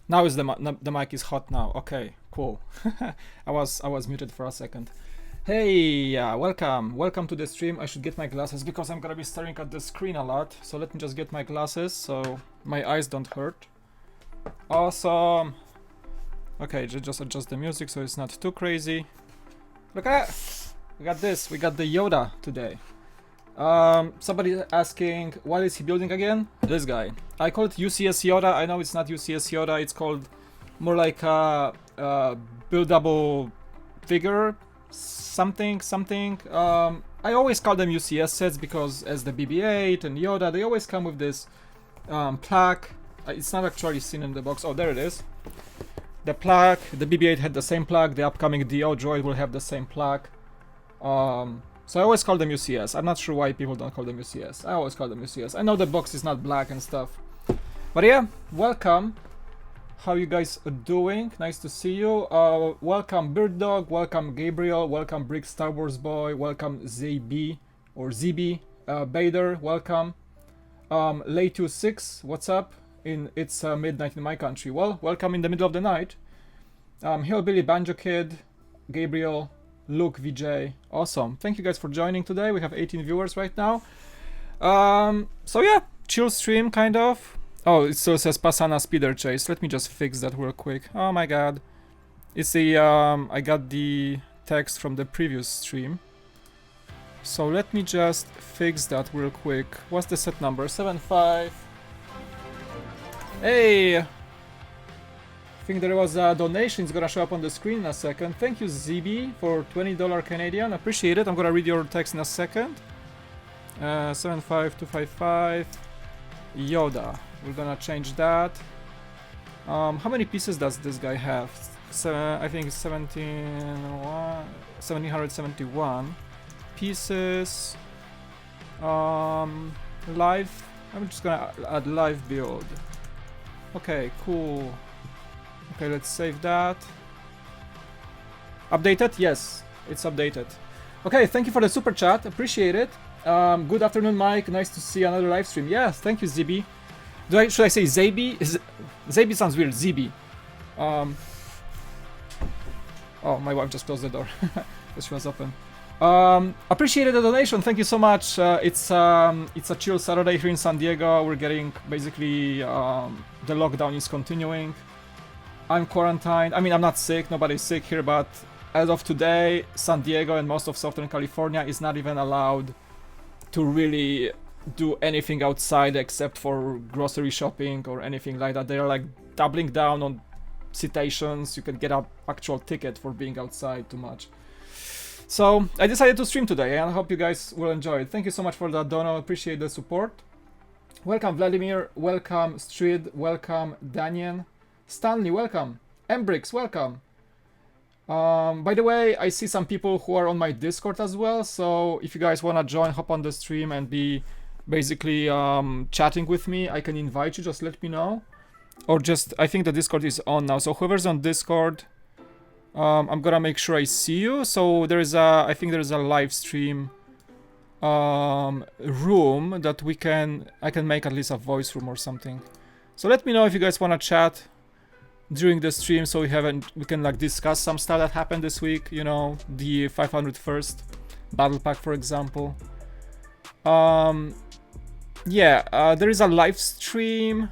Now is the mic is hot now. Okay, cool. I was muted for a second. Hey, welcome to the stream. I should get my glasses because I'm gonna be staring at the screen a lot. So let me just get my glasses so my eyes don't hurt. Awesome. Okay, just adjust the music so it's not too crazy. Look at that. We got this. We got the Yoda today. Somebody asking, what is he building again? This guy. I call it UCS Yoda. I know it's not UCS Yoda. It's called more like a buildable figure. Something. I always call them UCS sets because as the BB-8 and Yoda, they always come with this plaque. It's not actually seen in the box. Oh, there it is. The plaque. The BB-8 had the same plaque. The upcoming DO droid will have the same plaque. So I always call them UCS. I'm not sure why people don't call them UCS. I always call them UCS. I know the box is not black and stuff. But yeah, welcome. How you guys are doing? Nice to see you. Welcome Bird Dog, welcome Gabriel, welcome Brick Star Wars Boy, welcome ZB or ZB Bader, welcome. Lay26, what's up? It's midnight in my country. Well, welcome in the middle of the night. Hillbilly Banjo Kid, Gabriel, Luke VJ, awesome. Thank you guys for joining today. We have 18 viewers right now. So yeah, chill stream kind of. Oh, it still says Pasana Speeder Chase. Let me just fix that real quick. Oh my god. It's the I got the text from the previous stream. So let me just fix that real quick. What's the set number? 75. Hey! I think there was a donation. It's gonna show up on the screen in a second. Thank you, ZB, for $20 Canadian. Appreciate it. I'm gonna read your text in a second. 75255 Yoda. We're gonna change that. How many pieces does this guy have? I think it's 1771 pieces. Live. I'm just gonna add live build. Okay, cool. Okay, let's save that. Updated? Yes, it's updated. Okay, thank you for the super chat. Appreciate it. Good afternoon, Mike. Nice to see another live stream. Yes, thank you, ZB. Should I say Zabi? Zabi sounds weird. ZB. Oh, my wife just closed the door. She was open. Appreciated the donation. Thank you so much. It's a chill Saturday here in San Diego. We're getting basically the lockdown is continuing. I'm quarantined. I mean, I'm not sick. Nobody's sick here, but as of today, San Diego and most of Southern California is not even allowed to really do anything outside except for grocery shopping or anything like that. They are like doubling down on citations. You can get an actual ticket for being outside too much. So I decided to stream today, and I hope you guys will enjoy it. Thank you so much for that, Dono. Appreciate the support. Welcome, Vladimir. Welcome, Strid. Welcome, Daniel. Stanley, welcome. Embrix, welcome. By the way, I see some people who are on my Discord as well, so if you guys want to join, hop on the stream and be basically chatting with me, I can invite you, just let me know. Or just, I think the Discord is on now, so whoever's on Discord, I'm gonna make sure I see you. So there is a, I think there is a live stream room that I can make at least a voice room or something. So let me know if you guys want to chat during the stream, so we can like discuss some stuff that happened this week, you know, the 501st battle pack, for example. Yeah, there is a live stream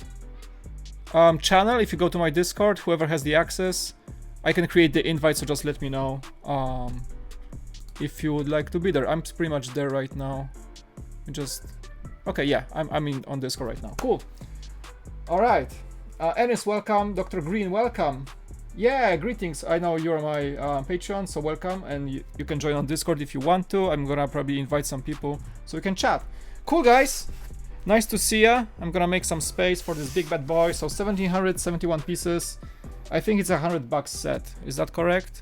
channel. If you go to my Discord, whoever has the access, I can create the invite, so just let me know if you would like to be there. I'm pretty much there right now. Okay, yeah, I'm on Discord right now. Cool. All right. Ennis, welcome. Dr. Green, welcome. Yeah, greetings. I know you're my Patreon, so welcome. And you can join on Discord if you want to. I'm gonna probably invite some people so we can chat. Cool, guys. Nice to see ya. I'm gonna make some space for this big bad boy. So 1771 pieces. I think it's $100 set. Is that correct?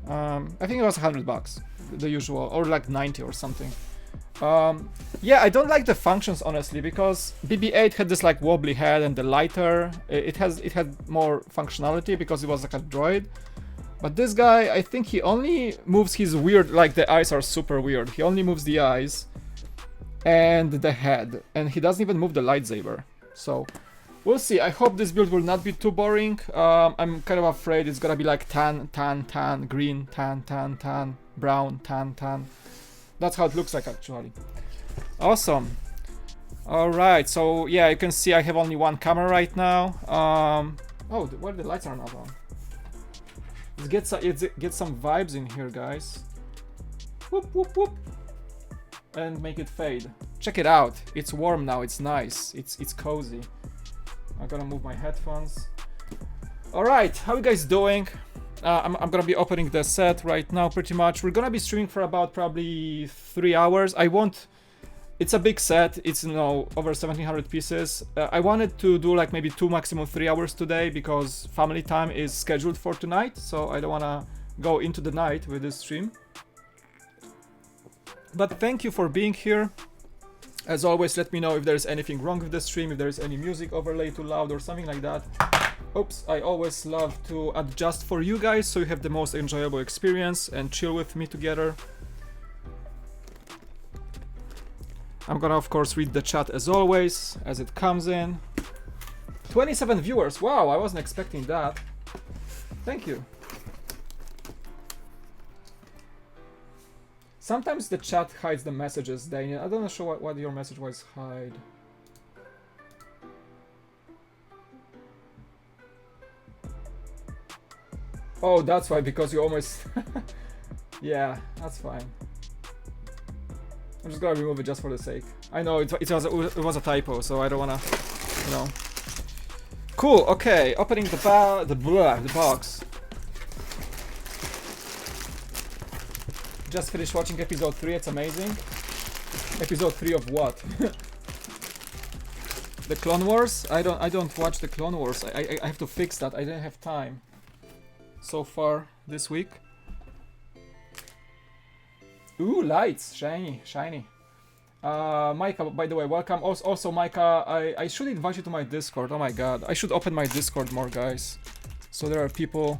I think it was $100, the usual, or like 90 or something. Yeah, I don't like the functions, honestly, because BB-8 had this like wobbly head, and the lighter, it had more functionality because it was like a droid. But this guy, I think he only moves his weird, like the eyes are super weird. He only moves the eyes and the head, and he doesn't even move the lightsaber. So we'll see. I hope this build will not be too boring. I'm kind of afraid it's gonna be like tan, tan, tan, green, tan, tan, tan, brown, tan, tan. That's how it looks like, actually. Awesome. All right, so yeah, you can see I have only one camera right now. Oh, why the lights are not on? Let's get some vibes in here, guys. Whoop, whoop, whoop. And make it fade. Check it out. It's warm now. It's nice. It's cozy. I'm gonna move my headphones. All right, how you guys doing? I'm gonna be opening the set right now, pretty much. We're gonna be streaming for about probably 3 hours. It's a big set. It's, you know, over 1700 pieces. I wanted to do like maybe 2, maximum 3 hours today because family time is scheduled for tonight. So I don't wanna go into the night with this stream. But thank you for being here. As always, let me know if there's anything wrong with the stream, if there's any music overlay too loud or something like that. Oops, I always love to adjust for you guys so you have the most enjoyable experience and chill with me together. I'm gonna, of course, read the chat as always, as it comes in. 27 viewers, wow, I wasn't expecting that. Thank you. Sometimes the chat hides the messages, Daniel. I don't know sure what your message was hide. Oh, that's why, because you almost... Yeah, that's fine. I'm just gonna remove it just for the sake. I know it was a typo, so I don't wanna, you know. Cool, okay, opening the box. Just finished watching episode 3, it's amazing. Episode 3 of what? The Clone Wars? I don't watch the Clone Wars. I have to fix that. I didn't have time so far this week. Ooh, lights, shiny. Micah, by the way, welcome. Also, Micah, I should invite you to my Discord. Oh my god, I should open my Discord more, guys. So there are people.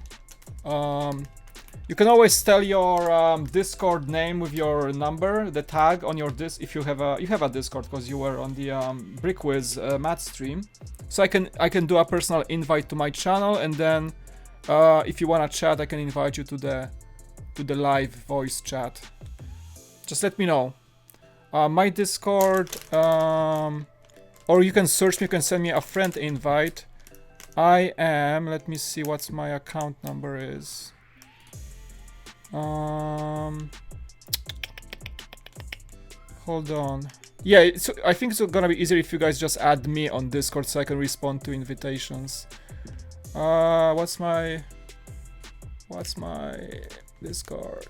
You can always tell your Discord name with your number, the tag on your if you have a Discord, because you were on the Brickwiz Matt stream. So I can do a personal invite to my channel, and then if you wanna chat, I can invite you to the live voice chat. Just let me know. My Discord, or you can search me. You can send me a friend invite. I am. Let me see what's my account number is. Hold on. Yeah, I think it's gonna be easier if you guys just add me on Discord so I can respond to invitations. What's my Discord?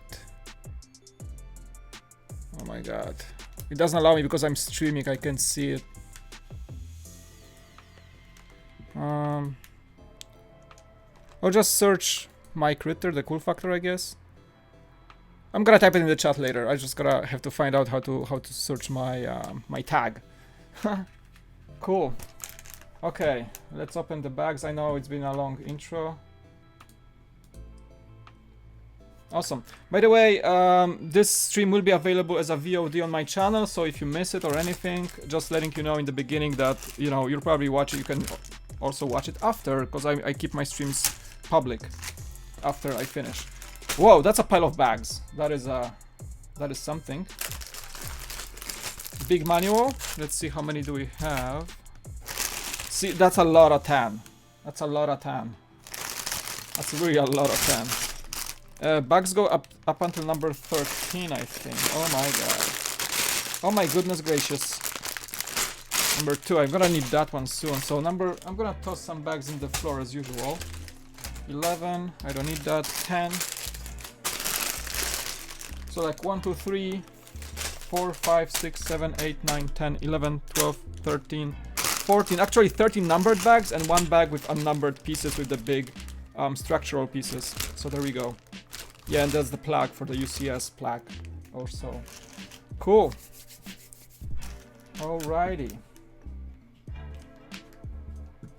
Oh my god. It doesn't allow me because I'm streaming, I can't see it. I'll just search Mike Rytter, the cool factor, I guess. I'm gonna type it in the chat later. I just gotta have to find out how to search my my tag. Cool. Okay, let's open the bags. I know it's been a long intro. Awesome. By the way, this stream will be available as a VOD on my channel, so if you miss it or anything, just letting you know in the beginning that, you know, you'll probably watch it. You can also watch it after, because I keep my streams public after I finish. Whoa, that's a pile of bags. That is something. Big manual. Let's see how many do we have. See, that's a lot of tan. That's a lot of tan. That's really a lot of tan. Bags go up until number 13, I think. Oh my god. Oh my goodness gracious. Number 2, I'm gonna need that one soon. So I'm gonna toss some bags in the floor as usual. 11, I don't need that. 10. So like 1, 2, 3, 4, 5, 6, 7, 8, 9, 10, 11, 12, 13, 14. Actually 13 numbered bags and 1 bag with unnumbered pieces with the big structural pieces. So there we go. Yeah, and that's the plaque for the UCS plaque also. Cool. Alrighty.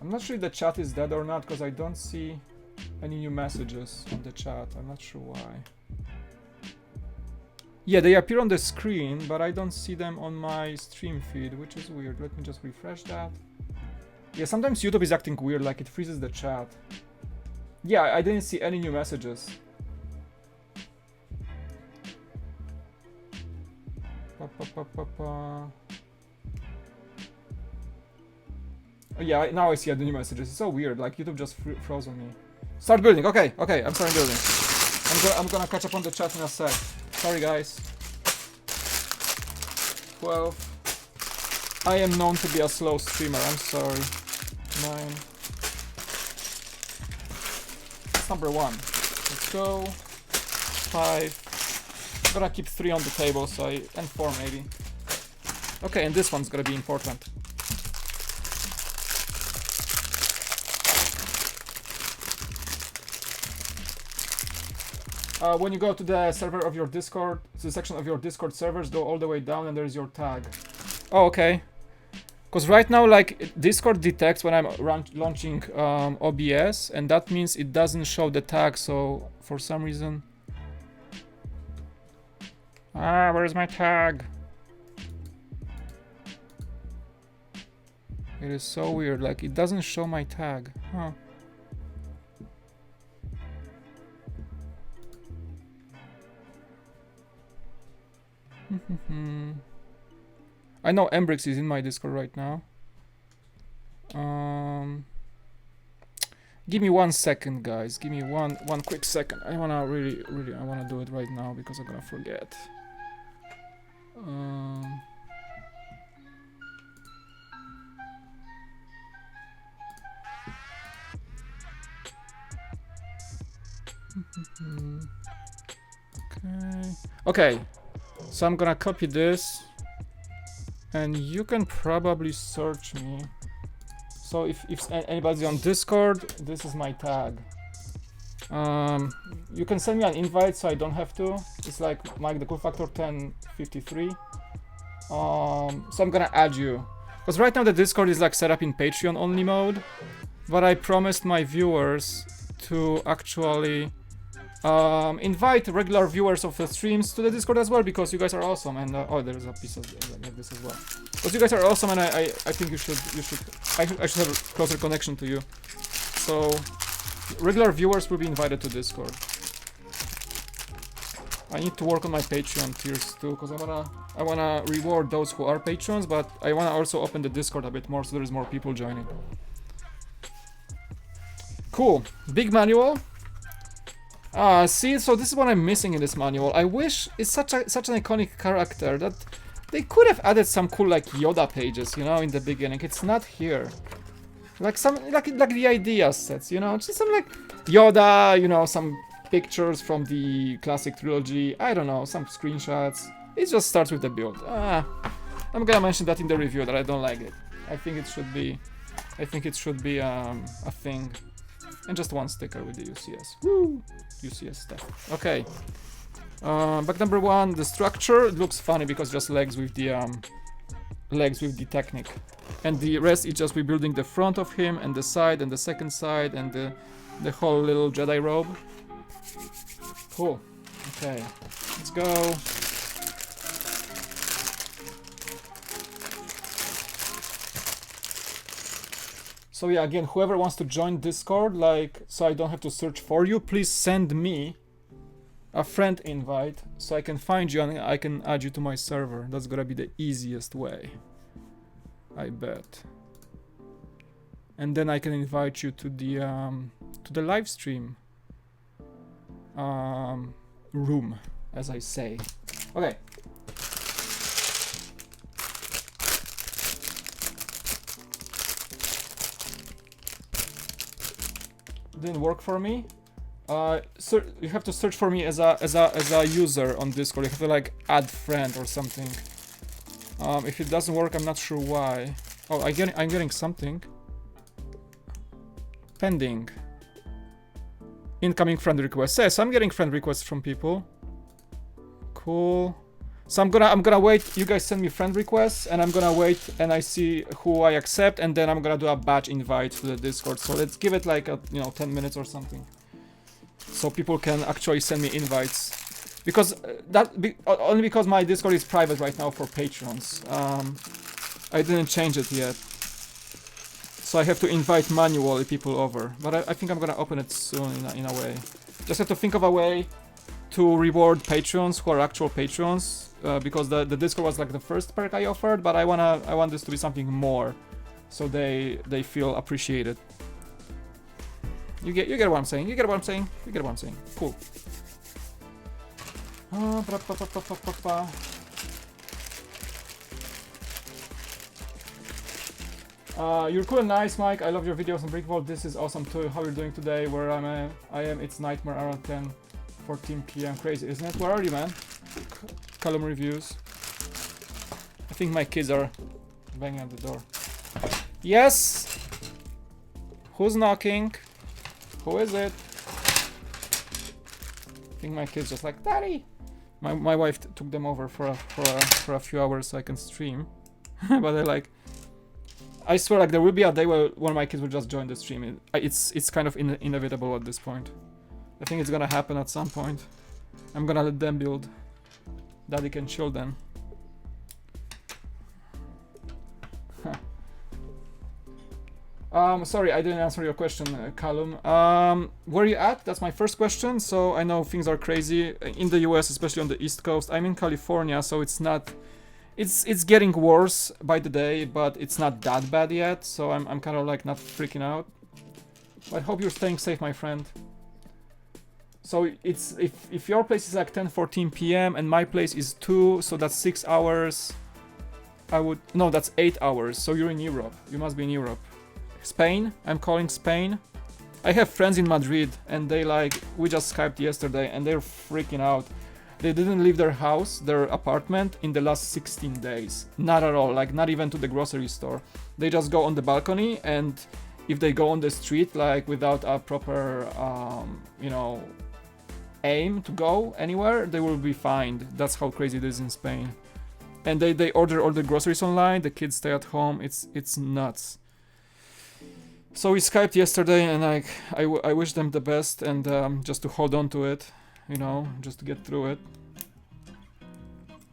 I'm not sure if the chat is dead or not because I don't see any new messages on the chat. I'm not sure why. Yeah, they appear on the screen, but I don't see them on my stream feed, which is weird. Let me just refresh that. Yeah, sometimes YouTube is acting weird, like it freezes the chat. Yeah, I didn't see any new messages. Oh, yeah, now I see the new messages. It's so weird, like YouTube just froze on me. Start building. Okay, I'm starting building. I'm gonna catch up on the chat in a sec. Sorry guys. 12. I am known to be a slow streamer, I'm sorry. 9. That's number 1. Let's go. 5. I'm gonna keep 3 on the table, and 4 maybe. Okay, and this one's gonna be important. When you go to the server of your Discord, to the section of your Discord servers, go all the way down and there's your tag. Oh, okay. Because right now, like, Discord detects when I'm launching OBS, and that means it doesn't show the tag, so for some reason... where's my tag? It is so weird, like, it doesn't show my tag. Huh. I know Embrix is in my Discord right now. Give me 1 second, guys. Give me one quick second. I wanna really I wanna do it right now because I'm gonna forget. Okay. So I'm gonna copy this, and you can probably search me. So if anybody's on Discord, this is my tag. You can send me an invite so I don't have to. It's like Mike the Cool Factor 1053. So I'm gonna add you. Because right now the Discord is like set up in Patreon only mode. But I promised my viewers to actually invite regular viewers of the streams to the Discord as well, because you guys are awesome. And oh, there's a piece of like this as well. Because you guys are awesome, and I think I should have a closer connection to you. So regular viewers will be invited to Discord. I need to work on my Patreon tiers too, because I wanna reward those who are patrons, but I wanna also open the Discord a bit more so there's more people joining. Cool. Big manual. See, so this is what I'm missing in this manual. I wish it's such an iconic character that They could have added some cool like Yoda pages, you know, in the beginning. It's not here. Like some like the idea sets, you know, just some like Yoda, you know, some pictures from the classic trilogy. I don't know, some screenshots. It just starts with the build. I'm gonna mention that in the review that I don't like it. I think it should be a thing. And just one sticker with the UCS. Woo! UCS stuff. Okay. Back number 1, the structure looks funny because just legs with the technique. And the rest is just rebuilding the front of him and the side and the second side and the whole little Jedi robe. Cool. Okay. Let's go. So yeah, again, whoever wants to join Discord, like, so I don't have to search for you, please send me a friend invite so I can find you and I can add you to my server. That's gonna be the easiest way, I bet. And then I can invite you to the live stream room, as I say. Okay. Didn't work for me. You have to search for me as a user on Discord. You have to like add friend or something. If it doesn't work, I'm not sure why. Oh, I'm getting something. Pending. Incoming friend request. Yes, I'm getting friend requests from people. Cool. So I'm gonna wait. You guys send me friend requests, and I'm gonna wait and I see who I accept, and then I'm gonna do a batch invite to the Discord. So let's give it like 10 minutes or something, so people can actually send me invites. Because only because my Discord is private right now for patrons. I didn't change it yet, so I have to invite manually people over. But I think I'm gonna open it soon in a way. Just have to think of a way to reward patrons who are actual patrons. Because the Discord was like the first perk I offered, but I want this to be something more, so they feel appreciated. You get what I'm saying. You get what I'm saying. You get what I'm saying. Cool. You're cool and nice, Mike. I love your videos on Brickball. This is awesome too. How you're doing today? Where I am. It's nightmare around 10:14 p.m. Crazy, isn't it? Where are you, man? Column reviews. I think my kids are banging at the door. Yes! Who's knocking? Who is it? I think my kids just like, Daddy! My wife took them over for a few hours so I can stream. But they're like, I swear, like there will be a day where one of my kids will just join the stream. It's kind of inevitable at this point. I think it's gonna happen at some point. I'm gonna let them build. Daddy can chill then. Sorry, I didn't answer your question, Callum. Where are you at? That's my first question. So I know things are crazy in the US, especially on the East Coast. I'm in California, so it's not. It's getting worse by the day, but it's not that bad yet. So I'm kind of like not freaking out. But I hope you're staying safe, my friend. So it's if your place is like 10:14 p.m. and my place is 2, so that's 6 hours. No, that's 8 hours. So you're in Europe. You must be in Europe. Spain. I'm calling Spain. I have friends in Madrid, and we just Skyped yesterday, and they're freaking out. They didn't leave their house, their apartment, in the last 16 days. Not at all. Like not even to the grocery store. They just go on the balcony, and if they go on the street like without a proper, aim to go anywhere, they will be fined. That's how crazy it is in Spain. And they order all the groceries online, the kids stay at home. It's nuts. So we Skyped yesterday, and I wish them the best, and just to hold on to it, just to get through it.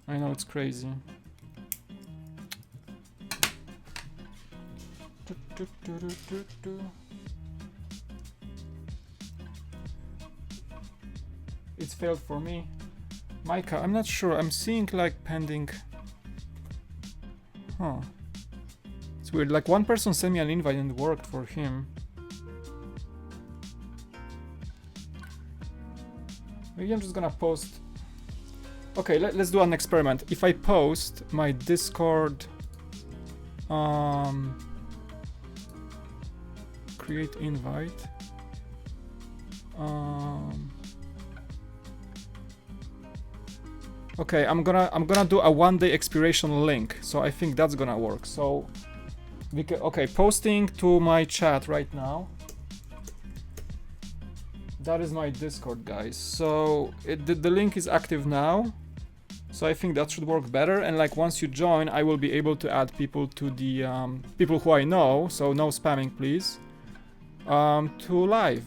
I know it's crazy. It's failed for me. Micah, I'm not sure. I'm seeing like pending. Huh. It's weird. Like one person sent me an invite and it worked for him. Maybe I'm just gonna post Okay, let's do an experiment. If I post my Discord, create invite. Okay, I'm gonna do a 1-day expiration link, so I think that's gonna work. So, okay, posting to my chat right now. That is my Discord, guys. So the link is active now. So I think that should work better. And like once you join, I will be able to add people to the people who I know. So no spamming, please. To live.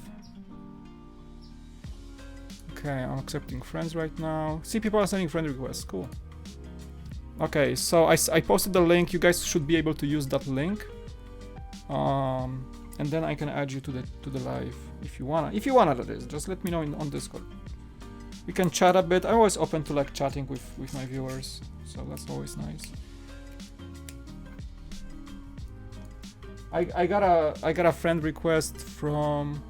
Okay, I'm accepting friends right now. See, people are sending friend requests. Cool. Okay, so I posted the link. You guys should be able to use that link. And then I can add you to the live if you wanna. If you wanna, that is. Just let me know on Discord. We can chat a bit. I'm always open to like chatting with my viewers, so that's always nice. I got a friend request from.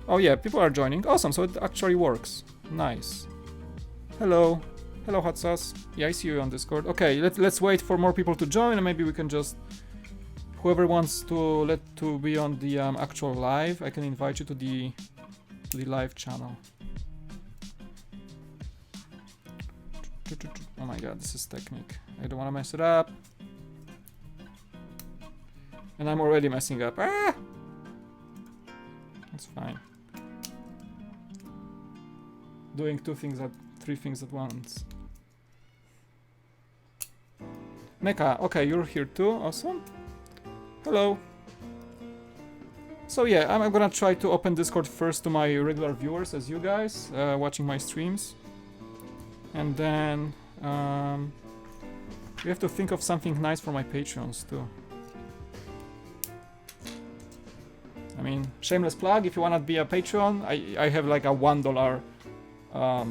Oh yeah, people are joining. Awesome. So it actually works. Nice. Hello, hello, hot sauce. Yeah, I see you on Discord. Okay, let's wait for more people to join, and maybe we can just. Whoever wants to be on the actual live, I can invite you to the live channel. Oh my god, this is technique. I don't want to mess it up. And I'm already messing up. Ah! That's fine. Doing three things at once. Mecha, okay, you're here too. Awesome. Hello. So yeah, I'm gonna try to open Discord first to my regular viewers as you guys watching my streams. And then we have to think of something nice for my Patreons too. I mean, shameless plug, if you wanna be a Patreon, I have like a $1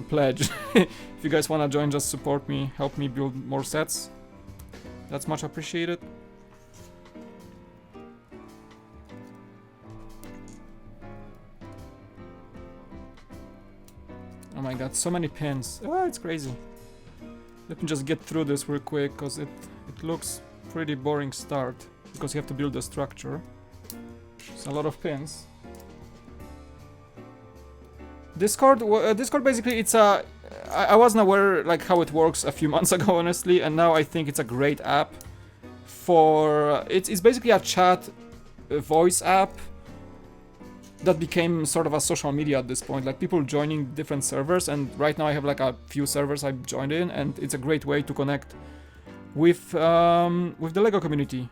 pledge. If you guys wanna join, just support me, help me build more sets. That's much appreciated. Oh my god, so many pins. Oh, it's crazy. Let me just get through this real quick, because it looks pretty boring start. Because you have to build a structure. It's a lot of pins. Discord basically it's a... I wasn't aware like how it works a few months ago, honestly, and now I think it's a great app for... It's basically a chat voice app that became sort of a social media at this point, like people joining different servers, and right now I have like a few servers I've joined in, and it's a great way to connect with the LEGO community.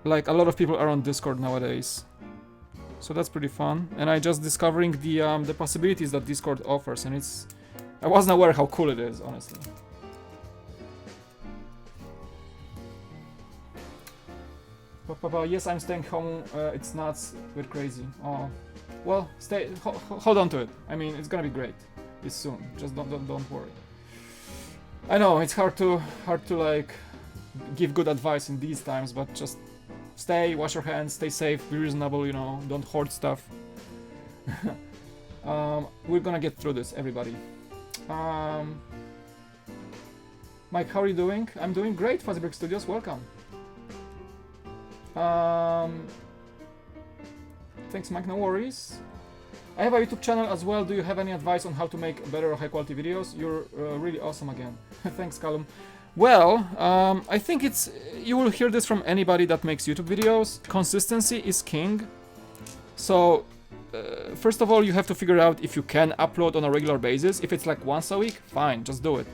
Like a lot of people are on Discord nowadays, so that's pretty fun. And I just discovering the possibilities that Discord offers, and I wasn't aware how cool it is, honestly. Yes, I'm staying home. It's nuts. We're crazy. Oh, well, hold on to it. I mean, it's gonna be great. It's soon. Just don't worry. I know it's hard to like give good advice in these times, but just stay, wash your hands, stay safe, be reasonable. You know, don't hoard stuff. We're gonna get through this, everybody. Mike, how are you doing? I'm doing great. Fuzzybrick Studios, welcome. Thanks, Mike, no worries. I have a YouTube channel as well. Do you have any advice on how to make better high quality videos? You're really awesome again. Thanks, Callum. Well, I think you will hear this from anybody that makes YouTube videos. Consistency is king. So, first of all, you have to figure out if you can upload on a regular basis. If it's like once a week, fine, just do it.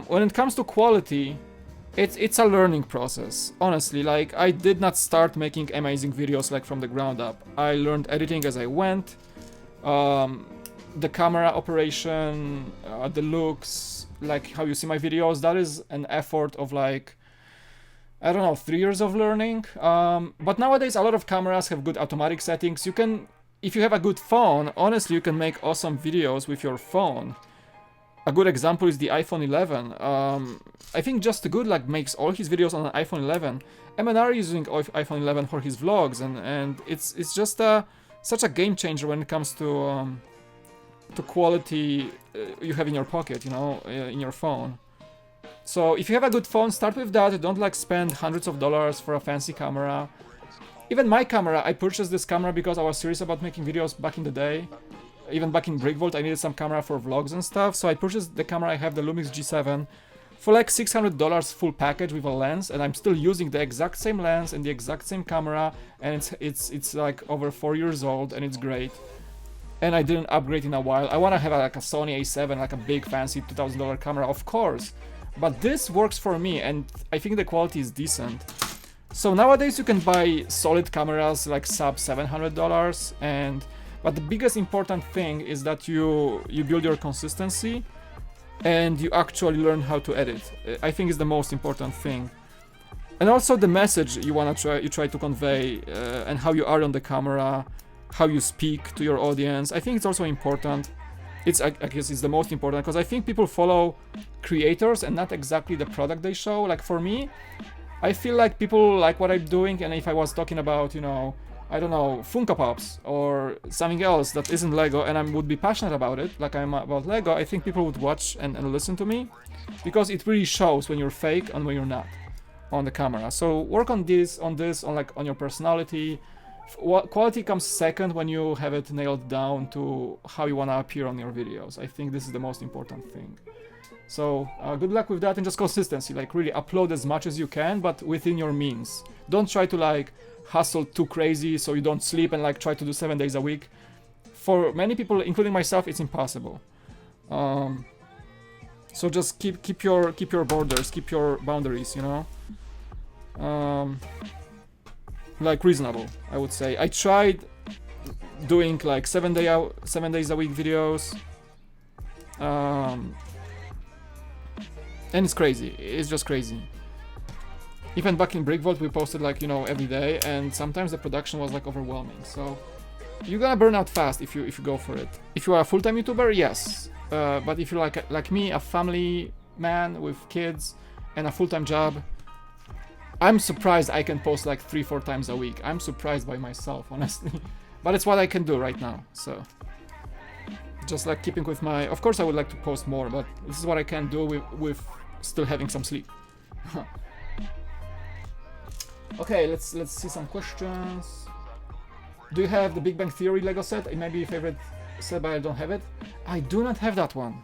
When it comes to quality, it's a learning process, honestly. Like, I did not start making amazing videos like from the ground up. I learned editing as I went, the camera operation, the looks, like how you see my videos. That is an effort of like, I don't know, 3 years of learning. But nowadays a lot of cameras have good automatic settings. You can, if you have a good phone, honestly, you can make awesome videos with your phone. A good example is the iPhone 11. I think Just Good like makes all his videos on an iPhone 11. MNR is using iPhone 11 for his vlogs, and it's just such a game changer when it comes to to quality you have in your pocket, you know, in your phone. So if you have a good phone, start with that. Don't like spend hundreds of dollars for a fancy camera. Even my camera, I purchased this camera because I was serious about making videos back in the day. Even back in Brickvault, I needed some camera for vlogs and stuff. So I purchased the camera. I have the Lumix G7 for like $600 full package with a lens, and I'm still using the exact same lens and the exact same camera, and it's like over 4 years old, and it's great. And I didn't upgrade in a while. I want to have like a Sony A7, like a big fancy $2,000 camera, of course. But this works for me, and I think the quality is decent. So nowadays you can buy solid cameras like sub $700, but the biggest important thing is that you build your consistency and you actually learn how to edit. I think is the most important thing. And also the message you try to convey, and how you are on the camera, how you speak to your audience. I think it's also important. I guess it's the most important, because I think people follow creators and not exactly the product they show. Like for me, I feel like people like what I'm doing, and if I was talking about, you know, I don't know, Funko Pops or something else that isn't Lego, and I would be passionate about it, like I'm about Lego, I think people would watch and listen to me, because it really shows when you're fake and when you're not on the camera. So work on this, on your personality. Quality comes second when you have it nailed down to how you want to appear on your videos. I think this is the most important thing. So good luck with that, and just consistency, like really upload as much as you can, but within your means. Don't try to like hustle too crazy so you don't sleep and like try to do 7 days a week. For many people, including myself, it's impossible. So just keep your borders, keep your boundaries, you know. Like reasonable, I would say. I tried doing like 7 days a week videos, and it's crazy. It's just crazy. Even back in Brickvault, we posted like, you know, every day, and sometimes the production was like overwhelming. So you're gonna burn out fast if you go for it. If you are a full-time YouTuber, yes, but if you're like me, a family man with kids and a full-time job, I'm surprised I can post like 3-4 times a week. I'm surprised by myself, honestly. But it's what I can do right now, so just like keeping with my... Of course I would like to post more, but this is what I can do with still having some sleep. Okay, let's see some questions. Do you have the Big Bang Theory Lego set? It may be your favorite set, but I don't have it. I do not have that one.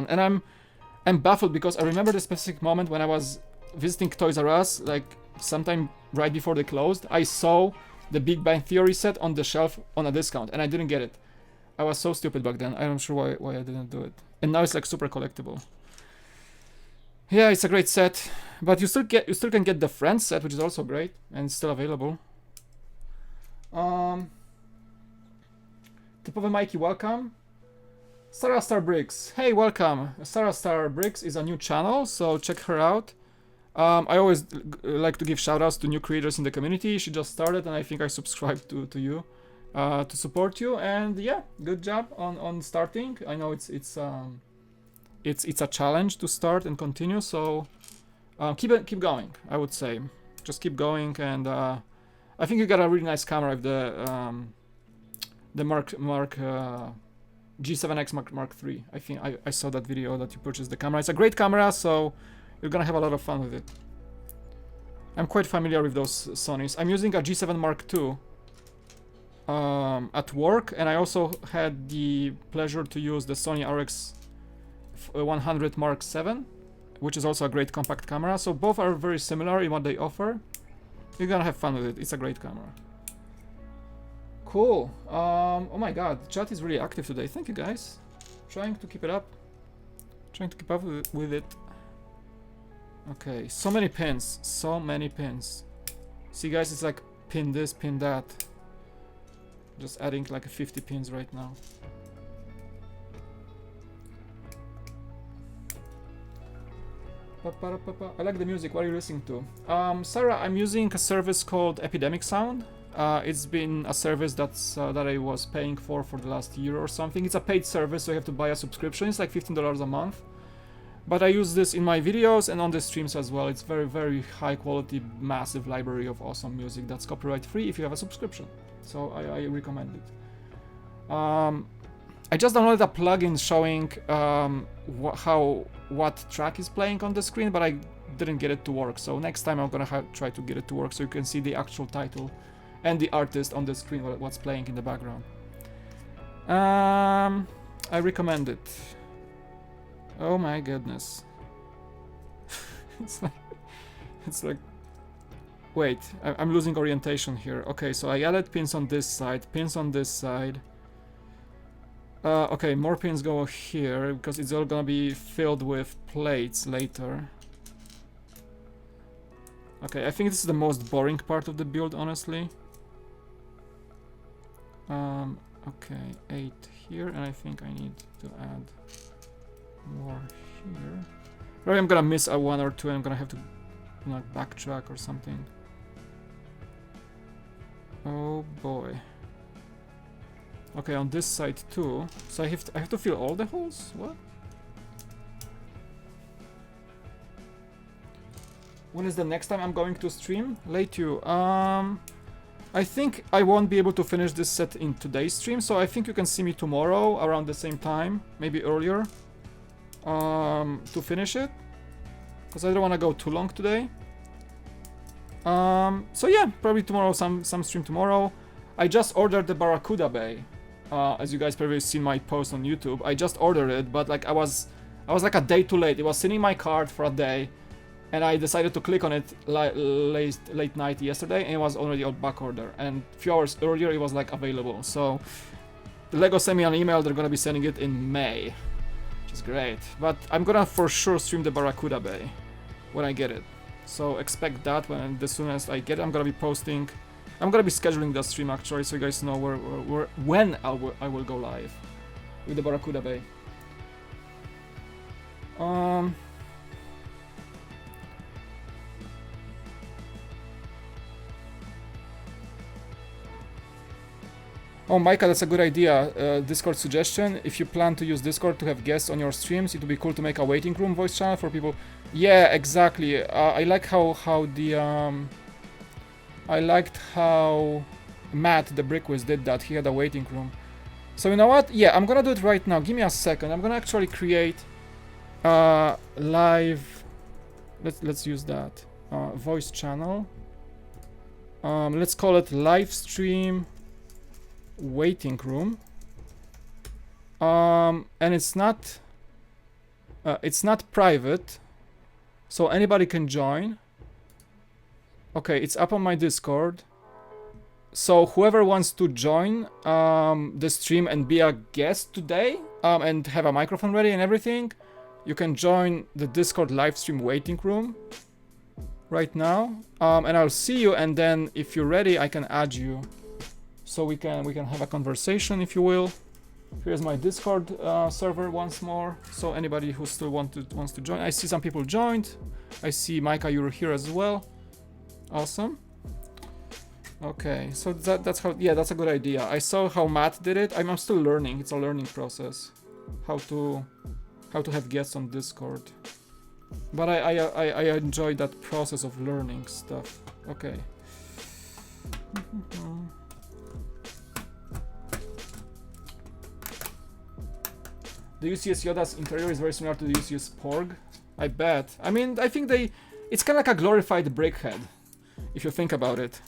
And I'm baffled, because I remember the specific moment when I was visiting Toys R Us, like sometime right before they closed. I saw the Big Bang Theory set on the shelf on a discount, and I didn't get it. I was so stupid back then. I'm not sure why I didn't do it. And now it's like super collectible. Yeah, it's a great set, but you still can get the Friends set, which is also great, and it's still available. Tip of a Mikey, welcome. Sarah Star Bricks, hey, welcome. Sarah Star Bricks is a new channel, so check her out. I always like to give shoutouts to new creators in the community. She just started, and I think I subscribed to you to support you. And yeah, good job on starting. I know it's a challenge to start and continue. So keep going. I would say just keep going, and I think you got a really nice camera with the G7X Mark III. I think I saw that video that you purchased the camera. It's a great camera, so you're gonna have a lot of fun with it. I'm quite familiar with those Sonys. I'm using a G7 Mark II at work, and I also had the pleasure to use the Sony RX 100 Mark VII, which is also a great compact camera. So both are very similar in what they offer. You're gonna have fun with it. It's a great camera. Cool. Oh my god, chat is really active today. Thank you guys. Trying to keep it up. Trying to keep up with it. Okay, so many pins. See guys, it's like pin this, pin that. Just adding like 50 pins right now. I like the music. What are you listening to? Sarah, I'm using a service called Epidemic Sound. It's been a service that I was paying for the last year or something. It's a paid service, so you have to buy a subscription. It's like $15 a month. But I use this in my videos and on the streams as well. It's very, very high quality, massive library of awesome music that's copyright free if you have a subscription. So I recommend it. I just downloaded a plugin showing what track is playing on the screen, but I didn't get it to work. So next time I'm gonna try to get it to work so you can see the actual title and the artist on the screen, what's playing in the background. I recommend it. Oh my goodness. it's like wait, I'm losing orientation here. Okay, so I added pins on this side, pins on this side. Okay, more pins go here because it's all gonna be filled with plates later. Okay, I think this is the most boring part of the build, honestly. Okay, 8 here, and I think I need to add more here. Probably I'm gonna miss a 1 or 2, and I'm gonna have to, you know, backtrack or something. Oh boy. Okay, on this side too. So I have to fill all the holes? What? When is the next time I'm going to stream? Late you. I think I won't be able to finish this set in today's stream, so I think you can see me tomorrow around the same time, maybe earlier, to finish it, because I don't want to go too long today. So yeah, probably tomorrow, some stream tomorrow. I just ordered the Barracuda Bay. As you guys probably seen my post on YouTube, I just ordered it, but like I was like a day too late. It was sitting in my cart for a day, and I decided to click on it late night yesterday, and it was already on back order. And a few hours earlier, it was like available. So Lego sent me an email. They're gonna be sending it in May, which is great. But I'm gonna for sure stream the Barracuda Bay when I get it. So expect that when as soon as I get it, I'm gonna be posting. I'm gonna be scheduling the stream actually, so you guys know when I will go live with the Barracuda Bay. Oh, Micah, that's a good idea. Discord suggestion. If you plan to use Discord to have guests on your streams, it would be cool to make a waiting room voice channel for people. Yeah, exactly. I like how I liked how Matt, the Brickwiz, did that. He had a waiting room. So you know what? Yeah, I'm gonna do it right now. Give me a second. I'm gonna actually create live. Let's use that voice channel. Let's call it live stream waiting room. And it's not private, so anybody can join. Okay, it's up on my Discord. So whoever wants to join the stream and be a guest today, and have a microphone ready and everything, you can join the Discord live stream waiting room right now. And I'll see you, and then if you're ready, I can add you, so we can have a conversation, if you will. Here's my Discord server once more. So anybody who still wants to join, I see some people joined. I see Micah, you're here as well. Awesome. Okay, so that's how. Yeah, that's a good idea. I saw how Matt did it. I'm still learning. It's a learning process. How to have guests on Discord. But I enjoy that process of learning stuff. Okay. The UCS Yoda's interior is very similar to the UCS Porg. I bet. I mean, I think it's kind of like a glorified brickhead, if you think about it.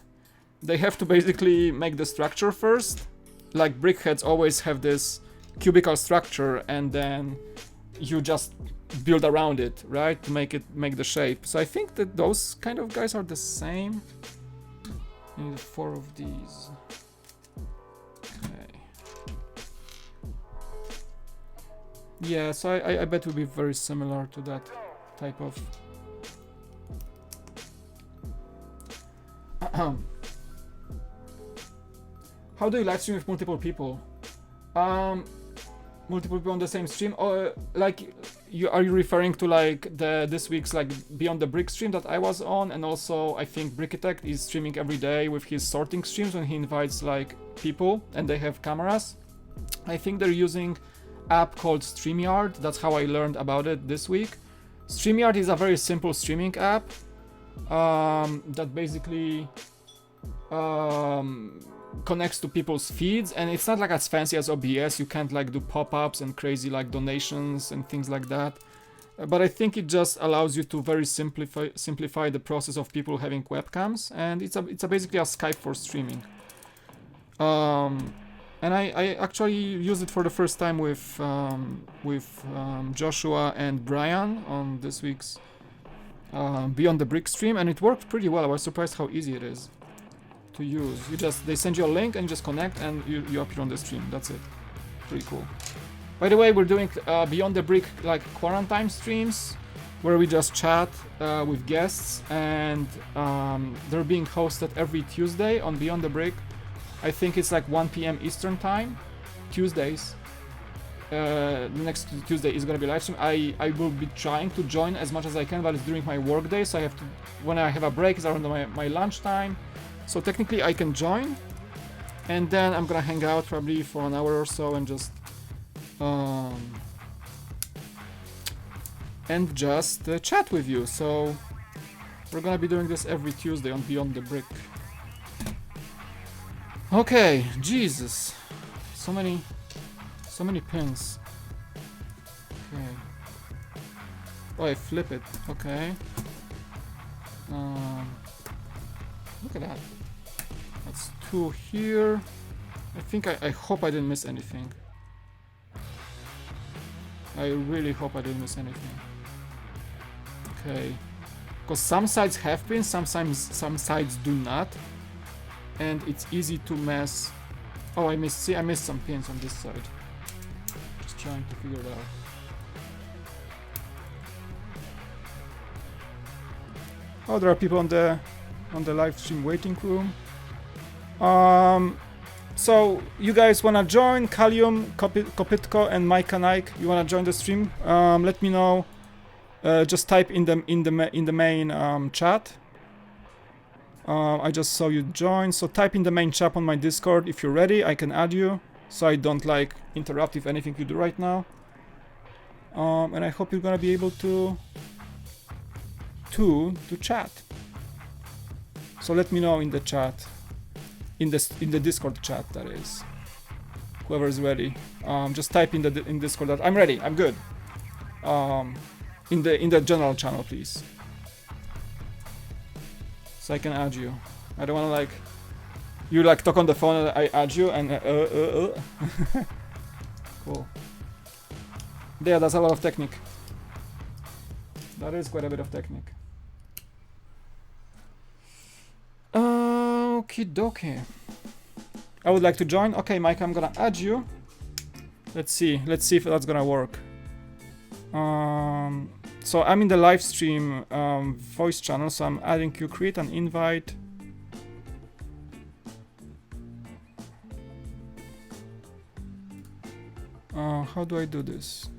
They have to basically make the structure first. Like brickheads always have this cubical structure, and then you just build around it, right? To make the shape. So I think that those kind of guys are the same. I need 4 of these. Okay. Yeah, so I bet it will be very similar to that type of. How do you live stream with multiple people? Multiple people on the same stream, or like are you referring to like this week's like Beyond the Brick stream that I was on? And also I think Brickitect is streaming every day with his sorting streams when he invites like people and they have cameras. I think they're using app called StreamYard. That's how I learned about it this week. StreamYard is a very simple streaming app that basically connects to people's feeds, and it's not like as fancy as OBS. You can't like do pop-ups and crazy like donations and things like that. But I think it just allows you to very simplify the process of people having webcams, and it's basically a Skype for streaming. And I actually used it for the first time with Joshua and Brian on this week's Beyond the Brick stream, and it worked pretty well. I was surprised how easy it is to use. They send you a link and you just connect and you appear on the stream. That's it. Pretty cool. By the way, we're doing Beyond the Brick like quarantine streams where we just chat with guests, and they're being hosted every Tuesday on Beyond the Brick. I think it's like 1 p.m. Eastern time, Tuesdays. The next Tuesday is gonna be live stream. I will be trying to join as much as I can, but it's during my work day, so I have to, when I have a break, it's around my lunch time. So technically I can join, and then I'm gonna hang out probably for an hour or so and just chat with you. So we're gonna be doing this every Tuesday on Beyond the Brick. Okay, Jesus, so many pins. Okay. Oh, I flip it. Okay. Look at that. That's 2 here. I think I hope I didn't miss anything. I really hope I didn't miss anything. Okay. Because some sides have pins, some sides do not. And it's easy to mess. Oh, I missed some pins on this side. Just trying to figure it out. Oh, there are people on the live stream waiting room. So you guys wanna join? Kalium, Kopitko, and Mike and Ike, you wanna join the stream? Let me know. Just type in the main chat. I just saw you join, so type in the main chat on my Discord if you're ready. I can add you, so I don't like interrupt with anything you do right now. And I hope you're gonna be able to chat. So let me know in the chat, in the Discord chat, that is. Whoever is ready, just type in Discord that I'm ready, I'm good. In the general channel, please. So I can add you. I don't wanna you talk on the phone and I add you and Cool. Yeah, that's a lot of technique. That is quite a bit of technique. Okie dokie. I would like to join. Okay, Mike, I'm gonna add you. Let's see if that's gonna work. So I'm in the live stream voice channel, so I'm adding you. Create an invite. How do I do this?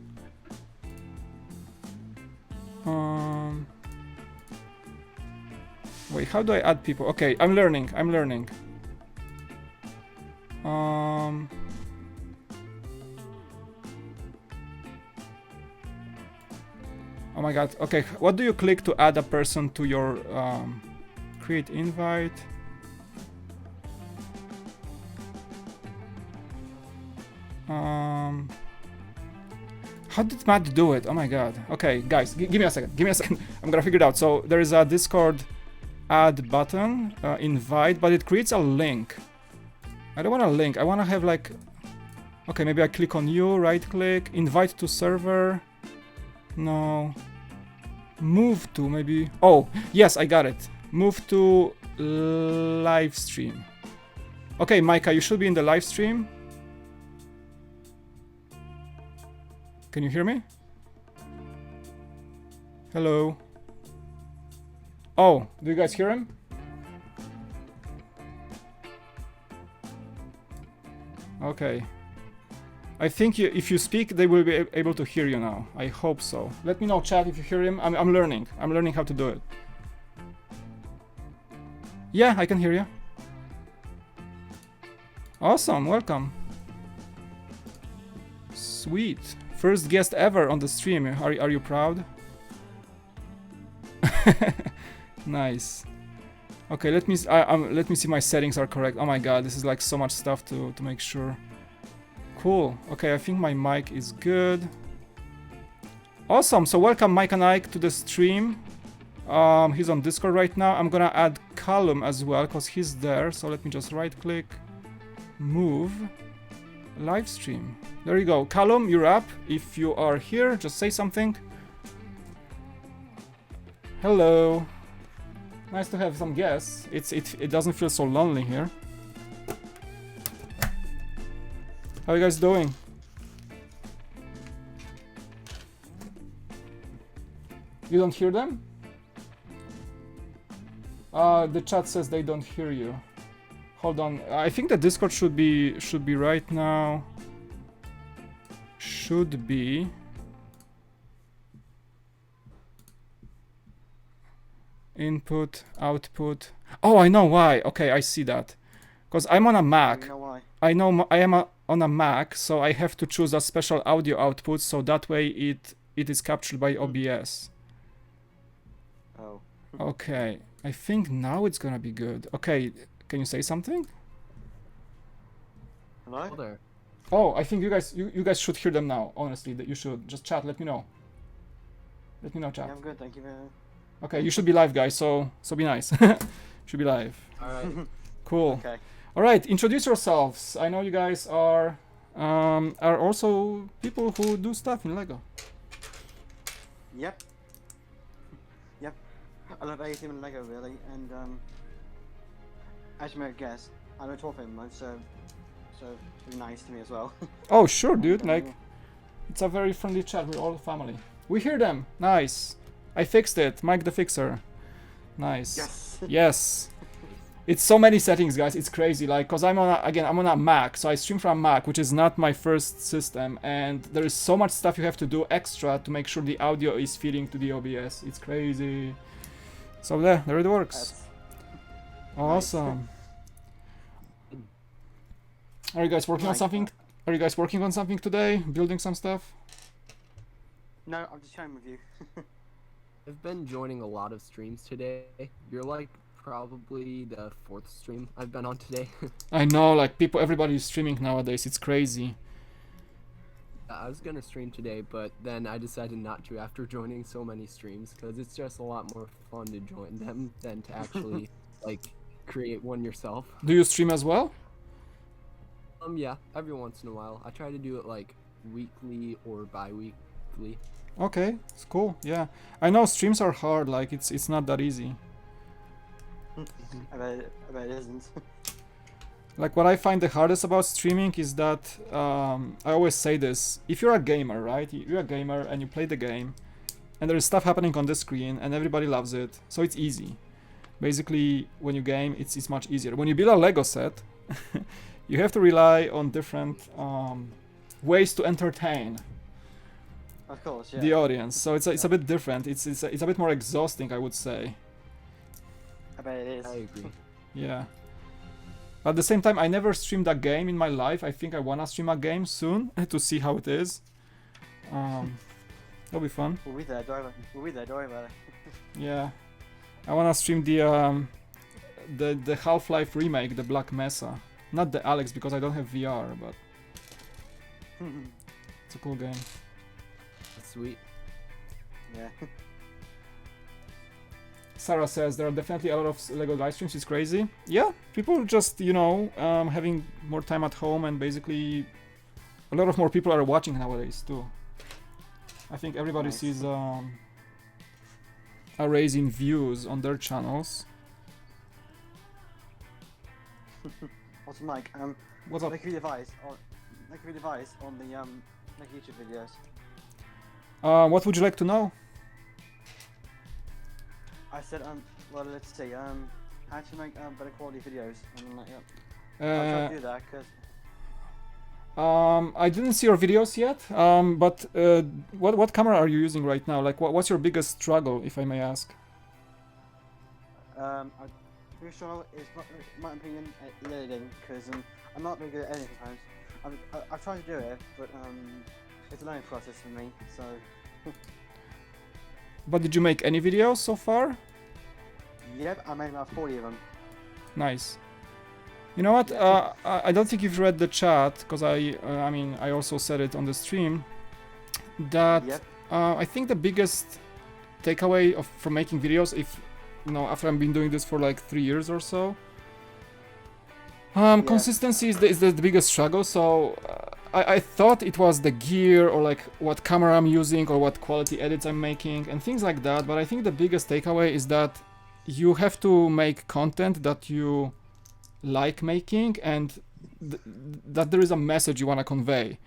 Wait, how do I add people? Okay, I'm learning. Oh my god, okay, what do you click to add a person to your create invite? How did Matt do it? Oh my god. Okay, guys, give me a second. I'm gonna figure it out. So there is a Discord add button, invite, but it creates a link. I don't want a link. I want to have okay, maybe I click on you, right click, invite to server. No. Move to maybe. Oh, yes, I got it. Move to live stream. Okay, Micah, you should be in the live stream. Can you hear me? Hello. Oh, do you guys hear him? Okay. I think if you speak, they will be able to hear you now. I hope so. Let me know, chat, if you hear him. I'm learning. I'm learning how to do it. Yeah, I can hear you. Awesome, welcome. Sweet. First guest ever on the stream. Are you proud? Nice. Okay, let me let me see my settings are correct. Oh my god, this is like so much stuff to make sure. Cool. Okay, I think my mic is good. Awesome. So welcome Mike and Ike to the stream. He's on Discord right now. I'm gonna add Callum as well because he's there. So let me just right click, move, live stream. There you go. Callum, you're up. If you are here, just say something. Hello. Nice to have some guests. It doesn't feel so lonely here. How are you guys doing? You don't hear them? The chat says they don't hear you. Hold on. I think the Discord should be right now. Should be. Input, output. Oh, I know why. Okay, I see that. Because I'm on a Mac. You know why? I know I am on a Mac, so I have to choose a special audio output, so that way it is captured by OBS. Oh. Okay, I think now it's gonna be good. Okay, can you say something? Hello? Hello there. Oh, I think you guys should hear them now. Honestly, that you should just chat. Let me know. Let me know, chat. Yeah, I'm good, thank you very much. Okay, you should be live, guys. So be nice. Should be live. All right. Cool. Okay. All right, introduce yourselves. I know you guys are also people who do stuff in Lego. Yep. Yep. I love everything in Lego really, and as you may guess, I don't talk very much, so be nice to me as well. Oh, sure, dude. Like, it's a very friendly chat. We're all family. We hear them. Nice. I fixed it. Mike the Fixer. Nice. Yes. Yes. It's so many settings, guys. It's crazy. Like, cause I'm on a Mac, so I stream from Mac, which is not my first system, and there is so much stuff you have to do extra to make sure the audio is feeding to the OBS. It's crazy. So there it works. That's Awesome. Are you guys working on Nice. something? Are you guys working on something today? Building some stuff? No, I'm just sharing with you. I've been joining a lot of streams today. You're like probably the 4th stream I've been on today. I know, like everybody is streaming nowadays. It's crazy. I was gonna stream today, but then I decided not to after joining so many streams because it's just a lot more fun to join them than to actually like create one yourself. Do you stream as well? Yeah, every once in a while. I try to do it like weekly or bi-weekly. Okay, it's cool. Yeah, I know streams are hard. Like it's not that easy. I bet it isn't. Like what I find the hardest about streaming is that I always say this: if you're a gamer, right? You're a gamer and you play the game, and there is stuff happening on the screen, and everybody loves it, so it's easy. Basically, when you game, it's much easier. When you build a Lego set, you have to rely on different ways to entertain Of course, yeah. the audience. So it's a bit different. It's a bit more exhausting, I would say. I bet it is. I agree. Yeah. At the same time, I never streamed a game in my life. I think I wanna stream a game soon to see how it is. That'll be fun. We'll be there, don't worry about it. Yeah. I wanna stream the Half-Life remake, the Black Mesa. Not the Alex because I don't have VR, but it's a cool game. Sweet. Yeah. Sarah says there are definitely a lot of Lego live streams. It's crazy. Yeah, people just having more time at home, and basically a lot of more people are watching nowadays too. I think everybody Nice. sees a raise in views on their channels. Also, Mike, What's up? make a device on the like YouTube videos. What would you like to know? I said well, let's see, how to make better quality videos. And like, yeah. I'll try to do that because I didn't see your videos yet. But what camera are you using right now? Like, what's your biggest struggle, if I may ask? biggest struggle is, in my opinion, editing, because I'm not very good at editing sometimes. I've tried to do it, but it's a learning process for me, so... But did you make any videos so far? Yep, I made about 40 of them. Nice. You know what? I don't think you've read the chat because I mean, I also said it on the stream that Yep. I think the biggest takeaway from making videos, if you know, after I've been doing this for like 3 years or so, consistency is the biggest struggle. So I thought it was the gear or like what camera I'm using or what quality edits I'm making and things like that. But I think the biggest takeaway is that you have to make content that you like making and that there is a message you want to convey.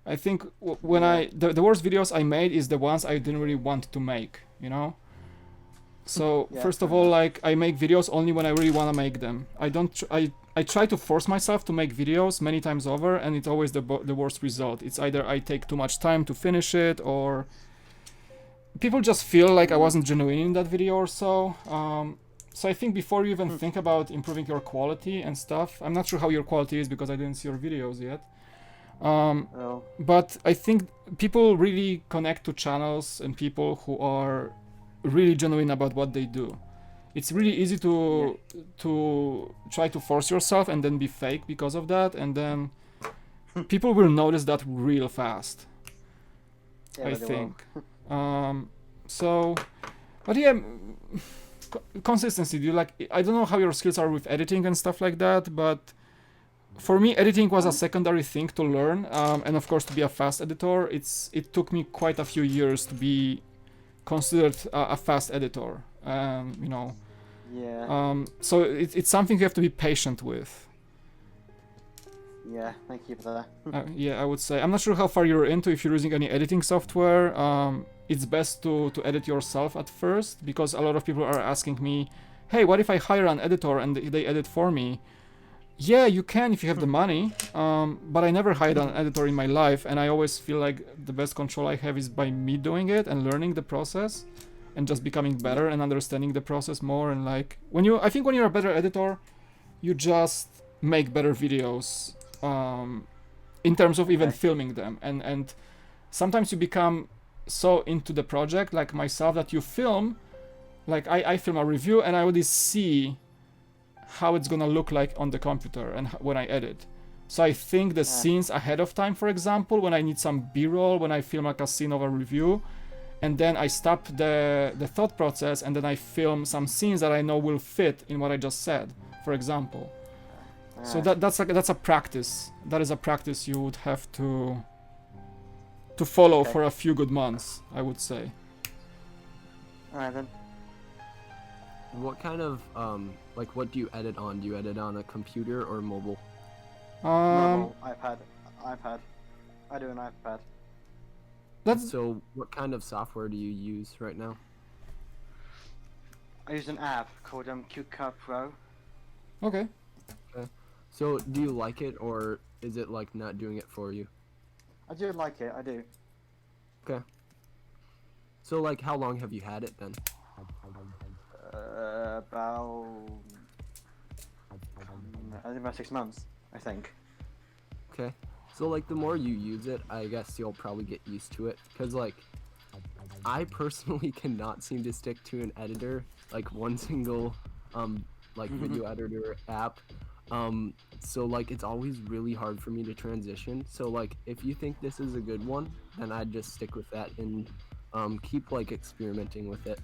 I think when the worst videos I made is the ones I didn't really want to make, you know? So first of all, like I make videos only when I really want to make them. I try to force myself to make videos many times over, and it's always the worst result. It's either I take too much time to finish it, or people just feel like I wasn't genuine in that video or so. So I think before you even think about improving your quality and stuff, I'm not sure how your quality is because I didn't see your videos yet. But I think people really connect to channels and people who are really genuine about what they do. It's really easy to try to force yourself and then be fake because of that, and then people will notice that real fast. I think. So, but yeah, consistency. Do you like? I don't know how your skills are with editing and stuff like that, but for me, editing was a secondary thing to learn, and of course to be a fast editor. It took me quite a few years to be considered a fast editor. You know. Yeah. So it's something you have to be patient with. Yeah, thank you for that. Yeah, I would say. I'm not sure how far you're into, if you're using any editing software. It's best to edit yourself at first, because a lot of people are asking me, hey, what if I hire an editor and they edit for me? Yeah, you can if you have the money, but I never hired an editor in my life, and I always feel like the best control I have is by me doing it and learning the process and just becoming better and understanding the process more. And like I think when you're a better editor, you just make better videos in terms of even filming them, and sometimes you become so into the project, like myself, that you film, like I film a review and I already see how it's gonna look like on the computer and when I edit. So I think the scenes ahead of time, for example, when I need some b-roll, when I film like a scene of a review, and then I stop the thought process and then I film some scenes that I know will fit in what I just said, for example. So that's a practice. That is a practice you would have to follow for a few good months, I would say. Alright then. What kind of like what do you edit on? Do you edit on a computer or mobile? Normal, iPad. I do an iPad. So what kind of software do you use right now? I use an app called QCut Pro. Okay. So do you like it, or is it like not doing it for you? I do like it, I do. Okay. So like how long have you had it then? About 6 months, I think. Okay. So like the more you use it, I guess you'll probably get used to it, because like I personally cannot seem to stick to an editor, like one single like video editor app. So like it's always really hard for me to transition. So like if you think this is a good one, then I'd just stick with that and keep like experimenting with it.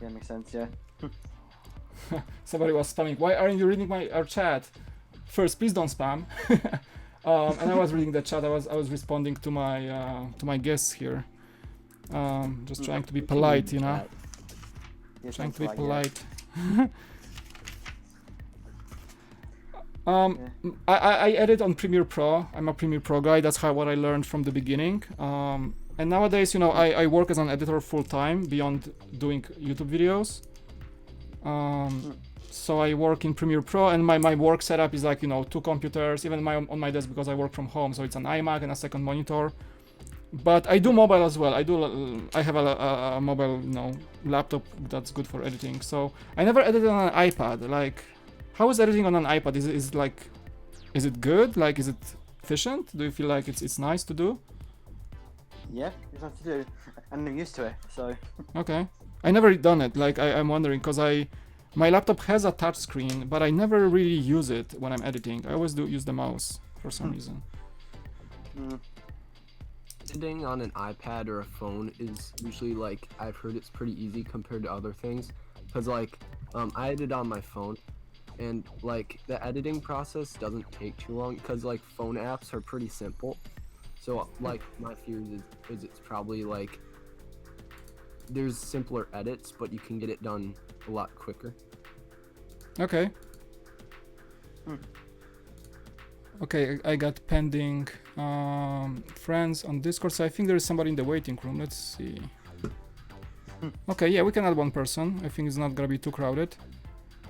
Yeah, makes sense, yeah. Somebody was spamming. Why aren't you reading our chat? First, please don't spam. And I was reading the chat. I was responding to my guests here. Just trying to be polite, you know. Yes, Trying to be like, polite. I edit on Premiere Pro. I'm a Premiere Pro guy. That's what I learned from the beginning. And nowadays, you know, I work as an editor full time beyond doing YouTube videos. So I work in Premiere Pro, and my work setup is like, you know, 2 computers, even on my desk, because I work from home. So it's an iMac and a second monitor. But I do mobile as well. I have a mobile, you know, laptop that's good for editing. So I never edited on an iPad. Like, how is editing on an iPad? Is it good? Like, is it efficient? Do you feel like it's nice to do? Yeah, it's nice to do, and I'm used to it, so. Okay. I never done it. Like I'm wondering because my laptop has a touch screen, but I never really use it when I'm editing. I always do use the mouse for some reason. Editing on an iPad or a phone is usually like, I've heard it's pretty easy compared to other things, because like I edit on my phone, and like the editing process doesn't take too long because like phone apps are pretty simple. So like my fear is it's probably like there's simpler edits, but you can get it done a lot quicker. Okay. Okay, I got pending friends on Discord, so I think there is somebody in the waiting room. Let's see. Okay, yeah, we can add one person. I think it's not gonna be too crowded.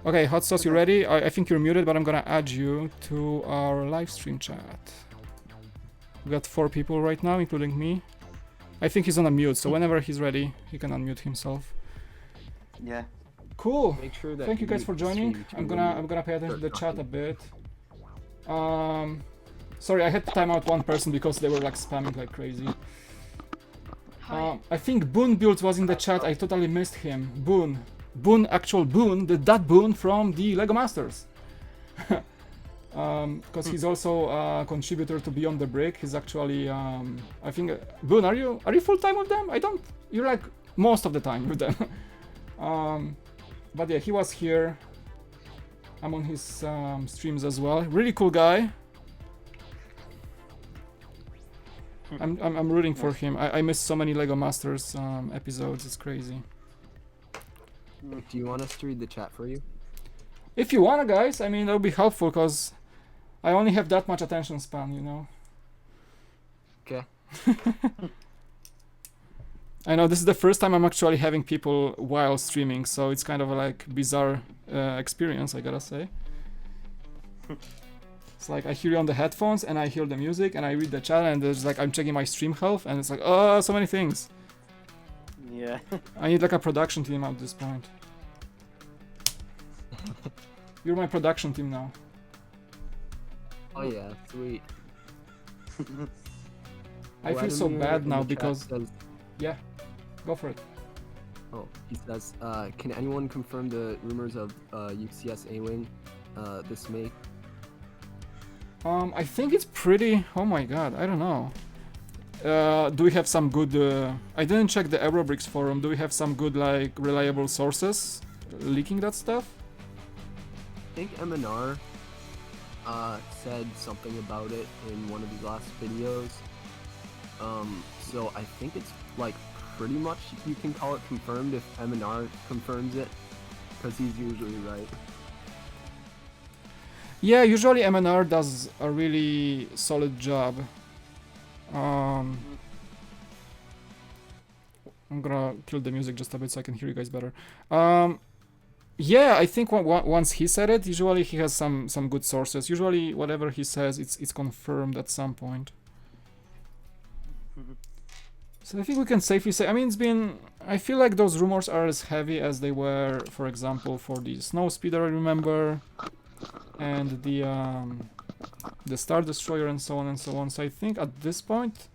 Okay, Hot Sauce, you ready? I think you're muted, but I'm gonna add you to our live stream chat. We got 4 people right now, including me. I think he's on a mute, so whenever he's ready, he can unmute himself. Yeah. Cool. Make sure that Thank you guys mute for the joining. stream too I'm when gonna pay attention to the start chat a talking. bit. Sorry, I had to time out one person because they were like spamming like crazy. I think Boone Builds was in the chat. I totally missed him. Boone, actual Boone, that Boone from the Lego Masters. Because he's also a contributor to Beyond the Brick. He's actually, I think, Boone, are you full time with them? I don't. You're like most of the time with them. But yeah, he was here. I'm on his streams as well. Really cool guy. I'm rooting for him. I missed so many Lego Masters episodes. It's crazy. Do you want us to read the chat for you? If you wanna, guys, I mean that'll be helpful because I only have that much attention span, you know. Okay. I know this is the first time I'm actually having people while streaming, so it's kind of a like bizarre experience, I gotta say. It's like I hear you on the headphones and I hear the music and I read the chat and there's like I'm checking my stream health and it's like, oh, so many things. Yeah. I need like a production team at this point. You're my production team now. Oh yeah, sweet. I feel so Vladimir bad in now the chat because says, yeah, go for it. oh, he says, can anyone confirm the rumors of UCS A-Wing this May? I think it's pretty. Oh my god, I don't know. Do we have some good? I didn't check the Aerobricks forum. Do we have some good, like, reliable sources leaking that stuff? I think MNR said something about it in one of his last videos. So I think it's like pretty much you can call it confirmed if MNR confirms it, because he's usually right. Yeah, usually MNR does a really solid job. I'm gonna kill the music just a bit so I can hear you guys better. Yeah, I think once he said it, usually he has some good sources. Usually, whatever he says, it's confirmed at some point. So I think we can safely say. I mean, it's been. I feel like those rumors are as heavy as they were, for example, for the Snow Speeder. I remember, and the Star Destroyer and so on and so on. So I think at this point,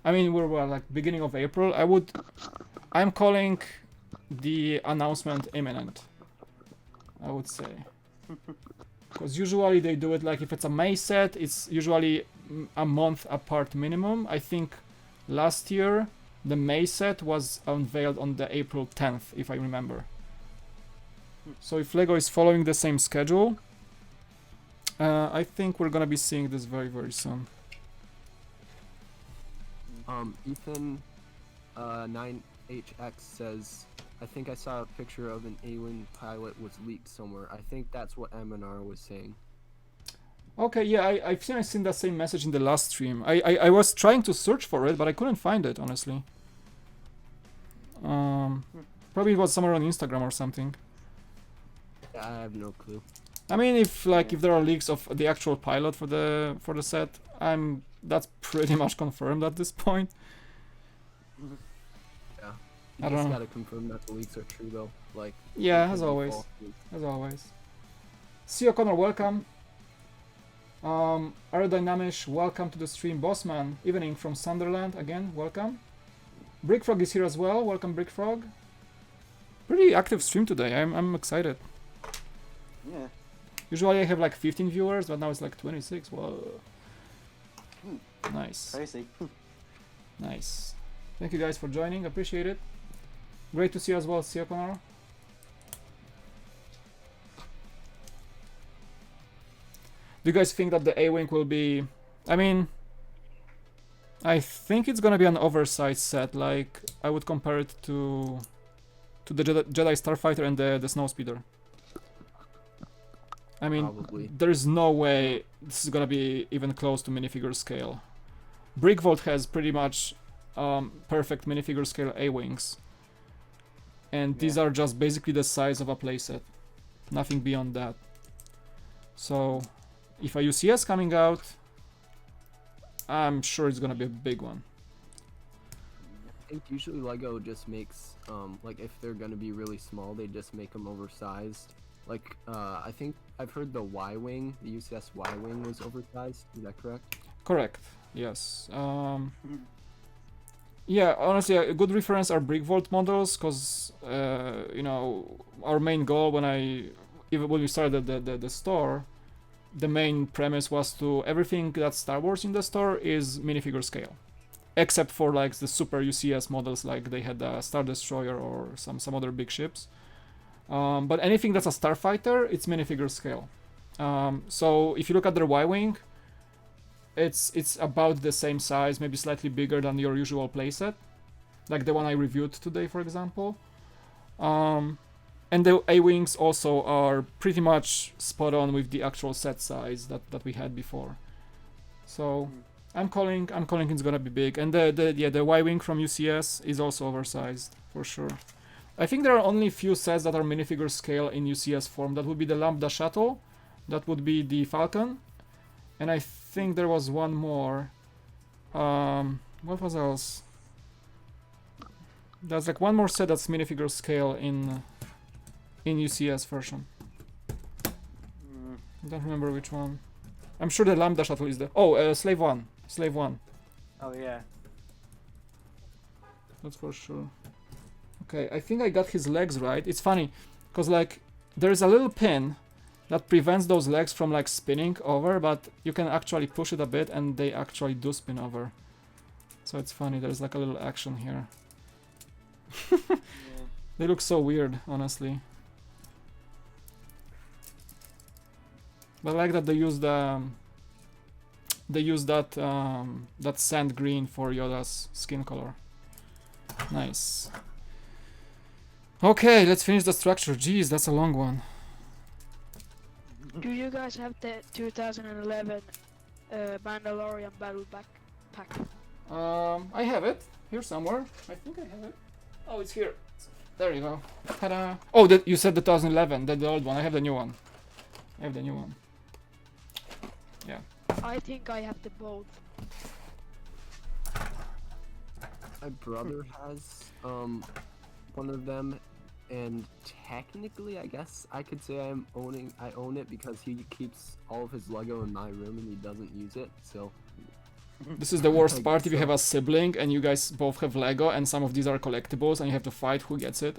I mean, we're like beginning of April. I'm calling the announcement imminent, I would say. Because usually they do it like if it's a May set, it's usually a month apart minimum. I think last year the May set was unveiled on the April 10th, if I remember. So if LEGO is following the same schedule, I think we're gonna be seeing this very, very soon. Ethan 9HX says, I think I saw a picture of an A-Wing pilot was leaked somewhere. I think that's what MNR was saying. Okay, yeah, I've seen that same message in the last stream. I was trying to search for it, but I couldn't find it, honestly. Probably it was somewhere on Instagram or something. I have no clue. I mean, if there are leaks of the actual pilot for the set, that's pretty much confirmed at this point. Yeah. I You don't just know. gotta confirm that the leaks are true though. Like, Yeah, they as can be always. false leaks. As always. See O'Connor, welcome. Aerodynamish, welcome to the stream. Bossman, evening from Sunderland, again, welcome. Brickfrog is here as well, welcome Brickfrog. Pretty active stream today. I'm excited. Yeah. Usually I have like 15 viewers, but now it's like 26. Whoa. Nice. Crazy. Nice. Thank you guys for joining. Appreciate it. Great to see you as well. See you, Connor. Do you guys think that the A-Wing will be... I mean... I think it's gonna be an oversized set. Like, I would compare it to the Jedi Starfighter and the Snowspeeder. I mean, Probably. there's no way this is gonna be even close to minifigure scale. Brickvault has pretty much perfect minifigure scale A-Wings. And these are just basically the size of a playset. Nothing beyond that. So, if a UCS coming out, I'm sure it's gonna be a big one. I think usually Lego just makes, like if they're gonna be really small, they just make them oversized. Like, I think I've heard the Y-Wing, the UCS Y-Wing was oversized, is that correct? Correct, yes. Yeah, honestly, a good reference are Brickvault models, because, you know, our main goal even when we started the store, the main premise was to everything that's Star Wars in the store is minifigure scale. Except for like the super UCS models, like they had a Star Destroyer or some other big ships. But anything that's a Starfighter, it's minifigure scale. So if you look at their Y-Wing, it's about the same size, maybe slightly bigger than your usual playset, like the one I reviewed today, for example. And the A-Wings also are pretty much spot on with the actual set size that we had before. So I'm calling it's gonna be big. And the Y-Wing from UCS is also oversized for sure. I think there are only few sets that are minifigure scale in UCS form. That would be the Lambda Shuttle, that would be the Falcon, and I think there was one more. What was else? There's like one more set that's minifigure scale in UCS version. I don't remember which one. I'm sure the Lambda Shuttle is the... Slave 1. Slave 1. Oh yeah. That's for sure. Okay, I think I got his legs right. It's funny, because like, there's a little pin that prevents those legs from like spinning over, but you can actually push it a bit and they actually do spin over. So it's funny, there's like a little action here. Yeah. They look so weird, honestly. But I like that they use that sand green for Yoda's skin color. Nice. Okay, let's finish the structure. Jeez, that's a long one. Do you guys have the 2011 Mandalorian Battle Pack? I have it here somewhere. I think I have it. Oh, it's here. There you go. Ta-da! Oh, you said the 2011, the old one. I have the new one. I have the new one. Yeah. I think I have the both. My brother has one of them, and technically I guess I could say I own it because he keeps all of his Lego in my room and he doesn't use it, so This is the worst I part guess if you so. have a sibling and you guys both have Lego and some of these are collectibles and you have to fight who gets it.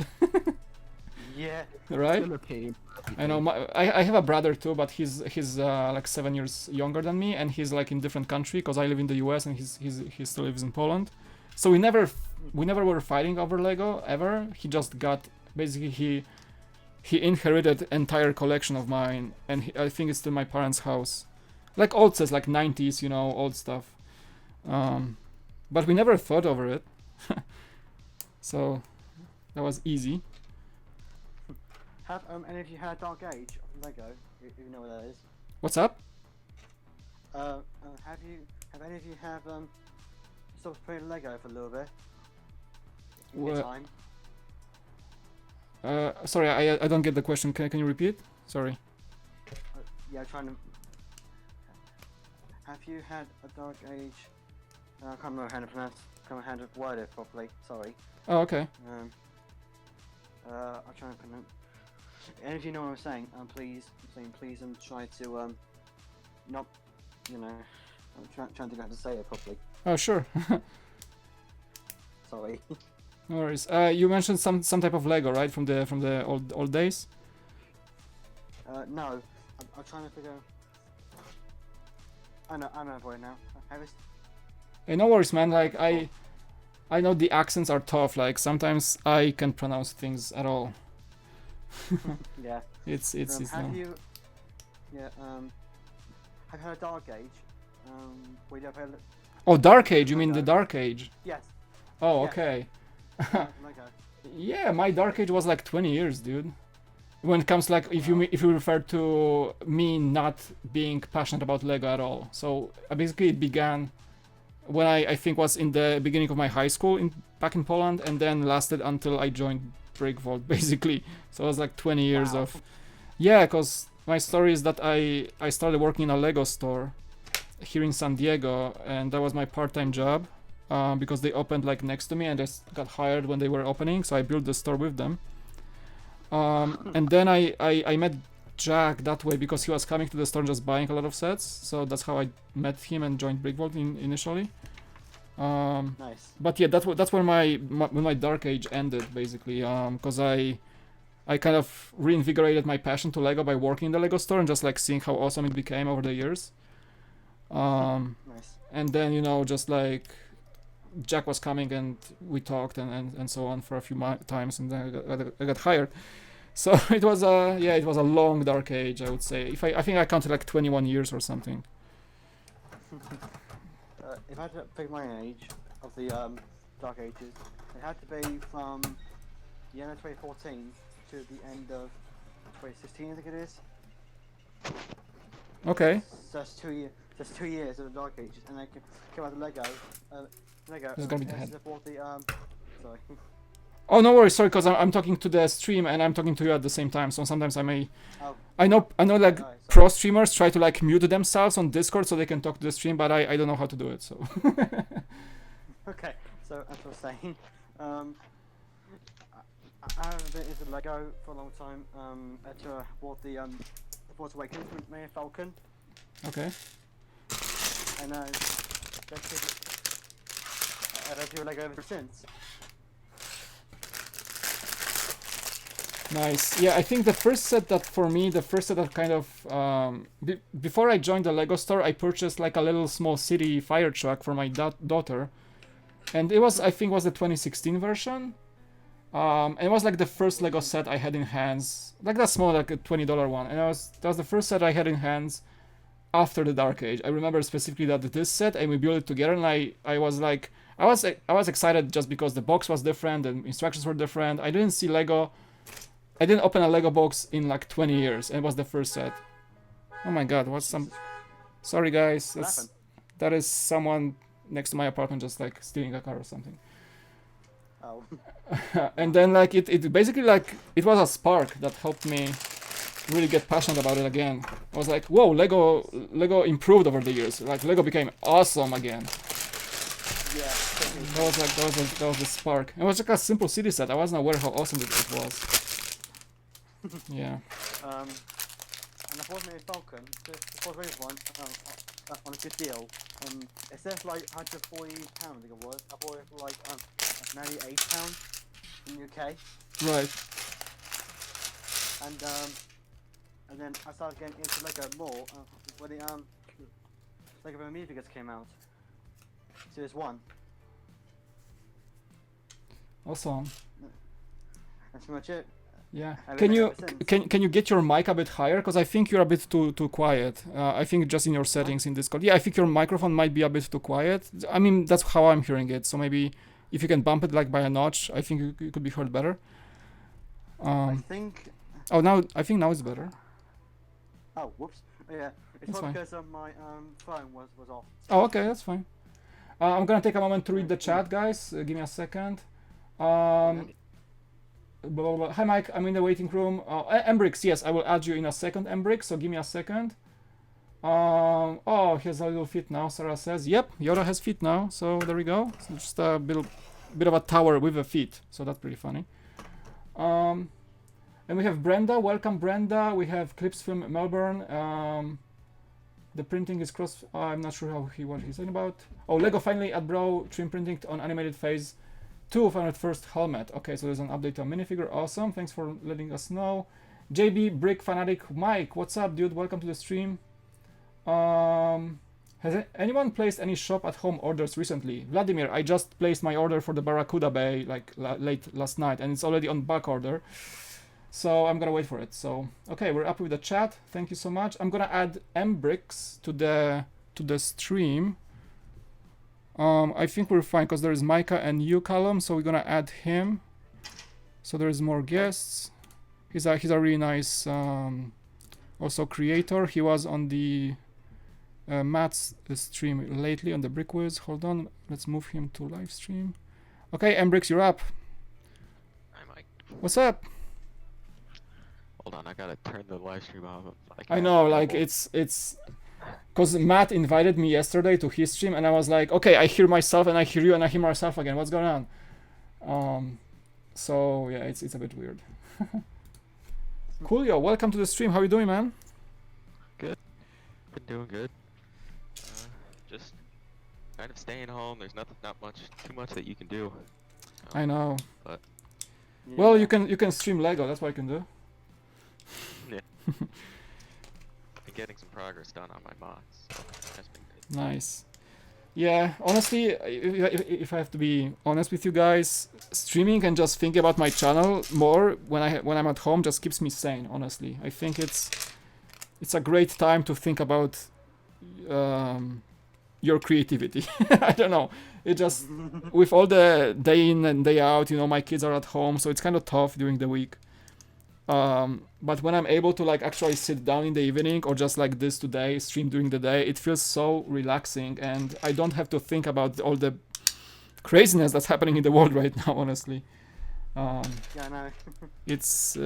Yeah. Right? It's gonna pay for I know. I have a brother too, but he's like 7 years younger than me, and he's like in different country because I live in the US and he still lives in Poland. So we never were fighting over Lego ever. He just got basically he inherited entire collection of mine, and I think it's still my parents' house, like old sets, like 90s, you know, old stuff. But we never thought over it, so that was easy. Have any of you had Dark Age of Lego? If you know what that is. What's up? Have any of you stopped playing Lego for a little bit? In your Well, time? Sorry, I don't get the question. Can you repeat? Sorry. Yeah, trying to. Have you had a Dark Age? I can't remember how to pronounce. Can't remember how to word it properly. Sorry. Oh, okay. I'll try and pronounce. And if you know what I'm saying, please try to not, you know, I'm trying to think how to say it properly. Oh, sure. Sorry. No worries. You mentioned some type of Lego, right? From the old days. No, I'm trying to figure. I know for it now. Harris. Hey, no worries, man. Like I know the accents are tough. Like sometimes I can't pronounce things at all. Yeah. It's Have no. you? Yeah. Have you heard of Dark Age? We have heard. Oh, Dark Age. You mean the Lego. Dark Age? Yes. Oh, Yes. okay. Lego. Yeah, my Dark Age was like 20 years, dude. When it comes like if you refer to me not being passionate about Lego at all. So basically it began when I think was in the beginning of my high school back in Poland, and then lasted until I joined Breakvault basically. So it was like 20 years Wow. of because my story is that I started working in a Lego store here in San Diego, and that was my part-time job because they opened like next to me, and I got hired when they were opening, so I built the store with them. And then I met Jack that way because he was coming to the store and just buying a lot of sets, so that's how I met him and joined Breakvault initially. Nice. But yeah, that's when my Dark Age ended basically, because I kind of reinvigorated my passion to Lego by working in the Lego store and just like seeing how awesome it became over the years. Nice. And then just like Jack was coming and we talked and so on for a few times, and then I got hired. So it was a long Dark Age, I would say. I think I counted like 21 years or something. If I had to pick my age of the Dark Ages, it had to be from the end of 2014 to the end of 2016, I think it is. Okay. So that's 2 years. Just 2 years of the Dark Ages, and then came out the Lego. Lego. This is gonna be the head. Support the sorry. Oh, no worries, sorry, because I'm talking to the stream and I'm talking to you at the same time, so sometimes I may... Oh. I know like Sorry. pro streamers try to like mute themselves on Discord so they can talk to the stream, but I don't know how to do it, so... Okay, so as I was saying, I haven't been into Lego for a long time. I bought the Force Awakens with Millennium Falcon, Okay. and I've do Lego ever since. Nice. Yeah, I think the first set that kind of before I joined the Lego store, I purchased like a little small city fire truck for my daughter, and it was, I think, was the 2016 version. And it was like the first Lego set I had in hands, like that small, like a $20 one, and that was the first set I had in hands after the Dark Age. I remember specifically that this set, and we built it together, and I was like, I was excited just because the box was different, the instructions were different. I didn't open a Lego box in like 20 years, and it was the first set. Oh my god, sorry guys, that is someone next to my apartment just like stealing a car or something. Oh. And then like it basically like it was a spark that helped me really get passionate about it again. I was like, whoa, Lego improved over the years. Like Lego became awesome again. Yeah. That was the spark. It was like a simple city set. I wasn't aware how awesome it was. Yeah. And I bought me a Falcon, the Force Awakens one, on a good deal. It says like £140, I think it was. I bought it for like £98 in the UK. Right. And then I started getting into Lego more when the Lego Minifigs came out. Series 1. Awesome. That's pretty much it. Yeah. I've Can been you ever since. can you get your mic a bit higher? Because I think you're a bit too quiet. I think just in your settings in Discord. Yeah, I think your microphone might be a bit too quiet. I mean, that's how I'm hearing it. So maybe if you can bump it like by a notch, I think you could be heard better. I think. Oh, now I think now it's better. Oh, whoops. Yeah, it's That's probably fine. because my phone was off. Oh, okay, that's fine. I'm gonna take a moment to read the chat, guys. Give me a second. Blah, blah, blah. Hi, Mike. I'm in the waiting room. Embrix, yes, I will add you in a second, Embrix. So give me a second. Oh, he has a little feet now. Sarah says, "Yep, Yoda has feet now." So there we go. So just a bit of a tower with a feet. So that's pretty funny. And we have Brenda. Welcome, Brenda. We have clips from Melbourne. The printing is cross. I'm not sure what he's saying about. Oh, Lego finally at Bro trim printing on animated phase 201st helmet. Okay, so there's an update on minifigure. Awesome. Thanks for letting us know. JB Brick Fanatic Mike, what's up, dude? Welcome to the stream. Has anyone placed any shop at home orders recently? Vladimir, I just placed my order for the Barracuda Bay like late last night, and it's already on back order. So I'm gonna wait for it. So okay, we're up with the chat. Thank you so much. I'm gonna add Mbrix to the stream. I think we're fine because there is Micah and you, Callum. So we're gonna add him. So there's more guests. He's a really nice also creator. He was on the Matt's stream lately on the Brick Wiz. Hold on, let's move him to live stream. Okay, Mbrix, you're up. Hi, Mike. What's up? Hold on, I gotta turn the live stream off. I know, like it's because Matt invited me yesterday to his stream, and I was like, okay, I hear myself and I hear you and I hear myself again. What's going on? So yeah, it's a bit weird. Coolio, welcome to the stream. How you doing, man? Been doing good. Just kind of staying home. There's not too much that you can do. I know. But well, you can stream Lego. That's what I can do. yeah, been getting some progress done on my mods. So that's been good. Nice. Yeah, honestly, if I have to be honest with you guys, streaming and just thinking about my channel more when I'm at home just keeps me sane. Honestly, I think it's a great time to think about your creativity. I don't know. It just with all the day in and day out, you know, my kids are at home, so it's kind of tough during the week. But when I'm able to like actually sit down in the evening or just like this today, stream during the day, it feels so relaxing, and I don't have to think about all the craziness that's happening in the world right now. Honestly, Yeah, I know. it's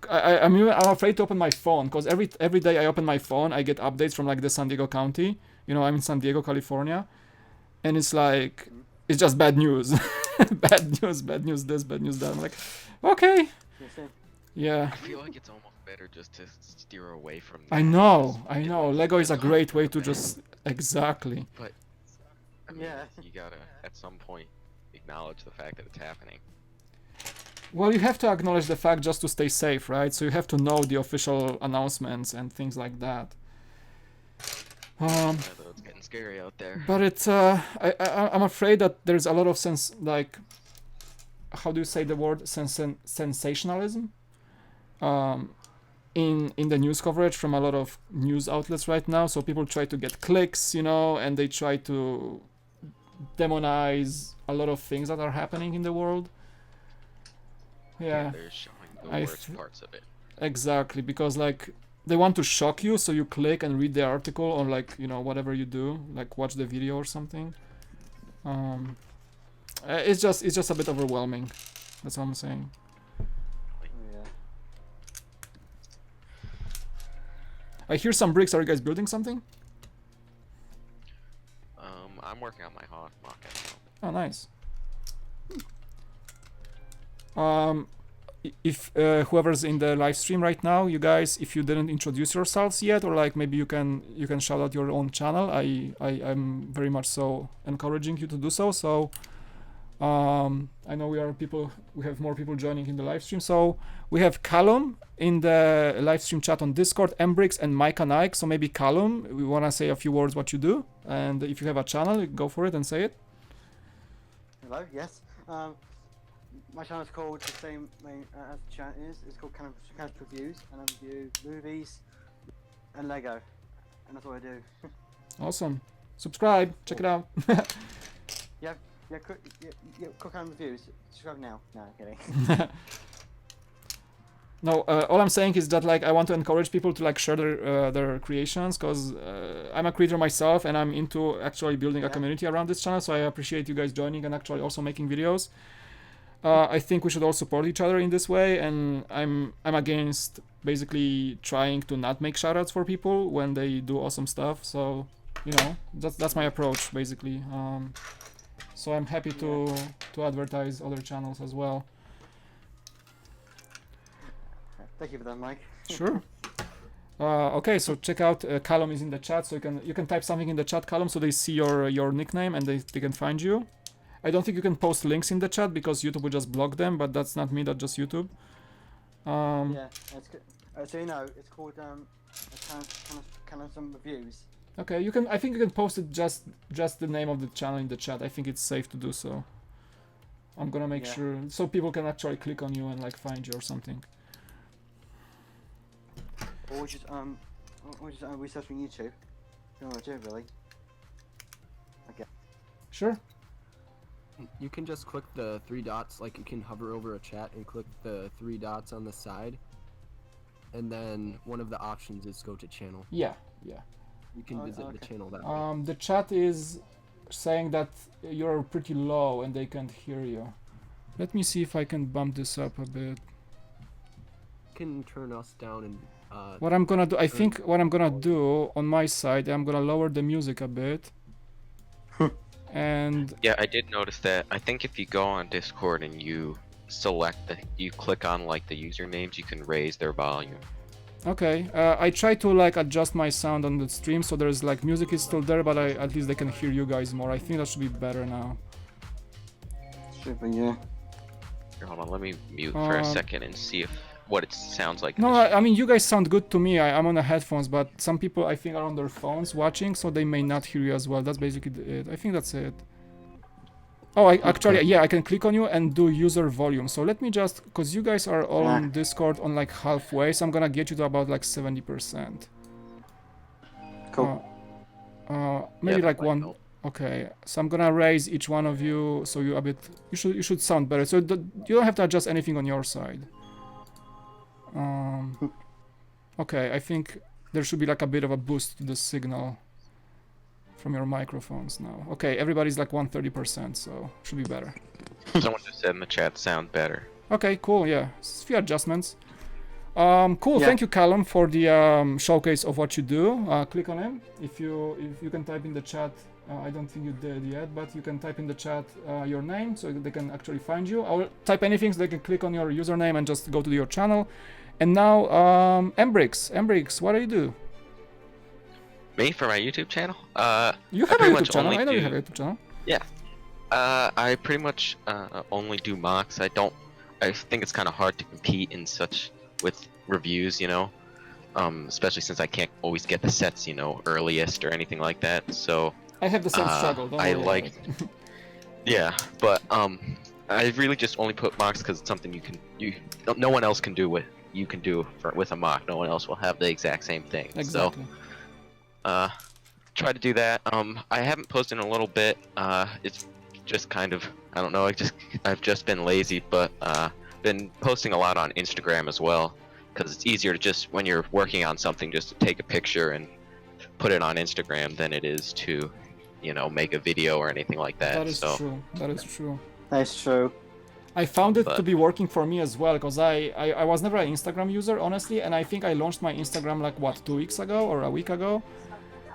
I'm afraid to open my phone because every day I open my phone, I get updates from like the San Diego County. You know, I'm in San Diego, California, and it's like it's just bad news, bad news this, bad news that. I'm like, okay. Yeah, same. Yeah. I feel like it's almost better just to steer away from. I know. Lego is a great way to just exactly. But I mean, Yeah. you gotta at some point acknowledge the fact that it's happening. Well, you have to acknowledge the fact just to stay safe, right? So you have to know the official announcements and things like that. Although it's getting scary out there. But it's I'm afraid that there's a lot of like, how do you say the word, sensationalism in the news coverage from a lot of news outlets right now. So people try to get clicks, you know, and they try to demonize a lot of things that are happening in the world. Yeah, They're showing the I worst parts of it. exactly, because like they want to shock you, so you click and read the article, or like, you know, whatever you do, like watch the video or something. It's just a bit overwhelming. That's all I'm saying. Yeah. I hear some bricks. Are you guys building something? I'm working on my mock at the moment. Oh, nice. If whoever's in the live stream right now, you guys, if you didn't introduce yourselves yet, or like maybe you can shout out your own channel, I'm very much so encouraging you to do so. So I know we have more people joining in the live stream. So we have Callum in the live stream chat on Discord, Mbrix and Micah Nike. So maybe Callum, we want to say a few words what you do, and if you have a channel, you go for it and say it. Hello. Yes. My channel is called the same name as the channel is. It's called Canvas Reviews, and I review movies and Lego, and that's what I do. Awesome. Subscribe. Check it out. Yeah, quick reviews. Subscribe now. No, I'm kidding. No, all I'm saying is that like I want to encourage people to like share their creations, because I'm a creator myself and I'm into actually building a community around this channel. So I appreciate you guys joining and actually also making videos. I think we should all support each other in this way, and I'm against basically trying to not make shoutouts for people when they do awesome stuff. So, you know, that's my approach basically. So I'm happy to advertise other channels as well. Thank you for that, Mike. Sure. Okay, so check out Callum is in the chat, so you can type something in the chat, Callum, so they see your nickname and they can find you. I don't think you can post links in the chat because YouTube will just block them, but that's not me, that's just YouTube. Yeah, so you know, it's called some reviews. Okay, you can. I think you can post it just the name of the channel in the chat. I think it's safe to do so. I'm gonna make sure so people can actually click on you and like find you or something. Or just research on YouTube. You know what to do, really. Okay. Sure. You can just click the 3 dots, like you can hover over a chat and click the 3 dots on the side, and then one of the options is go to channel. Yeah. You can visit the channel that way. The chat is saying that you're pretty low and they can't hear you. Let me see if I can bump this up a bit. You can turn us down and what I'm gonna do, I think what I'm gonna do on my side, I'm gonna lower the music a bit. And Yeah, I did notice that. I think if you go on Discord and you you click on like the usernames, you can raise their volume. okay, I try to like adjust my sound on the stream so there's like music is still there, but at least they can hear you guys more. I think that should be better now. Should be, yeah. Here, hold on, let me mute for a second and see what it sounds like. No, I mean you guys sound good to me. I'm on the headphones, but some people I think are on their phones watching, so they may not hear you as well. That's basically it. I think that's it. Oh, actually, yeah, I can click on you and do user volume. So let me just, because you guys are all on Discord on like halfway, so I'm gonna get you to about like 70%. Cool. Maybe Yeah, like that might one. help. Okay, so I'm gonna raise each one of you so you a bit. You should sound better. So you don't have to adjust anything on your side. Okay, I think there should be like a bit of a boost to the signal from your microphones now. Okay, everybody's like 130%, so should be better. Someone just said in the chat, sound better. Okay, cool. Yeah, a few adjustments. Cool. Yeah. Thank you, Callum, for the showcase of what you do. Click on him if you can type in the chat. I don't think you did yet, but you can type in the chat your name so they can actually find you. I will type anything so they can click on your username and just go to your channel. And now, Embrix, what do you do? Me for my YouTube channel? You have a pretty YouTube much channel. only I know you do- have a YouTube channel. I pretty much only do mocks. I think it's kind of hard to compete with reviews, you know, especially since I can't always get the sets, you know, earliest or anything like that. So I have the same struggle. Don't I worry like, about it. yeah, but I really just only put mocks because it's something no one else can do what you can do with a mock. No one else will have the exact same thing. Exactly. So, try to do that. I haven't posted in a little bit. It's just kind of, I don't know. I've just been lazy, but been posting a lot on Instagram as well, because it's easier to just when you're working on something just to take a picture and put it on Instagram than it is to, you know, make a video or anything like that. That is so, true. That is true. That's true. I found it to But- be working for me as well, because I was never an Instagram user, honestly, and I think I launched my Instagram like, what, 2 weeks ago or a week ago?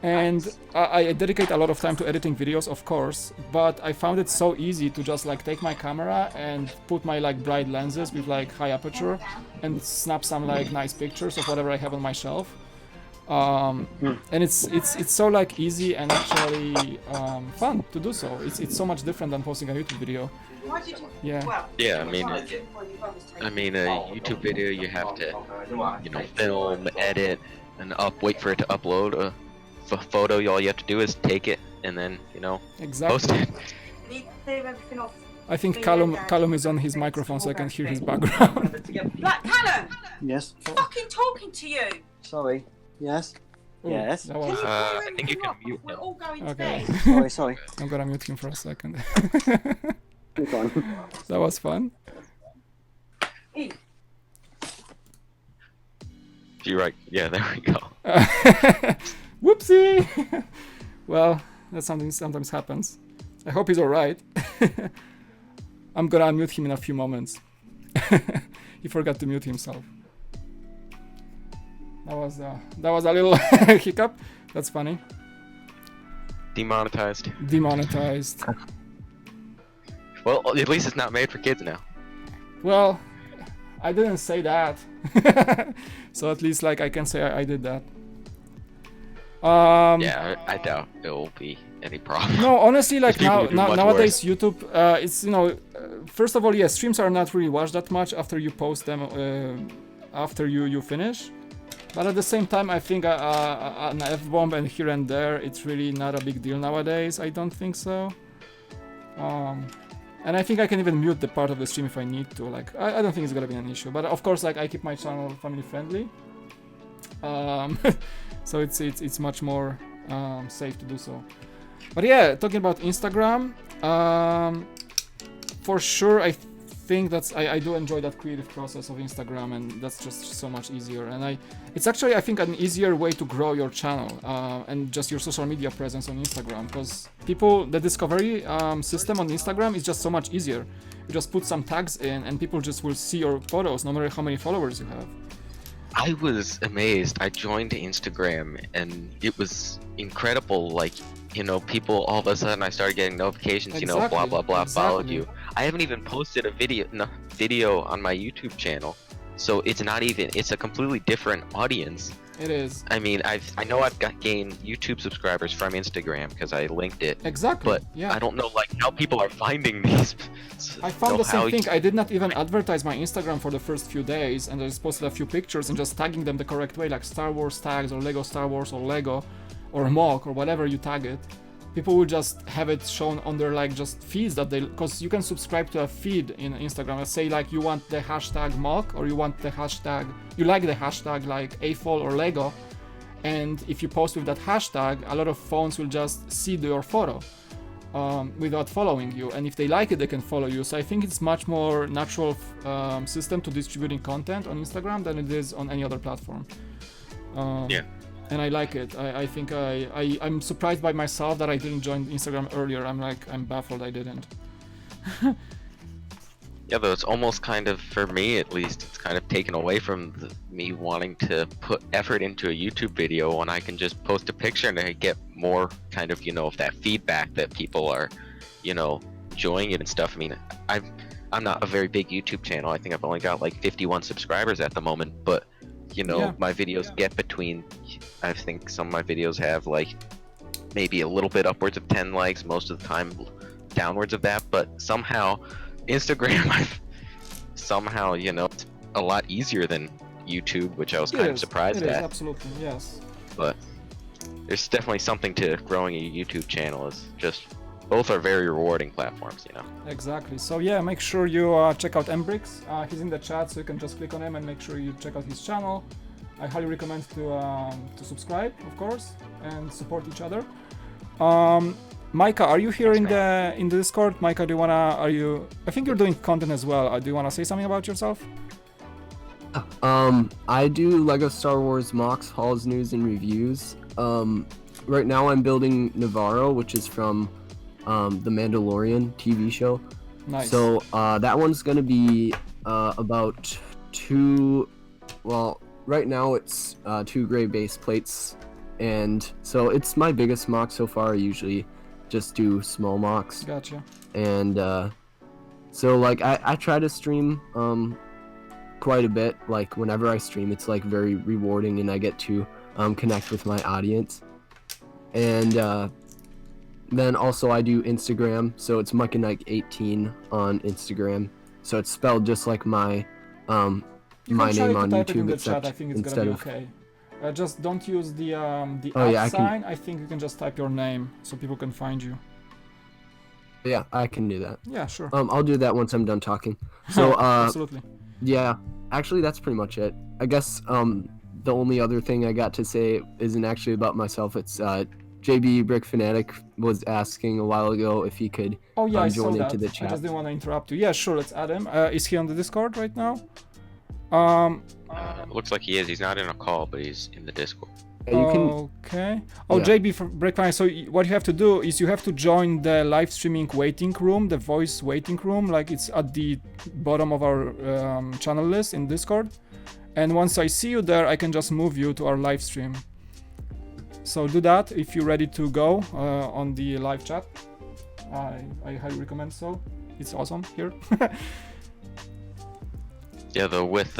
And I dedicate a lot of time to editing videos, of course, but I found it so easy to just like take my camera and put my like bright lenses with like high aperture and snap some like nice pictures of whatever I have on my shelf. And it's so like easy and actually fun to do so. It's so much different than posting a YouTube video. Yeah. yeah, I mean, a YouTube video you have to, you know, film, edit, and wait for it to upload. A photo, all you have to do is take it and then, you know, Exactly. post it. Need to clear everything off. I think Callum is on his microphone so I can hear his background. Like, Callum, Yes. fucking talking to you. Sorry. Yes. Ooh, Yes. that Can you was, clear I think you everything can off? mute We're him. all going to Okay. bed. Sorry. I'm gonna mute him for a second. Keep on. That was fun. You're right. Yeah, there we go. Whoopsie! Well, that's something sometimes happens. I hope he's alright. I'm gonna unmute him in a few moments. He forgot to mute himself. That was a little hiccup. That's funny. Demonetized. Demonetized. Well, at least it's not made for kids now. Well, I didn't say that. So at least like I can say I did that. Yeah, I doubt it will be any problem. No, honestly, like People do much nowadays YouTube, it's first of all, yeah, streams are not really watched that much after you post them, after you finish. But at the same time, I think an F-bomb and here and there, it's really not a big deal nowadays. I don't think so. And I think I can even mute the part of the stream if I need to. Like, I don't think it's gonna be an issue. But of course, like, I keep my channel family friendly. So it's much more safe to do so. But yeah, talking about Instagram, for sure I think I do enjoy that creative process of Instagram, and that's just so much easier. And it's actually, I think, an easier way to grow your channel and just your social media presence on Instagram, because the discovery system on Instagram is just so much easier. You just put some tags in and people just will see your photos no matter how many followers you have. I was amazed. I joined Instagram and it was incredible. Like, you know, people all of a sudden I started getting notifications, you know, blah blah blah, followed you. I haven't even posted a video on my YouTube channel, so it's not even, it's a completely different audience. It is. I mean, I know I've gained YouTube subscribers from Instagram because I linked it. Exactly. But yeah. I don't know like how people are finding these. I found the same thing. I did not even advertise my Instagram for the first few days, and I just posted a few pictures and just tagging them the correct way, like Star Wars tags or Lego Star Wars or Lego or mock or whatever you tag it. People will just have it shown on their like just feeds that they, because you can subscribe to a feed in Instagram. Let's say like you want the hashtag mock, or you want the hashtag, you like the hashtag like AFOL or Lego, and if you post with that hashtag, a lot of phones will just see your photo without following you, and if they like it, they can follow you. So I think it's much more natural system to distributing content on Instagram than it is on any other platform. Yeah. And I like it. I think I'm surprised by myself that I didn't join Instagram earlier. I'm baffled I didn't. Yeah, though it's almost kind of, for me at least, it's kind of taken away from me wanting to put effort into a YouTube video when I can just post a picture and I get more kind of, you know, of that feedback that people are, you know, enjoying it and stuff. I mean, I'm not a very big YouTube channel. I think I've only got like 51 subscribers at the moment, but you know, yeah. My videos get between, I think some of my videos have like maybe a little bit upwards of 10 likes, most of the time downwards of that, but somehow Instagram, somehow, you know, it's a lot easier than YouTube, which I was kind of surprised at. Absolutely, yes. But there's definitely something to growing a YouTube channel. Is just both are very rewarding platforms, you know. Exactly. So yeah, make sure you check out Mbrix. He's in the chat, so you can just click on him and make sure you check out his channel. I highly recommend to subscribe, of course, and support each other. Micah, are you here in the Discord? Micah, do you wanna? I think you're doing content as well. Do you wanna say something about yourself? I do Lego Star Wars mocks, hauls, news, and reviews. Right now I'm building Navarro, which is from the Mandalorian TV show. Nice. So that one's gonna be about right now it's 2 gray base plates, and so it's my biggest mock so far. I usually just do small mocks. Gotcha. And so like I try to stream quite a bit. Like whenever I stream, it's like very rewarding, and I get to connect with my audience. And then also I do Instagram, so it's Michanike18 on Instagram. So it's spelled just like my my name on YouTube, except I think it's instead gonna be of okay. Just don't use the sign. I think you can just type your name so people can find you. Yeah, I can do that. Yeah, sure. I'll do that once I'm done talking. So absolutely. Yeah, actually that's pretty much it. I guess the only other thing I got to say isn't actually about myself. It's JB Brick Fanatic was asking a while ago if he could join into the chat. I just didn't want to interrupt you. Yeah, sure, let's add him. Is he on the Discord right now? Looks like he is. He's not in a call, but he's in the Discord. Okay. Oh, yeah. JB from Brick Fanatic. So what you have to do is you have to join the live streaming waiting room, the voice waiting room. Like it's at the bottom of our channel list in Discord. And once I see you there, I can just move you to our live stream. So do that if you're ready to go on the live chat. I highly recommend so. It's awesome here. Yeah, though with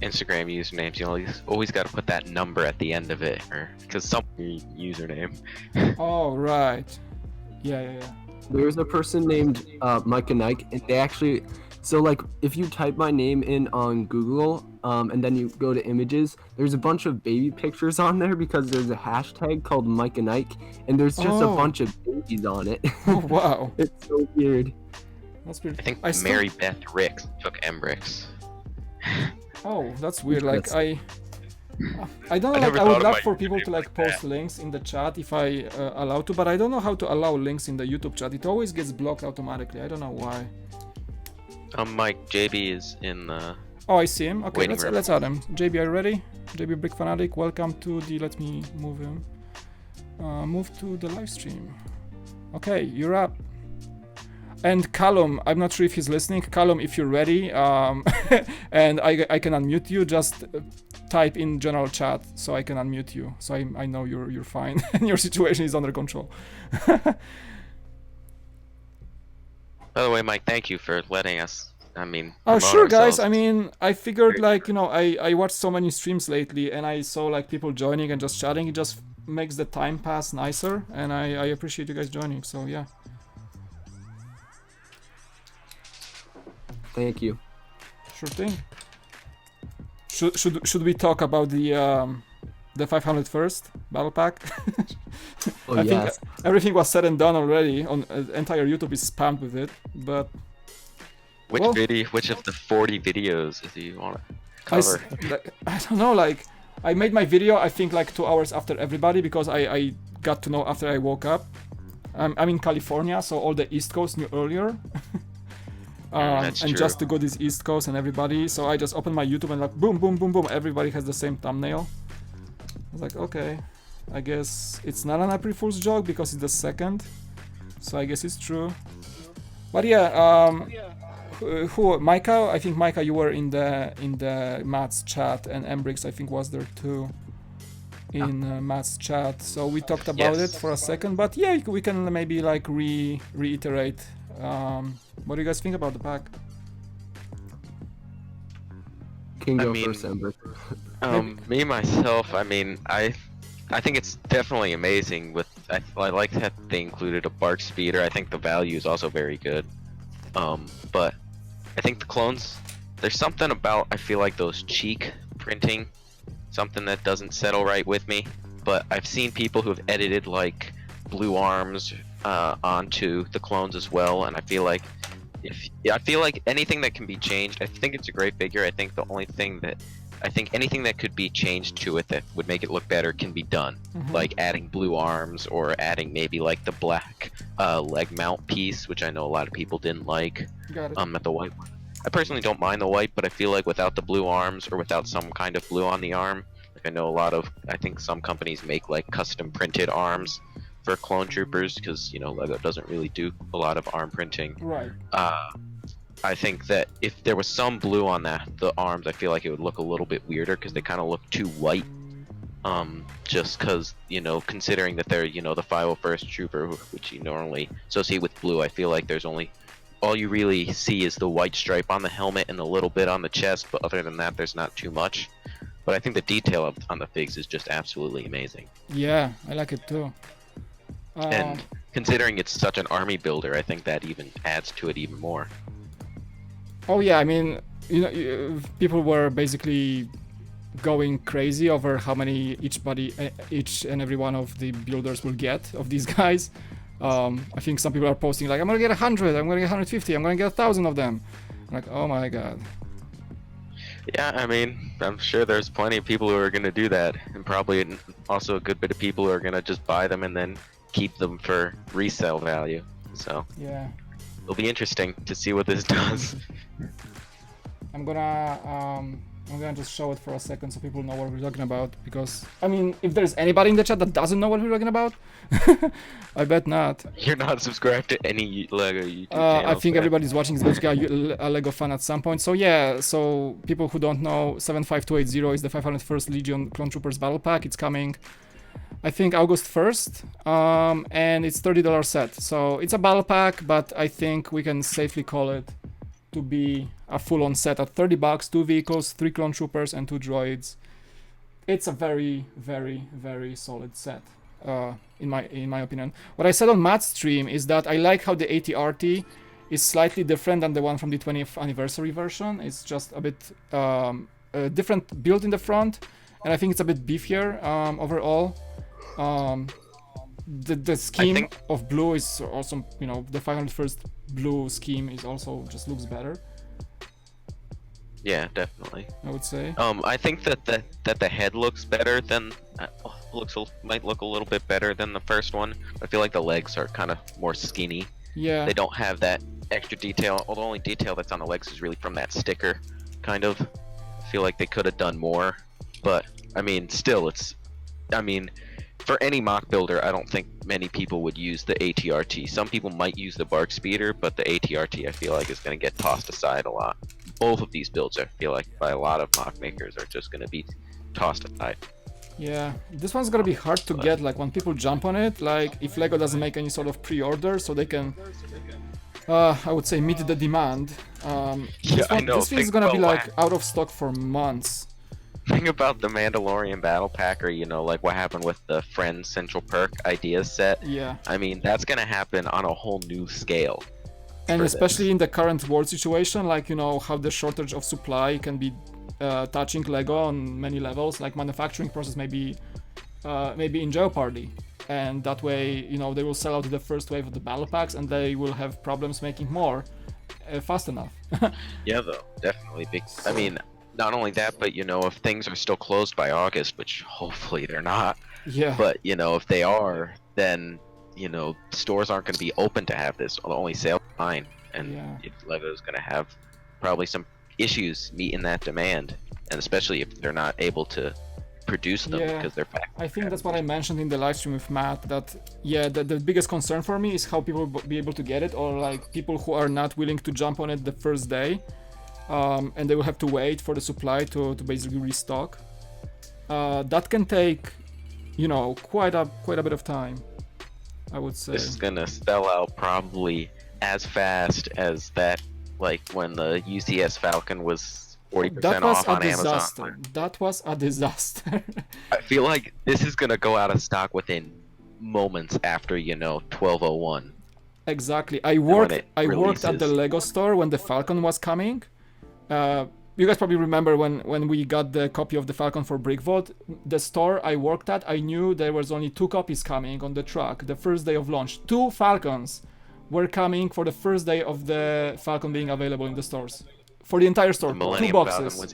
Instagram usernames, you know, you always got to put that number at the end of it, or because some username. Oh, right. Yeah. There's a person named Mike and Nike, and they actually, so like if you type my name in on Google, and then you go to images, there's a bunch of baby pictures on there because there's a hashtag called Mike and Nike, and there's just a Oh. bunch of babies on it. Oh, wow. It's so weird. That's weird. I think still- Mary Beth Ricks took Embrix. Oh, that's weird. Like Interesting. I don't know. I Like never I would thought of love my for people to username like like post that. links in the chat if I allow to, but I don't know how to allow links in the YouTube chat. It always gets blocked automatically. I don't know why. Mike, JB is in the. Oh, I see him. Okay, Waiting room. let's add him. JB, are you ready? JB Brick Fanatic, welcome to the. Let me move him. Move to the live stream. Okay, you're up. And Callum, I'm not sure if he's listening. Callum, if you're ready, and I can unmute you, just type in general chat so I can unmute you. So I know you're fine and your situation is under control. By the way, Mike, thank you for letting us. I mean. Oh, promote sure, guys. ourselves. I mean, I figured like, you know, I watched so many streams lately and I saw like people joining and just chatting. It just makes the time pass nicer, and I appreciate you guys joining. So yeah. Thank you. Sure thing. Should we talk about the 500 first battle pack? Oh I yes. think everything was said and done already. On entire YouTube is spammed with it, but Which well- video? Which of the 40 videos do you want to I, cover? I don't know. Like I made my video I think like 2 hours after everybody because I got to know after I woke up. I'm in California, so all the East Coast knew earlier. That's and true. just to go this East Coast and everybody, so I just opened my YouTube and like boom, boom, boom, boom, everybody has the same thumbnail. I was like, okay, I guess it's not an April Fool's joke because it's the second, so I guess it's true. But yeah, who Micah? I think Micah, you were in the Matt's chat, and Embrix I think was there too in Matt's chat. So we talked about Yes. it for a second, but yeah, we can maybe like reiterate. What do you guys think about the pack? Can go mean- first, Ember. Me myself, I mean, I think it's definitely amazing. With I like that they included a bark speeder. I think the value is also very good. But I think the clones, there's something about, I feel like those cheek printing, something that doesn't settle right with me. But I've seen people who have edited like blue arms onto the clones as well, and I feel like anything that can be changed, I think it's a great figure. I think anything that could be changed to it that would make it look better can be done. Like adding blue arms or adding maybe like the black leg mount piece, which I know a lot of people didn't like. Got it. At the white one. I personally don't mind the white, but I feel like without the blue arms or without some kind of blue on the arm, like I know I think some companies make like custom printed arms for clone troopers because, you know, Lego doesn't really do a lot of arm printing. Right. I think that if there was some blue on the arms, I feel like it would look a little bit weirder because they kind of look too white. Just because, you know, considering that they're, you know, the 501st trooper, which you normally associate with blue, I feel like all you really see is the white stripe on the helmet and a little bit on the chest, but other than that, there's not too much. But I think the detail on the figs is just absolutely amazing. Yeah, I like it too. And considering it's such an army builder, I think that even adds to it even more. Oh yeah, I mean, you know, people were basically going crazy over how many each and every one of the builders will get of these guys. I think some people are posting like, I'm gonna get 100, I'm gonna get 150, I'm gonna get 1,000 of them. I'm like, oh my god. Yeah, I mean, I'm sure there's plenty of people who are gonna do that, and probably also a good bit of people who are gonna just buy them and then keep them for resale value. So Yeah, it'll be interesting to see what this does. I'm gonna just show it for a second so people know what we're talking about, because I mean, if there's anybody in the chat that doesn't know what we're talking about, I bet not. You're not subscribed to any Lego YouTube I channels, think man. everybody's watching is basically a Lego fan at some point. So yeah, so people who don't know, 75280 is the 501st Legion Clone Troopers Battle Pack. It's coming, I think, August 1st, and it's $30 set. So it's a battle pack, but I think we can safely call it to be a full-on set at $30. 2 vehicles, 3 clone troopers, and 2 droids. It's a very, very, very solid set, in my opinion. What I said on Matt's stream is that I like how the ATRT is slightly different than the one from the 20th anniversary version. It's just a bit a different build in the front, and I think it's a bit beefier overall. The scheme of blue is also, you know, the 501st blue scheme is also just looks better. Yeah, definitely. I would say. I think that the head looks better than might look a little bit better than the first one. I feel like the legs are kind of more skinny. Yeah. They don't have that extra detail. Well, the only detail that's on the legs is really from that sticker, kind of. I feel like they could have done more, but I mean, still, I mean, for any mock builder, I don't think many people would use the ATRT. Some people might use the Bark Speeder, but the ATRT I feel like is going to get tossed aside a lot. Both of these builds, I feel like, by a lot of mock makers, are just going to be tossed aside. Yeah, this one's gonna be hard to get, like, when people jump on it, like, if LEGO doesn't make any sort of pre-order, so they can, I would say, meet the demand. This thing's gonna be, like, out of stock for months. Thing about the Mandalorian Battle Pack, or, you know, like what happened with the Friends Central Perk Ideas set. Yeah. I mean, that's gonna happen on a whole new scale. And especially in the current world situation, like, you know, how the shortage of supply can be touching LEGO on many levels, like manufacturing process may be in jeopardy. And that way, you know, they will sell out the first wave of the battle packs and they will have problems making more fast enough. Yeah, though, definitely. I mean, not only that, but, you know, if things are still closed by August, which hopefully they're not, yeah. But, you know, if they are, then, you know, stores aren't going to be open to have this. Only sale line, and LEGO's going to have probably some issues meeting that demand, and especially if they're not able to produce them because they're packed. I think that's what I mentioned in the live stream with Matt, that the biggest concern for me is how people will be able to get it, or like people who are not willing to jump on it the first day, and they will have to wait for the supply to basically restock. That can take, you know, quite a bit of time, I would say. This is gonna sell out probably as fast as that, like when the UCS Falcon was 40% off on Amazon. That was a disaster. I feel like this is gonna go out of stock within moments after, you know, 1201. Exactly. I worked at the LEGO store when the Falcon was coming. You guys probably remember when we got the copy of the Falcon for Brick Vault. The store I worked at, I knew there was only 2 copies coming on the truck the first day of launch. 2 Falcons were coming for the first day of the Falcon being available in the stores. For the entire store, 2 boxes. Was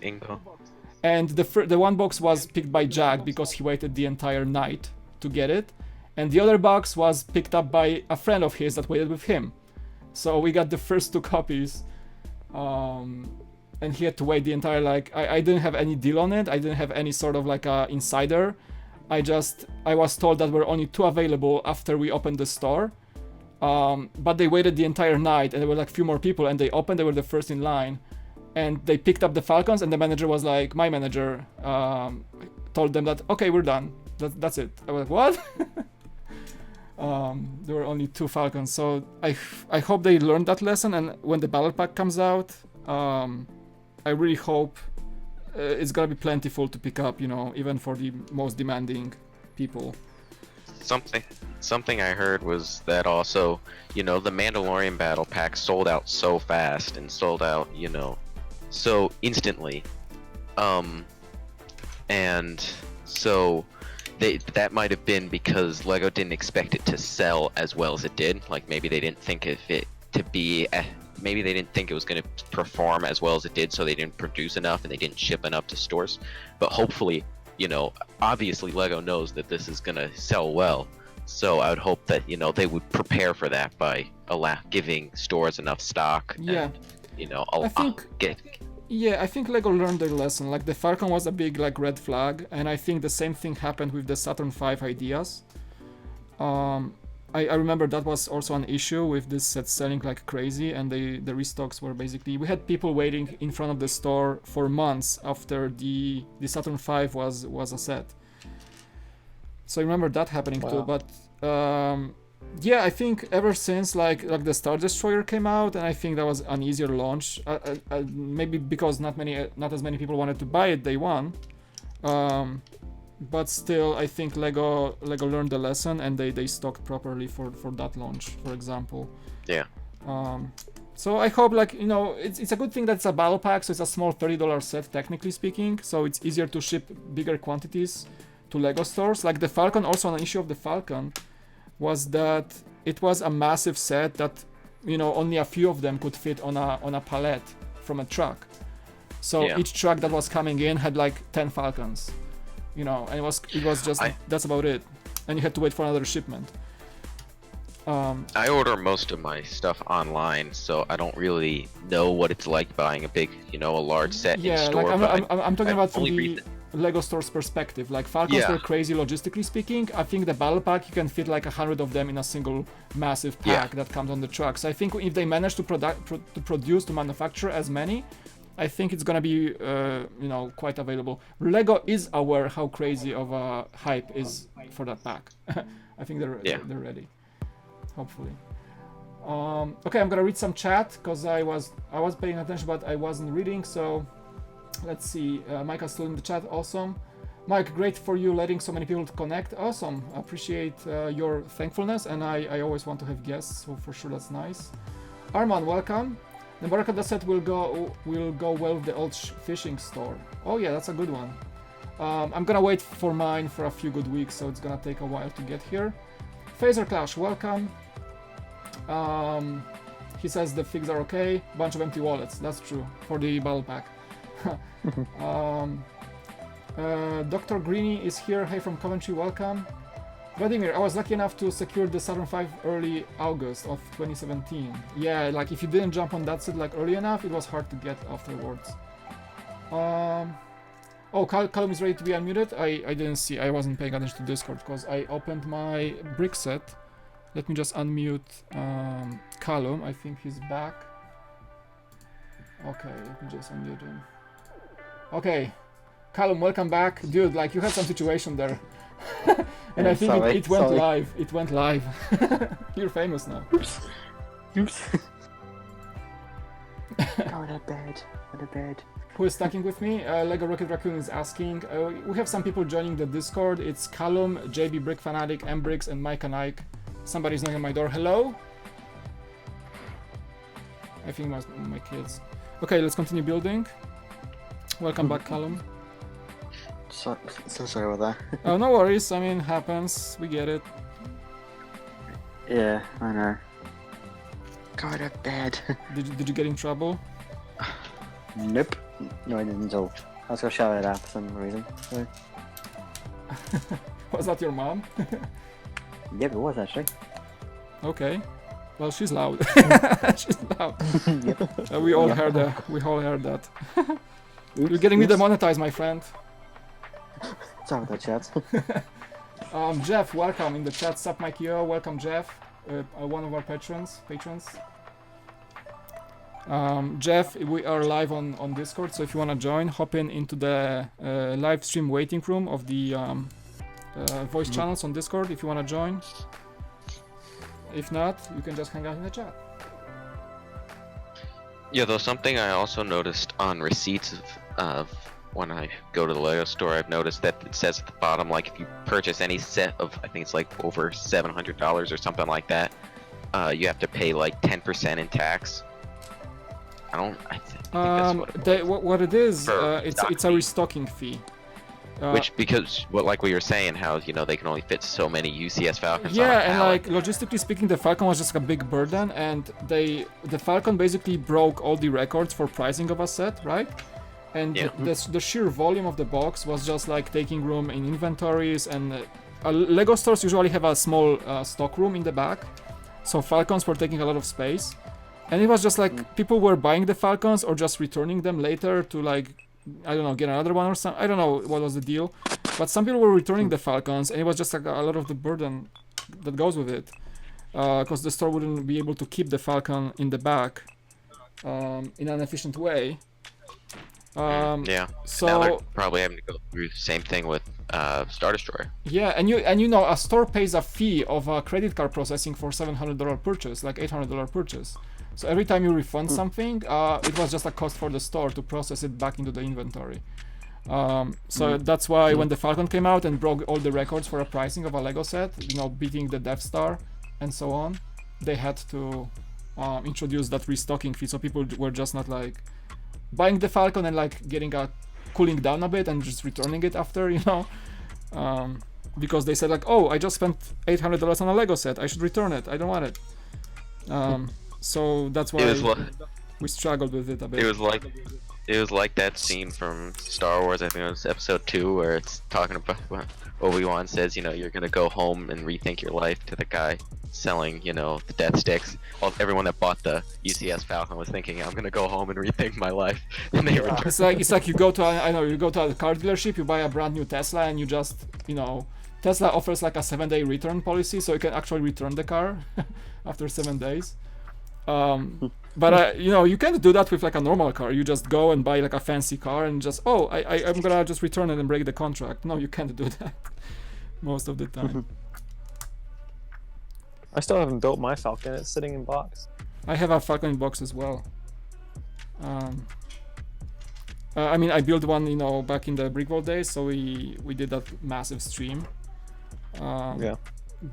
and the one box was picked by Jack because he waited the entire night to get it. And the other box was picked up by a friend of his that waited with him. So we got the first 2 copies. And he had to wait the entire, like, I didn't have any deal on it. I didn't have any sort of like a insider. I was told that were only 2 available after we opened the store. But they waited the entire night, and there were like a few more people, and they opened, they were the first in line. And they picked up the Falcons, and the manager was like, my manager told them that, okay, we're done. That's it. I was like, what? There were only 2 Falcons, so I hope they learned that lesson, and when the battle pack comes out, I really hope it's gonna be plentiful to pick up, you know, even for the most demanding people. Something I heard was that also, you know, the Mandalorian Battle Pack sold out so fast and sold out, you know, so instantly. And so that might have been because LEGO didn't expect it to sell as well as it did. Like maybe they didn't think of it to be maybe they didn't think it was going to perform as well as it did, so they didn't produce enough and they didn't ship enough to stores. But hopefully, you know, obviously LEGO knows that this is going to sell well, so I would hope that, you know, they would prepare for that by giving stores enough stock. Yeah. And, you know, I think LEGO learned their lesson. Like the Falcon was a big like red flag, and I think the same thing happened with the Saturn V ideas. I remember that was also an issue with this set selling like crazy, and the restocks were basically, we had people waiting in front of the store for months after the Saturn V was a set. So I remember that happening too, but Yeah, I think ever since like the Star Destroyer came out, and I think that was an easier launch. Maybe because not as many people wanted to buy it day one. But still, I think Lego learned the lesson, and they stocked properly for that launch, for example. Yeah. So I hope, like, you know, it's a good thing that it's a battle pack, so it's a small $30 set, technically speaking, so it's easier to ship bigger quantities to Lego stores. Like the Falcon, also an issue of the Falcon was that it was a massive set that, you know, only a few of them could fit on a pallet from a truck. So Yeah. each truck that was coming in had like 10 Falcons, you know, and it was just that's about it, and you had to wait for another shipment. I order most of my stuff online, so I don't really know what it's like buying a big, you know, a large set in store. Like I'm talking about from only the read Lego store's perspective. Like Falcons Yeah. were crazy logistically speaking. I think the battle pack, you can fit like 100 of them in a single massive pack that comes on the truck. So I think if they manage to manufacture as many, I think it's gonna be you know, quite available. Lego is aware how crazy of a hype is for that pack. I think they're ready. Hopefully. Okay, I'm gonna read some chat because I was paying attention, but I wasn't reading. So let's see. Mike is still in the chat. Awesome. Mike, great for you letting so many people connect. Awesome. Appreciate your thankfulness, and I always want to have guests, so for sure that's nice. Arman, welcome. The Barracuda set will go well with the old fishing store. Oh yeah, that's a good one. I'm gonna wait for mine for a few good weeks, so it's gonna take a while to get here. Phaser Clash, welcome. He says the figs are okay. Bunch of empty wallets. That's true for the battle pack. Dr. Greeny is here. Hey from Coventry, welcome. Vladimir, I was lucky enough to secure the Saturn V early August of 2017. Yeah, like if you didn't jump on that set like early enough, it was hard to get afterwards. Oh, Callum is ready to be unmuted. I didn't see. I wasn't paying attention to Discord because I opened my brick set. Let me just unmute Callum. I think he's back. Okay, let me just unmute him. Okay, Callum, welcome back. Dude, like you had some situation there. And I think it went live. It went live. You're famous now. Oops. Go to bed. Go to bed. Who is stacking with me? Lego Rocket Raccoon is asking. We have some people joining the Discord. It's Callum, JB Brick Fanatic, Mbrix, and Mike and Ike. Somebody's knocking on my door. Hello? I think my kids. Okay, let's continue building. Welcome back, Callum. So sorry about that. Oh, no worries. I mean, happens. We get it. Yeah, I know. Go to bed. Did you get in trouble? Nope. No, I didn't at all. I was gonna shout it out for some reason. So. Was that your mom? Yep, it was actually. Okay. Well, she's loud. She's loud. Yep. We all heard that. We all heard that. You're getting me demonetized, my friend. Sorry about that, chat. Jeff, welcome in the chat. Sup, Mikey-O. Welcome, Jeff. One of our patrons. Jeff, we are live on Discord, so if you want to join, hop into the live stream waiting room of the voice channels on Discord if you want to join. If not, you can just hang out in the chat. Yeah, though something I also noticed on receipts of when I go to the Lego store, I've noticed that it says at the bottom, like if you purchase any set of, I think it's like over $700 or something like that, you have to pay like 10% in tax. I think that's what it is, For it's a restocking fee. Which, because like we were saying, how they can only fit so many UCS Falcons. Yeah, on a and pallet. like logistically speaking, the Falcon was just a big burden, and the Falcon basically broke all the records for pricing of a set, right? And the sheer volume of the box was just like taking room in inventories, and Lego stores usually have a small stock room in the back, so Falcons were taking a lot of space, and it was just like people were buying the Falcons or just returning them later to like, I don't know, get another one or something. I don't know what was the deal, but some people were returning the Falcons, and it was just like a lot of the burden that goes with it, because the store wouldn't be able to keep the Falcon in the back in an efficient way. Yeah. So Now they're probably having to go through the same thing with Star Destroyer. yeah, and you know a store pays a fee of a credit card processing for $700 purchase, like $800 purchase. So every time you refund something, it was just a cost for the store to process it back into the inventory. So that's why when the Falcon came out and broke all the records for a pricing of a Lego set, you know, beating the Death Star and so on, they had to introduce that restocking fee. So people were just not like buying the Falcon and like getting a cooling down a bit and just returning it after, you know, because they said like, oh, I just spent $800 on a Lego set, I should return it, I don't want it. So that's why we struggled with it a bit. It was like that scene from Star Wars, I think it was episode 2, where it's talking about Obi-Wan says, you know, you're gonna go home and rethink your life, to the guy selling, you know, the death sticks. Well, everyone that bought the UCS Falcon was thinking, I'm gonna go home and rethink my life. And they returned. It's like you go to you go to a car dealership, you buy a brand new Tesla, and you just, you know, Tesla offers like a 7-day return policy, so you can actually return the car after 7 days. But you know, you can't do that with like a normal car. You just go and buy like a fancy car and just, oh, I'm gonna just return it and break the contract. No, you can't do that most of the time. I still haven't built my Falcon. It's sitting in box. I have a Falcon in box as well. I mean, I built one, you know, back in the Brickwall days, so we did that massive stream. Yeah.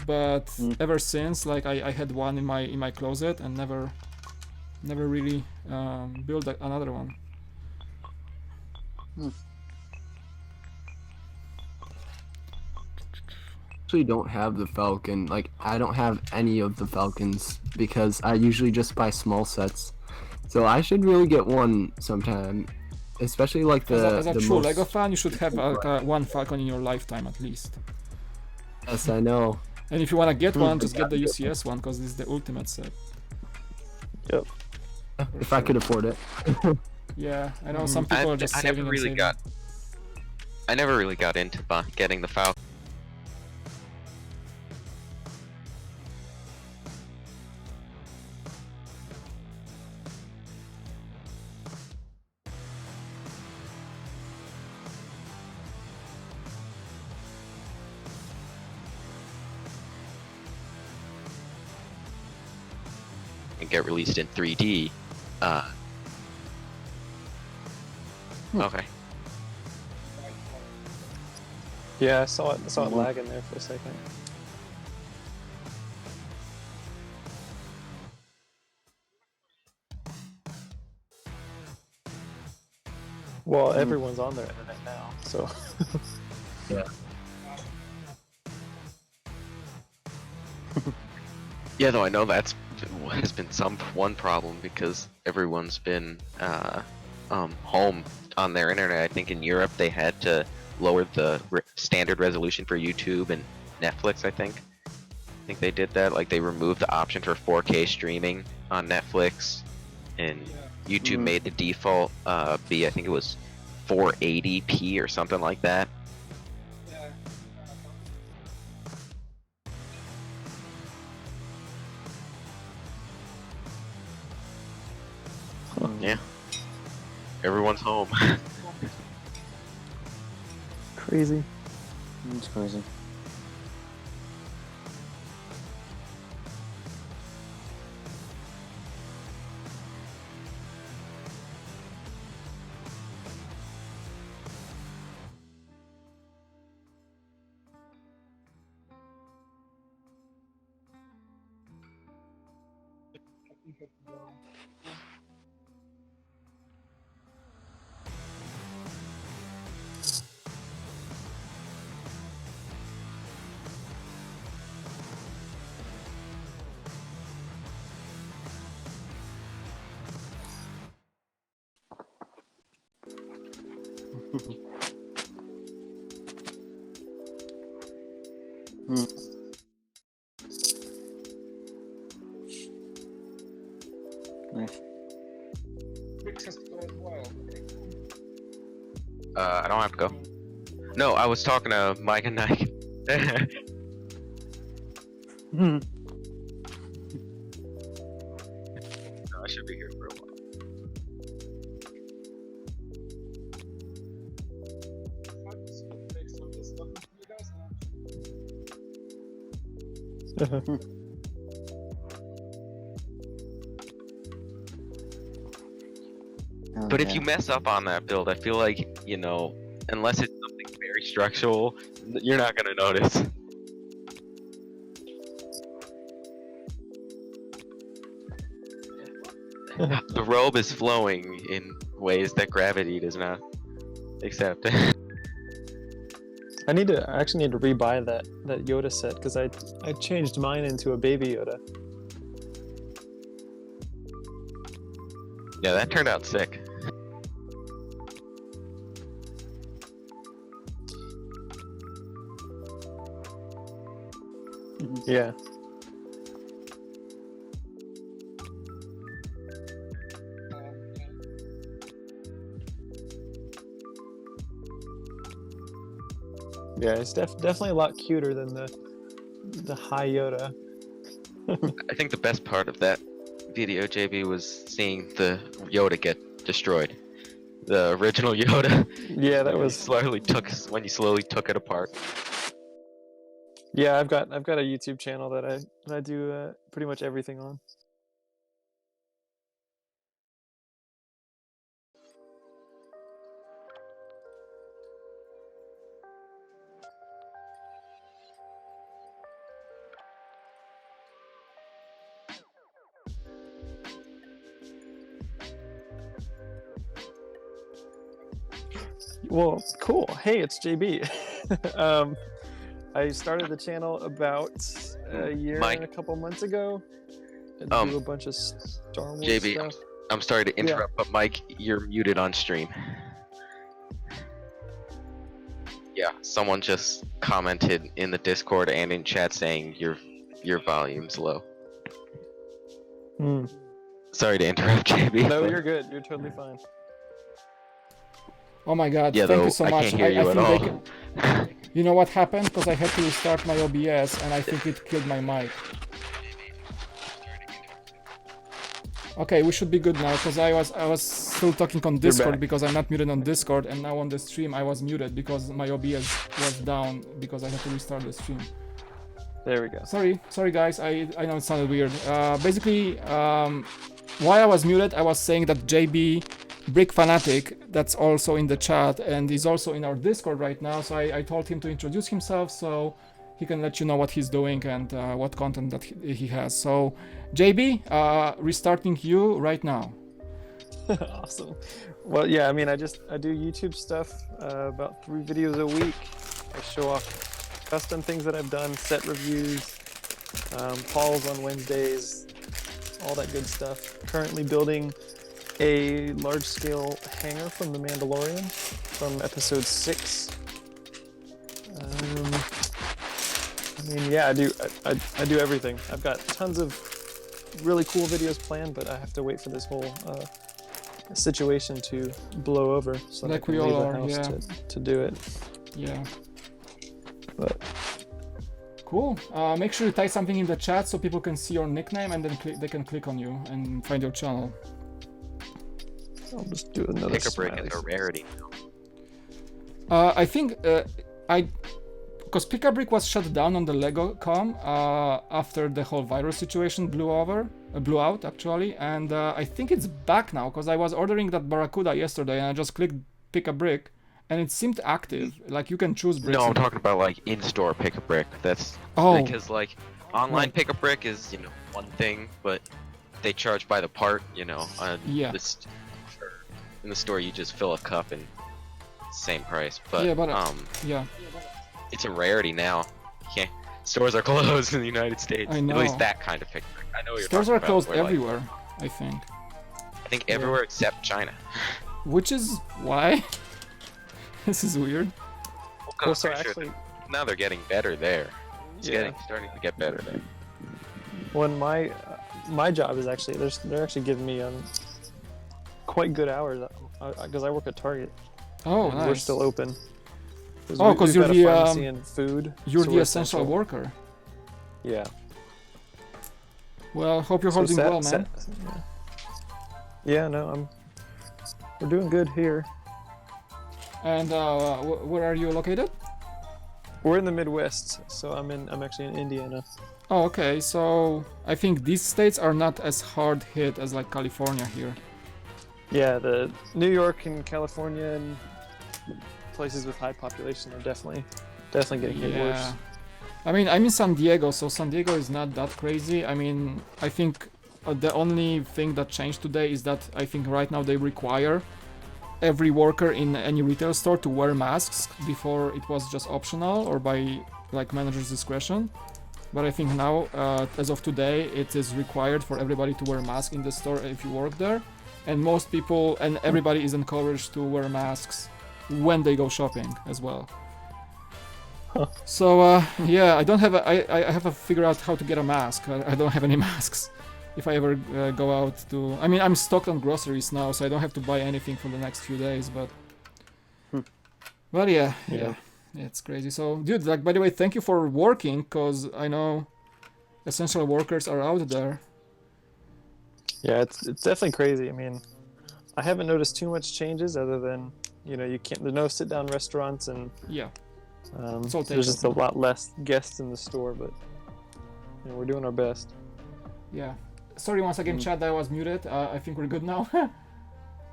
But ever since, like I had one in my closet and never really built another one. Actually don't have the Falcon. Like, I don't have any of the Falcons because I usually just buy small sets. So I should really get one sometime, especially like the As a the true most... Lego fan, you should have like one Falcon in your lifetime at least. Yes, I know. And if you want to get one, just get the UCS one, because this is the ultimate set. Yep. If I could afford it. Yeah, I know some people are just saving and saving. I never really got into getting the Falcon. And get released in 3D. Okay. Yeah, I saw it lagging there for a second. Well, everyone's on their internet now, so. Yeah. Yeah, though I know that's has been one problem because everyone's been home on their internet. I think in Europe they had to lower the standard resolution for YouTube and Netflix. I think they did that. Like they removed the option for 4K streaming on Netflix, and YouTube made the default be, I think it was 480p or something like that. Yeah. Everyone's home. Crazy. It's crazy. Nice. I don't have to go. No, I was talking to Mike and Nike. No, I should be here for a while. But if you mess up on that build, I feel like, you know, unless it's something very structural, you're not gonna notice. The robe is flowing in ways that gravity does not accept. I actually need to rebuy that Yoda set because I changed mine into a baby Yoda. Yeah, that turned out sick. Yeah. Yeah, it's definitely a lot cuter than the high Yoda. I think the best part of that video, JB, was seeing the Yoda get destroyed. The original Yoda. Yeah, that was when you slowly took it apart. Yeah, I've got a YouTube channel that I do pretty much everything on. Well, cool. Hey, it's JB. I started the channel about a year and a couple months ago. I do a bunch of Star Wars JB, stuff. I'm sorry to interrupt, but Mike, you're muted on stream. Yeah, someone just commented in the Discord and in chat saying your volume's low. Sorry to interrupt, JB. No, you're good. You're totally fine. Oh my god, Yeah, thank though, you so I much. can't hear you at think all. they can... You know what happened? Because I had to restart my OBS and I think it killed my mic. Okay, we should be good now because I was still talking on Discord because I'm not muted on Discord, and now on the stream I was muted because my OBS was down because I had to restart the stream. There we go. Sorry guys, I know it sounded weird. Basically, while I was muted, I was saying that JB Brick Fanatic, that's also in the chat and is also in our Discord right now, so I told him to introduce himself so he can let you know what he's doing and what content that he has. So JB, restarting you right now. Awesome. Well, yeah, I mean, I do YouTube stuff, about 3 videos a week. I show off custom things that I've done, set reviews, hauls on Wednesdays, all that good stuff. Currently building a large-scale hangar from The Mandalorian from episode 6. I mean, yeah, I do everything. I've got tons of really cool videos planned, but I have to wait for this whole situation to blow over so that I can leave the house to do it. Yeah. But cool. Make sure you type something in the chat so people can see your nickname and then they can click on you and find your channel. I'll just do another Pick a brick is a rarity. I think because Pick a Brick was shut down on the Lego.com after the whole virus situation blew out actually, and I think it's back now because I was ordering that Barracuda yesterday and I just clicked Pick a Brick and it seemed active. Like you can choose bricks. No, I'm talking about like in-store Pick a Brick. That's because like online Pick a Brick is one thing, but they charge by the part. Yeah. In the store, you just fill a cup and same price. But yeah. It's a rarity now. Stores are closed in the United States. I know. At least that kind of Pick a Brick. I know what you're Stores talking are about, closed where, everywhere, I think. I think everywhere except China. Which is why? This is weird. Well, so actually, now they're getting better there. It's starting to get better there. When my job is actually they're actually giving me quite good hours because I work at Target. Oh, and nice. We're still open. Oh, because you're the pharmacy and food. You're so the essential worker. Yeah. Well, hope you're holding well, man. Yeah, no, we're doing good here. And where are you located? we're in the Midwest, so I'm actually in Indiana. Oh, okay. So I think these states are not as hard hit as like California here. Yeah, the New York and California and places with high population are definitely getting hit worse. I mean, I'm in San Diego, so San Diego is not that crazy. I mean, I think the only thing that changed today is that I think right now they require every worker in any retail store to wear masks. Before it was just optional or by like manager's discretion. But I think now, as of today, it is required for everybody to wear a mask in the store if you work there. And most people and everybody is encouraged to wear masks when they go shopping as well. Huh. So yeah, I don't have I have to figure out how to get a mask. I don't have any masks. If I ever go out to, I mean, I'm stocked on groceries now, so I don't have to buy anything for the next few days. But yeah, it's crazy. So, dude, like, by the way, thank you for working, cause I know essential workers are out there. Yeah, it's definitely crazy. I mean, I haven't noticed too much changes other than, you know, there's no sit-down restaurants and Yeah. there's just a lot less guests in the store, but you know, we're doing our best. Yeah. Sorry once again, chat, that I was muted. I think we're good now.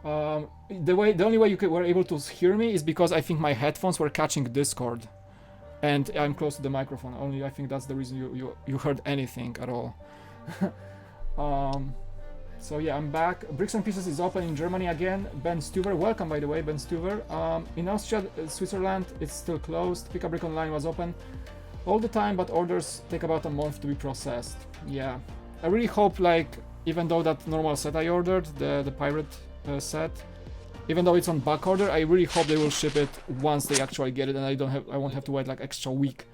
The only way were able to hear me is because I think my headphones were catching Discord, and I'm close to the microphone. Only I think that's the reason you heard anything at all. So yeah, I'm back. Bricks and Pieces is open in Germany again. Ben Stuver, welcome by the way, Ben Stuver. In Austria, Switzerland, it's still closed. Pick a Brick Online was open all the time, but orders take about a month to be processed. Yeah, I really hope, like, even though that normal set I ordered, the pirate set, even though it's on back order, I really hope they will ship it once they actually get it, and I won't have to wait like extra week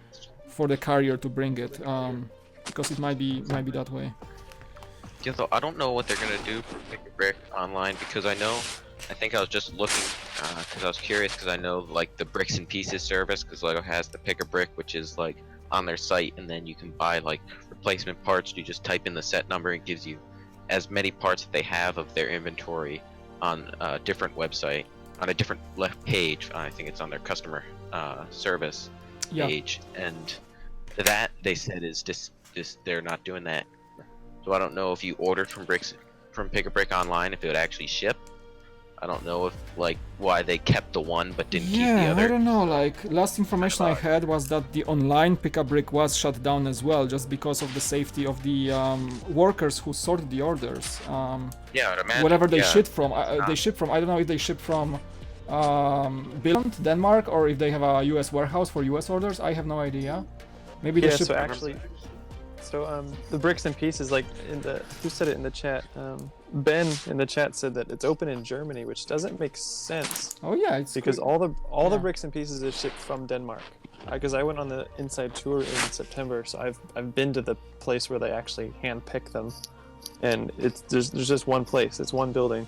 for the carrier to bring it, because it might be that way. Yeah, so I don't know what they're gonna do for Pick a Brick Online, because I think I was just looking because I was curious, because I know like the Bricks and Pieces service, because Lego has the Pick a Brick, which is like on their site, and then you can buy like replacement parts. You just type in the set number, it gives you as many parts that they have of their inventory on a different website, on a different left page. I think it's on their customer service page, and that they said is just they're not doing that. So I don't know if you ordered from Pick a Brick Online, if it would actually ship. I don't know if like why they kept the one but didn't keep the other. I don't know. Like, last information I had was that the online Pick a Brick was shut down as well, just because of the safety of the workers who sorted the orders. Yeah, I'd imagine. Whatever they ship from, they ship from. I don't know if they ship from Billund, Denmark, or if they have a US warehouse for US orders. I have no idea. Maybe they ship. So actually, the Bricks and Pieces, like who said it in the chat? Ben in the chat said that it's open in Germany, which doesn't make sense. Oh yeah, it's because all the Bricks and Pieces is shipped from Denmark. Because I went on the inside tour in September, so I've been to the place where they actually hand pick them, and there's just one place, it's one building.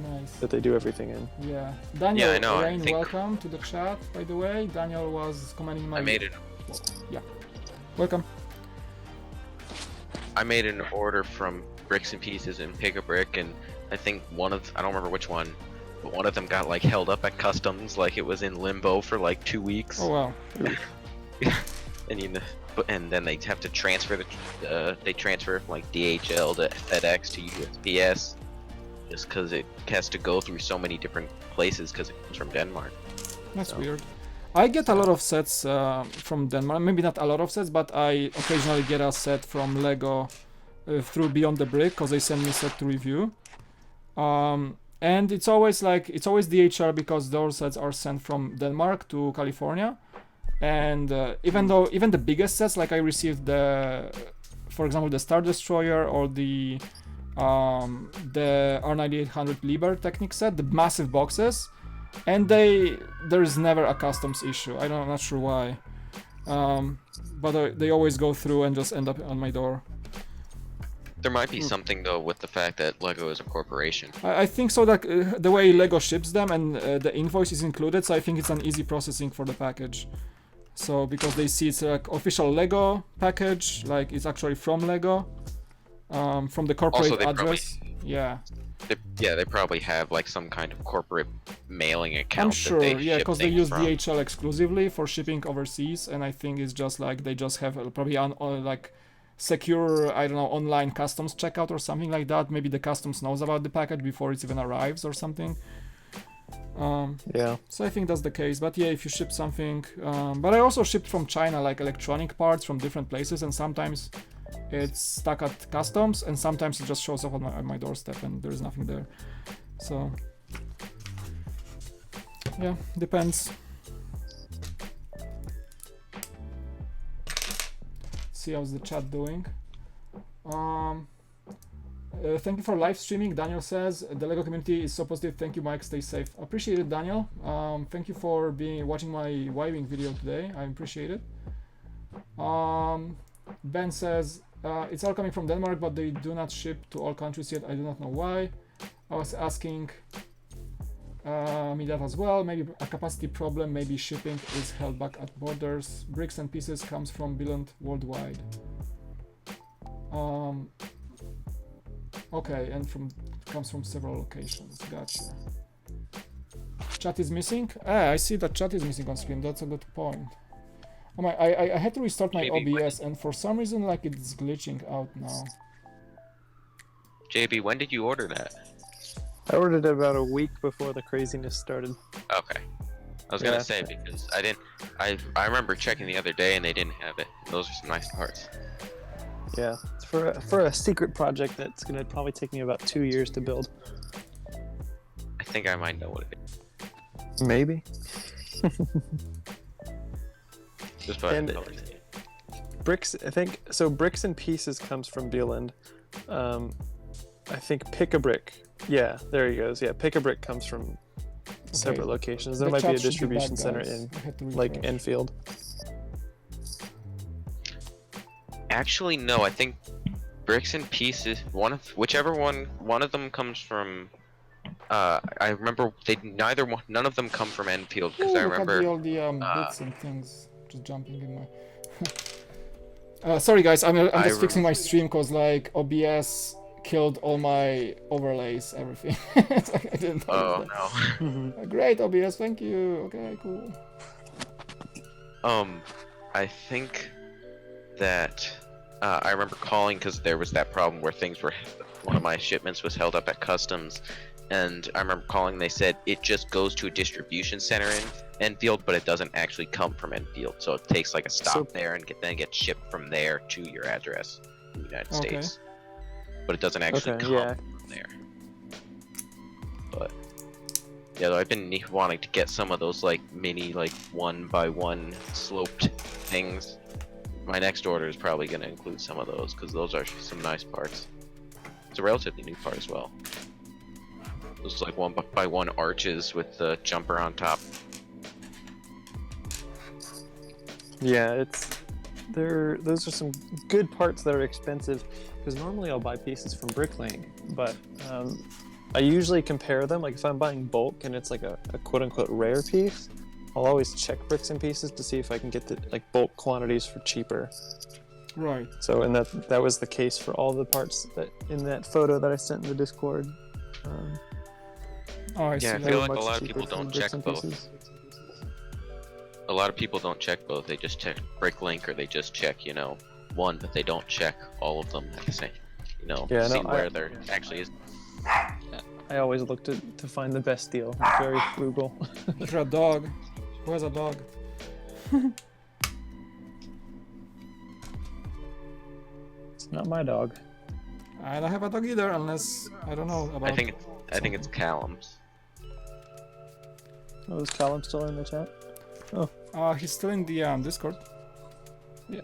Nice. That they do everything in. Yeah. Daniel, I know. Rain, welcome to the chat. By the way, Daniel was commenting my. I made it. Yeah. Welcome. I made an order from Bricks and Pieces and Pick a Brick, and I think I don't remember which one, but one of them got like held up at customs, like it was in limbo for like 2 weeks. Oh wow. and then they have to transfer they transfer from like DHL to FedEx to USPS, just because it has to go through so many different places because it comes from Denmark. That's weird. I get a lot of sets from Denmark. Maybe not a lot of sets, but I occasionally get a set from Lego through Beyond the Brick, because they send me set to review. And it's always DHL, because those sets are sent from Denmark to California. And even the biggest sets, like I received for example, the Star Destroyer or the R9800 Liber Technic set, the massive boxes. And there is never a customs issue. I'm not sure why, but they always go through and just end up on my door. There might be something though with the fact that Lego is a corporation. I think so, that the way Lego ships them and the invoice is included, so I think it's an easy processing for the package. So because they see it's like official Lego package, like it's actually from Lego, from the corporate address. Yeah. They probably have like some kind of corporate mailing account. I'm that sure, they yeah, ship because they things use from. DHL exclusively for shipping overseas, and I think it's just like they just have probably like secure, I don't know, online customs checkout or something like that. Maybe the customs knows about the package before it even arrives or something. Yeah. So I think that's the case. But yeah, if you ship something, but I also shipped from China like electronic parts from different places, and sometimes it's stuck at customs, and sometimes it just shows up on my doorstep and there's nothing there. So yeah, depends. See how's the chat doing. Thank you for live streaming. Daniel says the Lego community is so positive. Thank you, Mike. Stay safe. Appreciate it, Daniel. Thank you for watching my wiving video today. I appreciate it. Ben says it's all coming from Denmark, but they do not ship to all countries yet. I do not know why. I was asking me that as well. Maybe a capacity problem. Maybe shipping is held back at borders. Bricks and pieces comes from Billund worldwide. Okay, and comes from several locations. Gotcha. Chat is missing? I see that chat is missing on screen. That's a good point. Oh my, I had to restart my OBS, and for some reason, like, it's glitching out now. JB, when did you order that? I ordered it about a week before the craziness started. Okay. I was gonna say, because I remember checking the other day and they didn't have it. Those are some nice parts. Yeah, it's for a secret project that's gonna probably take me about 2 years to build. I think I might know what it is. Maybe. Just by And the colors. bricks, I think, so bricks and pieces comes from Billund. I think Pick a Brick. Yeah, there he goes. Yeah, Pick a Brick comes from separate locations. There The might be a chat should distribution back, center guys. in I had to like refresh. Enfield. Actually, no. I think bricks and pieces. One of them comes from. I remember none of them come from Enfield because I Look at remember. all the bits and things just jumping in my. Sorry guys, I'm just fixing my stream because like OBS killed all my overlays, everything. It's like I didn't Oh notice no. that. Great OBS, thank you. Okay, cool. I think that I remember calling because there was that problem where one of my shipments was held up at customs, and I remember calling. They said it just goes to a distribution center in Enfield, but it doesn't actually come from Enfield, so it takes like a stop there and then get shipped from there to your address in the United States. But it doesn't actually come from there. But yeah, though I've been wanting to get some of those like mini, like 1x1 sloped things. My next order is probably going to include some of those because those are some nice parts. It's a relatively new part as well. Those like 1x1 arches with the jumper on top. Yeah, those are some good parts that are expensive because normally I'll buy pieces from Bricklink, but I usually compare them. Like if I'm buying bulk and it's like a quote-unquote rare piece, I'll always check bricks and pieces to see if I can get the like bulk quantities for cheaper. Right. So and that was the case for all the parts that in that photo that I sent in the Discord. I Yeah, I see. feel They were like a much lot of cheaper people from don't bricks check and both. pieces. A lot of people don't check both. They just check Bricklink or they just check, one, but they don't check all of them at the same, see where there actually is. I always look to find the best deal. I'm very frugal. You're a dog. Who has a dog? It's not my dog. I don't have a dog either, unless I don't know about. I think it's Callum's. Oh, is Callum still in the chat? He's still in the Discord. Yeah.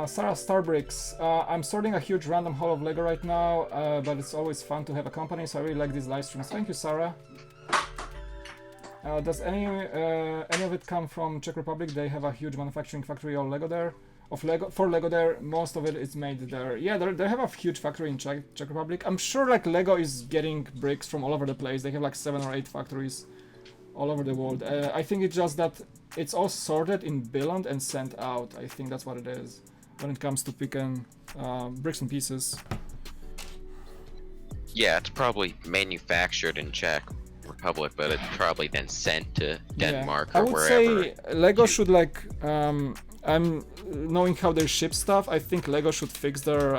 Sarah Starbricks. I'm sorting a huge random haul of Lego right now, but it's always fun to have a company, so I really like these live streams. Thank you, Sarah. Does any of it come from Czech Republic? They have a huge manufacturing factory of Lego there. For Lego there, most of it is made there. Yeah, they have a huge factory in Czech Republic. I'm sure like Lego is getting bricks from all over the place. They have like 7 or 8 factories all over the world. I think it's just that it's all sorted in Billund and sent out. I think that's what it is when it comes to picking bricks and pieces. yeah, it's probably manufactured in Czech Republic, but it's probably then sent to Denmark I or would wherever. say Lego should like I'm knowing how they ship stuff. I think Lego should fix their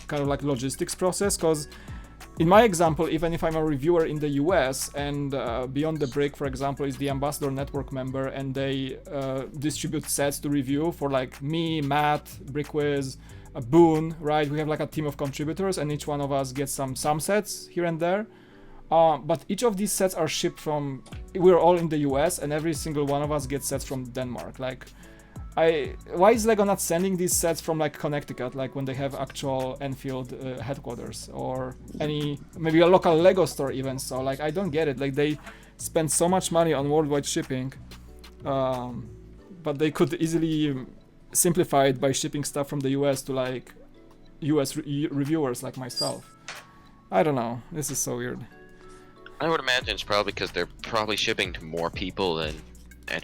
kind of like logistics process, because in my example, even if I'm a reviewer in the US and Beyond the Brick, for example, is the Ambassador Network member, and they distribute sets to review for like me, Matt, Brickwiz, Boone, right? We have like a team of contributors, and each one of us gets some sets here and there. But each of these sets are shipped from. We're all in the US, and every single one of us gets sets from Denmark. Like, why is Lego not sending these sets from like Connecticut, like when they have actual Enfield headquarters, or maybe a local Lego store even? So like, I don't get it. Like, they spend so much money on worldwide shipping, but they could easily simplify it by shipping stuff from the US to like US reviewers like myself. I don't know. This is so weird. I would imagine it's probably because they're probably shipping to more people and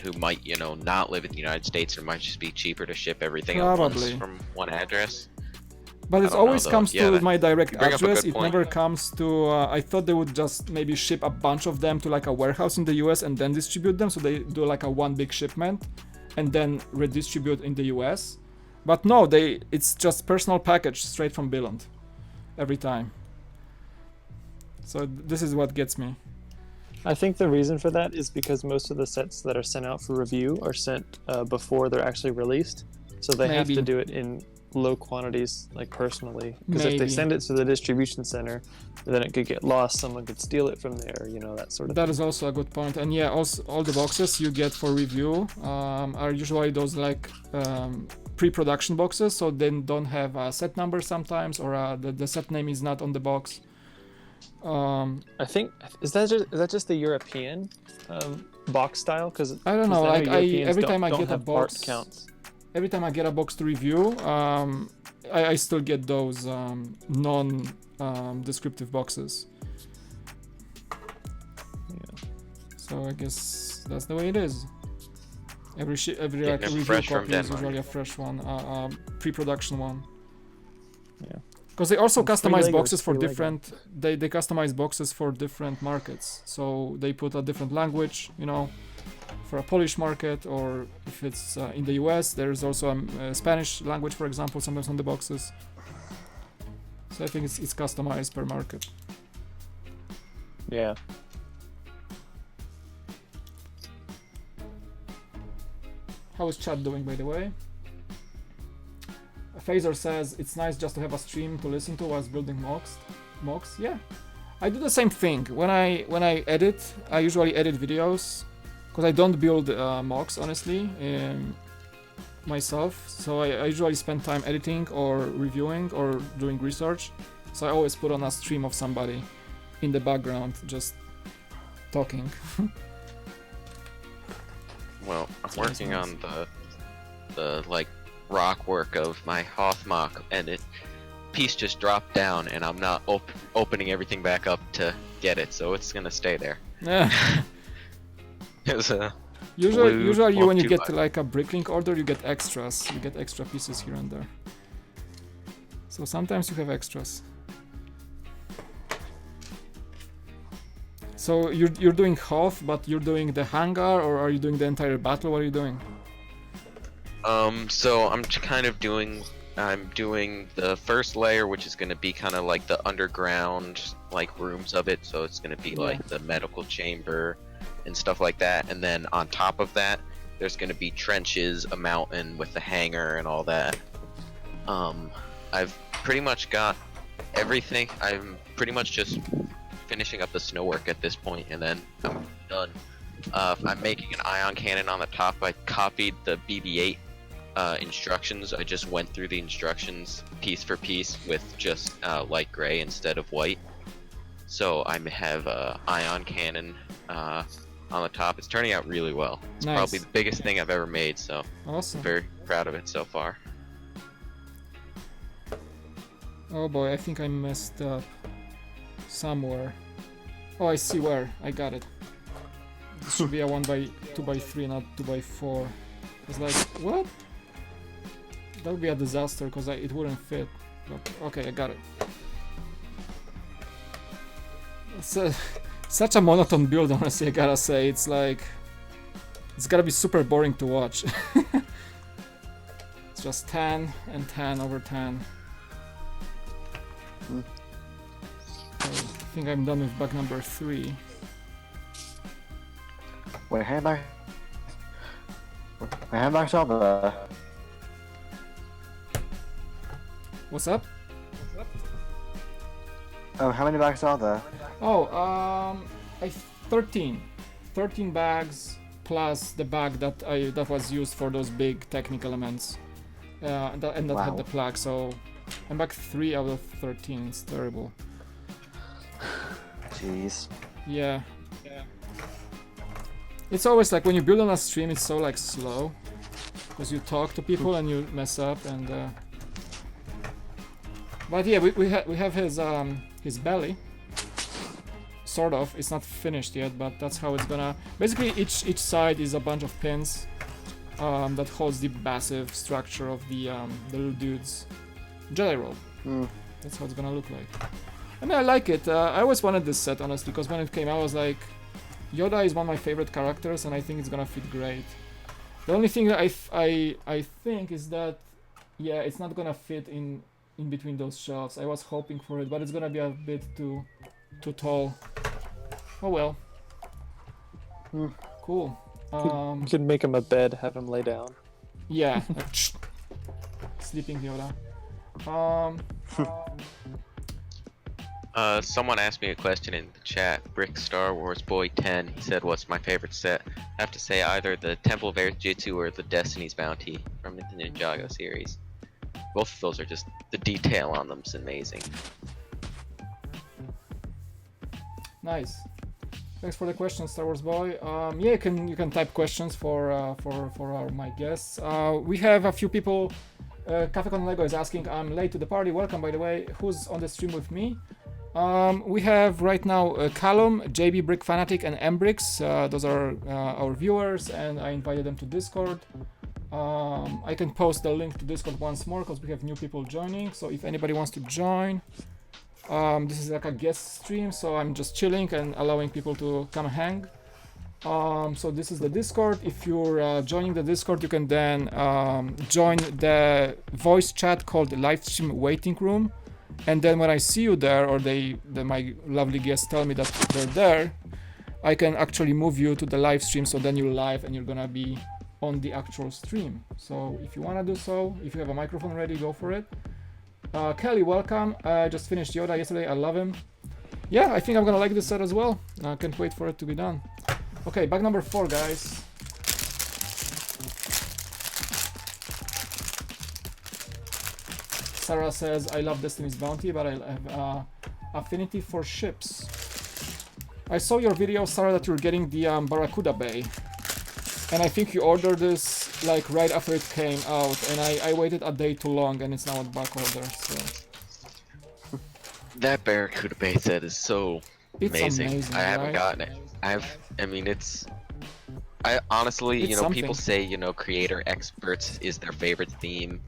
who might, you know, not live in the United States, and it might just be cheaper to ship everything at once Probably. from one address. But it I don't always know, though. comes Yeah, to my direct you bring up a address. good It point. never comes to. I thought they would just maybe ship a bunch of them to like a warehouse in the US and then distribute them. So they do like a one big shipment and then redistribute in the US. But no, it's just personal package straight from Billund every time. So this is what gets me. I think the reason for that is because most of the sets that are sent out for review are sent before they're actually released, so they have Maybe. to do it in low quantities, like personally. Because if they Maybe. send it to the distribution center, then it could get lost. Someone could steal it from there, you know, that sort of That thing. is also a good point. And yeah, also all the boxes you get for review are usually those like pre-production boxes, so they don't have a set number sometimes, or the set name is not on the box. I think is that just the European box style? Because I don't know. Like every time I get a box, counts. every time I get a box to review, I still get those non-descriptive boxes. Yeah. So I guess that's the way it is. Every Getting like it review fresh from copy is Denmark. usually a fresh one, pre-production one. Yeah. Because they also And free customize Legos, boxes for free Lego. different. They customize boxes for different markets. So they put a different language, you know, for a Polish market, or if it's in the US, there's also a Spanish language, for example, sometimes on the boxes. So I think it's customized per market. Yeah. How is chat doing, by the way? Phaser says it's nice just to have a stream to listen to whilst building mocks. Yeah, I do the same thing when I edit. I usually edit videos because I don't build mocks honestly myself. So I usually spend time editing or reviewing or doing research. So I always put on a stream of somebody in the background just talking. Well, I'm Sounds working nice. on the like rock work of my Hoth mock, and it piece just dropped down, and I'm not opening everything back up to get it, so it's gonna stay there. Yeah. It was a Usually when you 1-2 get by- like a bricklink order, you get extras. You get extra pieces here and there. So sometimes you have extras. So you're doing Hoth, but you're doing the hangar, or are you doing the entire battle? What are you doing? So I'm doing the first layer, which is gonna be kind of like the underground like rooms of it, so it's gonna be Yeah. like the medical chamber and stuff like that, and then on top of that there's gonna be trenches, a mountain with the hangar and all that. I've pretty much got everything. I'm pretty much just finishing up the snow work at this point, and then I'm done. I'm making an ion cannon on the top. I copied the BB-8 instructions. I just went through the instructions piece for piece with just light gray instead of white. So I have a ion cannon on the top. It's turning out really well. It's Nice. probably the biggest thing I've ever made, so Awesome. I'm very proud of it so far. Oh boy, I think I messed up somewhere. Oh, I see where. I got it. This should be a 1x2x3, not 2x4. It's like, what? That would be a disaster because it wouldn't fit. But okay, I got it. It's such a monotone build, honestly, I gotta say. It's like... It's gotta be super boring to watch. It's just 10 and 10 over 10. I think I'm done with bug number 3. Wait, handbags are there. What's up? Oh, how many bags are there? Oh, 13 bags plus the bag that was used for those big technical elements, and that Wow. had the plaque. So I'm back 3 out of 13. It's terrible. Jeez. Yeah. It's always like when you build on a stream, it's so like slow because you talk to people and you mess up and. But yeah, we have his belly. Sort of. It's not finished yet, but that's how it's gonna. Basically, each side is a bunch of pins that holds the massive structure of the little dude's jedi robe. That's how it's gonna look like. I mean, I like it. I always wanted this set, honestly, because when it came out, I was like, Yoda is one of my favorite characters, and I think it's gonna fit great. The only thing that I think is that, yeah, it's not gonna fit in between those shelves. I was hoping for it, but it's gonna be a bit too tall. Oh well. Cool. You could make him a bed, have him lay down. Yeah. Like, sleeping Yoda. Someone asked me a question in the chat. Brick Star Wars Boy 10. He said, "What's my favorite set?" I have to say either the Temple of Air Jitsu or the Destiny's Bounty from the Ninjago series. Both of those are just, the detail on them is amazing. Nice. Thanks for the question, Star Wars Boy. Yeah, you can type questions for my guests. We have a few people. Cafecon Lego is asking, I'm late to the party. Welcome, by the way. Who's on the stream with me? We have right now Callum, JB Brick Fanatic, and Mbrix. Those are our viewers, and I invited them to Discord. I can post the link to Discord once more because we have new people joining. So if anybody wants to join, this is like a guest stream, so I'm just chilling and allowing people to come hang. So this is the Discord. If you're joining the Discord, you can then join the voice chat called the live stream waiting room. And then when I see you there, or my lovely guests tell me that they're there, I can actually move you to the live stream. So then you're live and you're gonna be on the actual stream. So if you wanna do so, if you have a microphone ready, go for it. Kelly, welcome. I just finished Yoda yesterday. I love him. Yeah, I think I'm gonna like this set as well. I can't wait for it to be done. Okay, bag number 4, guys. Sarah says, I love Destiny's Bounty, but I have affinity for ships. I saw your video, Sarah, that you're getting the Barracuda Bay. And I think you ordered this like right after it came out, and I waited a day too long, and it's now at back order, so... That Barracuda Bay set is so It's amazing, I haven't right? gotten it. I mean, I honestly, It's you know, something. people say, you know, creator experts is their favorite theme,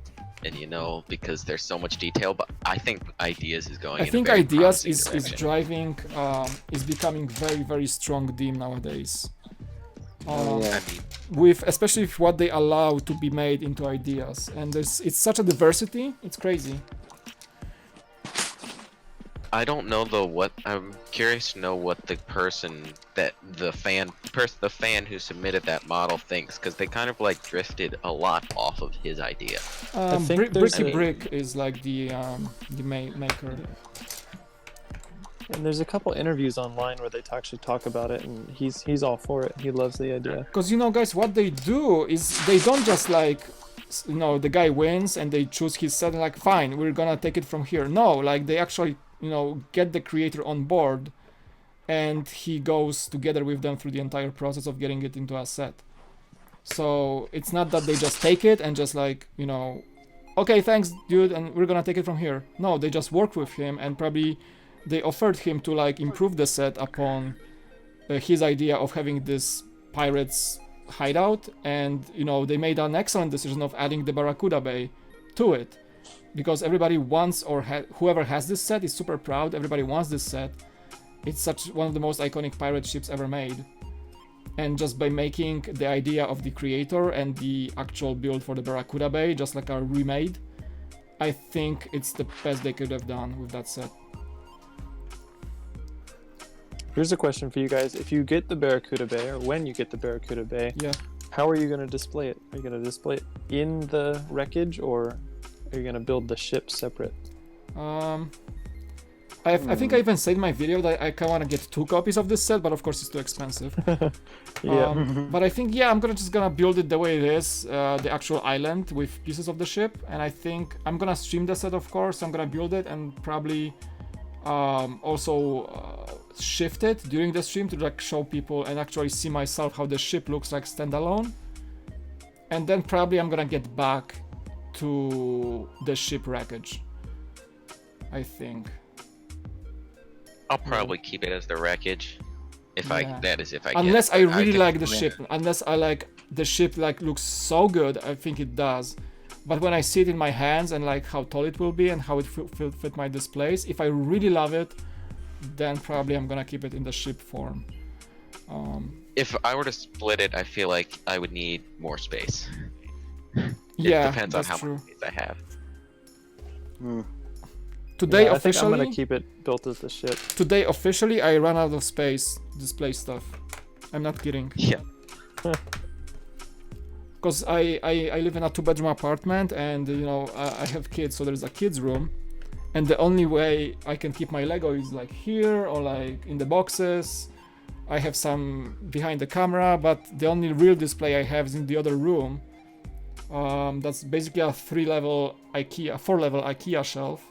and you know, because there's so much detail, but I think Ideas is going I in think a very Ideas promising is direction. driving, is becoming very, very strong theme nowadays. I mean, With especially with what they allow to be made into Ideas, and it's such a diversity, it's crazy. I don't know though what, I'm curious to know what the person that the fan who submitted that model thinks, because they kind of like drifted a lot off of his idea. think there's Bricky a- Brick is like the maker. And there's a couple interviews online where they actually talk about it, and he's all for it. He loves the idea. Because you know, guys, what they do is they don't just like, you know, the guy wins and they choose his set and like, fine, we're gonna take it from here. No, like they actually, you know, get the creator on board, and he goes together with them through the entire process of getting it into a set. So it's not that they just take it and just like, you know, okay, thanks, dude, and we're gonna take it from here. No, they just work with him, and probably they offered him to like improve the set upon his idea of having this pirates hideout, and you know, they made an excellent decision of adding the Barracuda Bay to it, because everybody wants, or whoever has this set is super proud. Everybody wants this set, It's such one of the most iconic pirate ships ever made. And just by making the idea of the creator and the actual build for the Barracuda Bay just like a remade, I think it's the best they could have done with that set. Here's a question for you guys. If you get the Barracuda Bay, or when you get the Barracuda Bay, Yeah. how are you going to display it? Are you going to display it in the wreckage, or are you going to build the ship separate? I think I even said in my video that I kind of want to get 2 copies of this set, but of course it's too expensive. Yeah. But I think, yeah, I'm just gonna build it the way it is, the actual island with pieces of the ship, and I think I'm gonna stream the set, of course. I'm gonna build it and probably also shift it during the stream to like show people and actually see myself how the ship looks like standalone. And then probably I'm gonna get back to the ship wreckage, I think. I'll probably keep it as the wreckage. If I Yeah. that is if I Unless get I it. really get like the it. ship, unless I like the ship like looks so good, I think it does. But when I see it in my hands and like how tall it will be and how it fit my displays, if I really love it, then probably I'm gonna keep it in the ship form. If I were to split it, I feel like I would need more space. Yeah, It depends on that's how true. much space I have. Today Yeah, I think I'm officially, going to keep it built as the ship. today officially, I ran out of space display stuff. I'm not kidding. Yeah. Because I live in a 2-bedroom apartment and you know I have kids, so there's a kids room, and the only way I can keep my Lego is like here or like in the boxes. I have some behind the camera, but the only real display I have is in the other room. That's basically a 4-level IKEA shelf,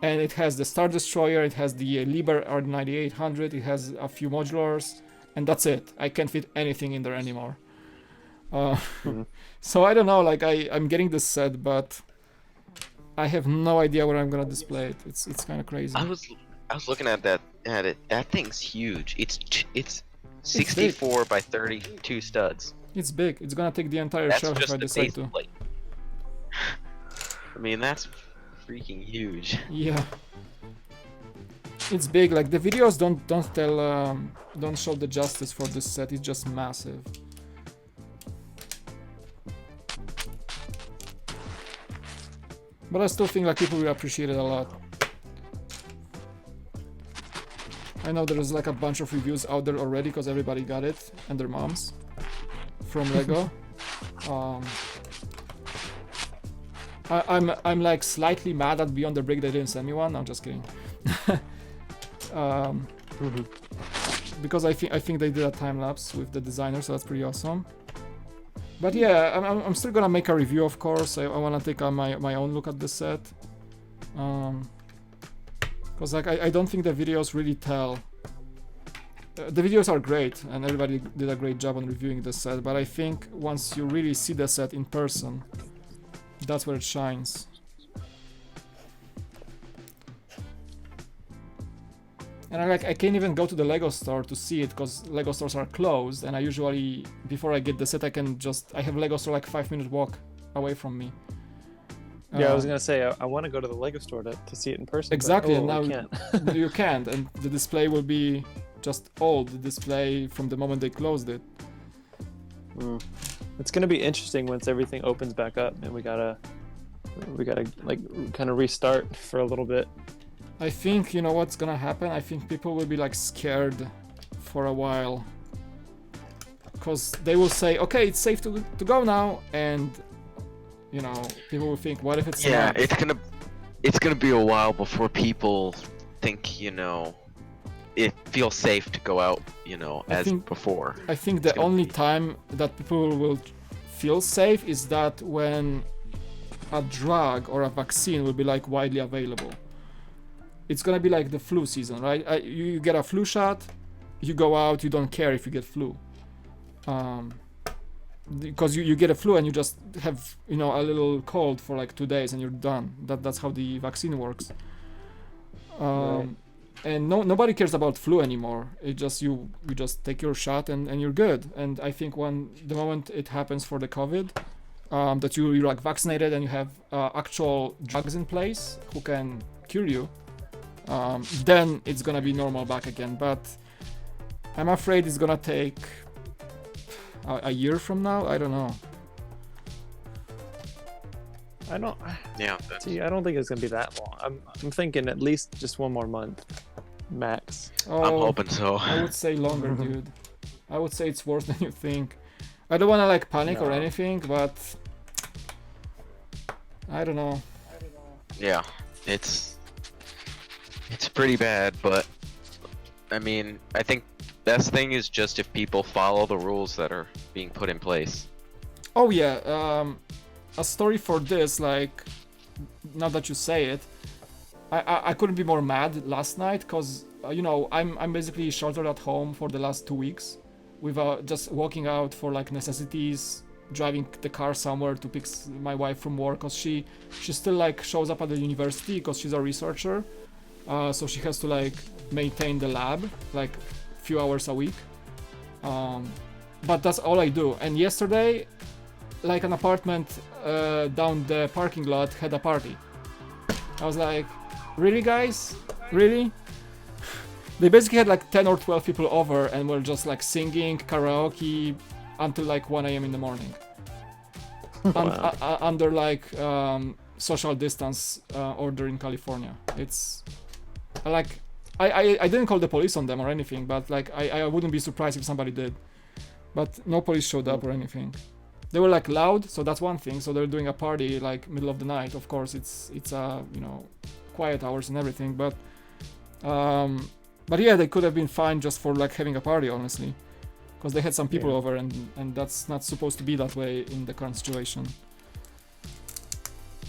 and it has the Star Destroyer, it has the Liber R9800, it has a few modulars, and that's it. I can't fit anything in there anymore. So I don't know, like I'm getting this set, but I have no idea where I'm gonna display it. It's kind of crazy. I was looking at it. That thing's huge. It's 64 by 32 studs. It's big. It's gonna take the entire That's shelf if just I the decide base to. plate. I mean, that's freaking huge. Yeah. It's big. Like the videos don't show the justice for this set. It's just massive. But I still think like people will appreciate it a lot. I know there's like a bunch of reviews out there already because everybody got it and their moms from Lego. I'm like slightly mad at Beyond the Brick they didn't send me one. I'm just kidding. Because I think they did a time lapse with the designer, so that's pretty awesome. But yeah, I'm still gonna make a review, of course. I wanna take my own look at the set. Because like I don't think the videos really tell. The videos are great and everybody did a great job on reviewing the set, but I think once you really see the set in person, that's where it shines. And I can't even go to the Lego store to see it because Lego stores are closed, and I usually, before I get the set, I have Lego store like 5-minute walk away from me. Yeah, I was gonna say I want to go to the Lego store to see it in person. Exactly, but, and now we can't. you can't, and the display will be just old. The display from the moment they closed it. It's gonna be interesting once everything opens back up, and we gotta like kind of restart for a little bit. I think you know what's gonna happen. I think people will be like scared for a while, because they will say, "Okay, it's safe to go now," and you know, people will think, "What if it's Yeah, not?" it's gonna be a while before people think, you know, it feels safe to go out, you know, I as think- before. I think the gonna only be- time that people will feel safe is that when a drug or a vaccine will be like widely available. It's gonna be like the flu season, right? You get a flu shot, you go out, you don't care if you get flu. Because you get a flu and you just have, you know, a little cold for like 2 days and you're done. That's how the vaccine works. Right. And nobody cares about flu anymore. It just you just take your shot and you're good. And I think the moment it happens for the COVID, that you're like vaccinated and you have actual drugs in place who can cure you, then it's gonna be normal back again. But I'm afraid it's gonna take a year from now. I don't know. I don't Yeah. see. I don't think it's gonna be that long. I'm thinking at least just 1 more month, max. Oh, I'm hoping so. I would say longer, dude. I would say it's worse than you think. I don't wanna like panic or No. anything, but I don't know. Yeah, it's pretty bad, but I mean, I think best thing is just if people follow the rules that are being put in place. Oh yeah, a story for this, like, now that you say it, I couldn't be more mad last night, because, you know, I'm basically sheltered at home for the last 2 weeks, with just walking out for, like, necessities, driving the car somewhere to pick my wife from work, because she still, like, shows up at the university, because she's a researcher, so she has to, like, maintain the lab, like, few hours a week, but that's all I do. And yesterday, like, an apartment down the parking lot had a party. I was like, really, guys? Really? They basically had like 10 or 12 people over and were just like singing karaoke until like 1 a.m. in the morning. Wow. Under like social distance order in California. It's like, I didn't call the police on them or anything, but like I wouldn't be surprised if somebody did. But no police showed up or anything. They were like loud, so that's one thing. So they're doing a party like middle of the night. Of course, it's you know, quiet hours and everything. But yeah, they could have been fine just for like having a party, honestly, because they had some people over, and that's not supposed to be that way in the current situation.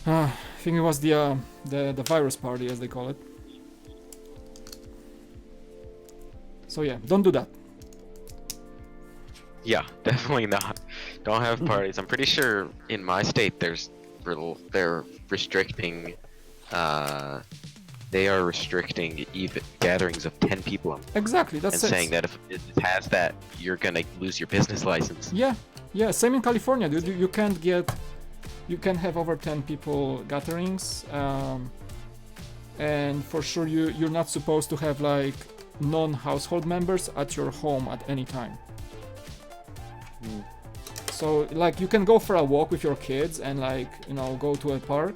I think it was the virus party, as they call it. So yeah, don't do that. Yeah, definitely not. Don't have parties. I'm pretty sure in my state they're restricting they are restricting even gatherings of 10 people Exactly, and that's it. saying that if it has that, you're gonna lose your business license. Yeah, same in California, dude. You can have over 10 people gatherings, and for sure you're not supposed to have like non-household members at your home at any time. So like you can go for a walk with your kids and like, you know, go to a park,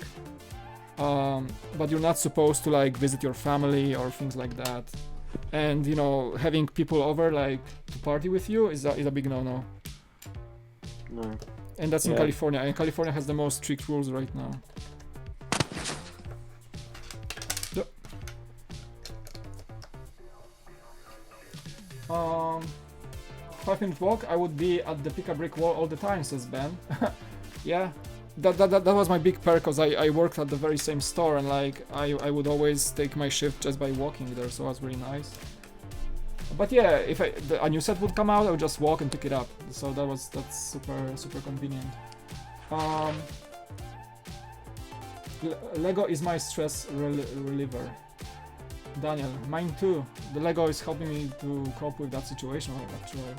but you're not supposed to like visit your family or things like that. And you know, having people over like to party with you is a big no-no. No. And that's in Yeah. California, and California has the most strict rules right now. Yep. 5-minute walk, I would be at the pick a brick wall all the time, says Ben. Yeah, that was my big perk, because I worked at the very same store, and like I would always take my shift just by walking there, so it was really nice. But yeah, if a new set would come out, I would just walk and pick it up, so that's super convenient. Lego is my stress reliever. Daniel, mine too. The Lego is helping me to cope with that situation, actually.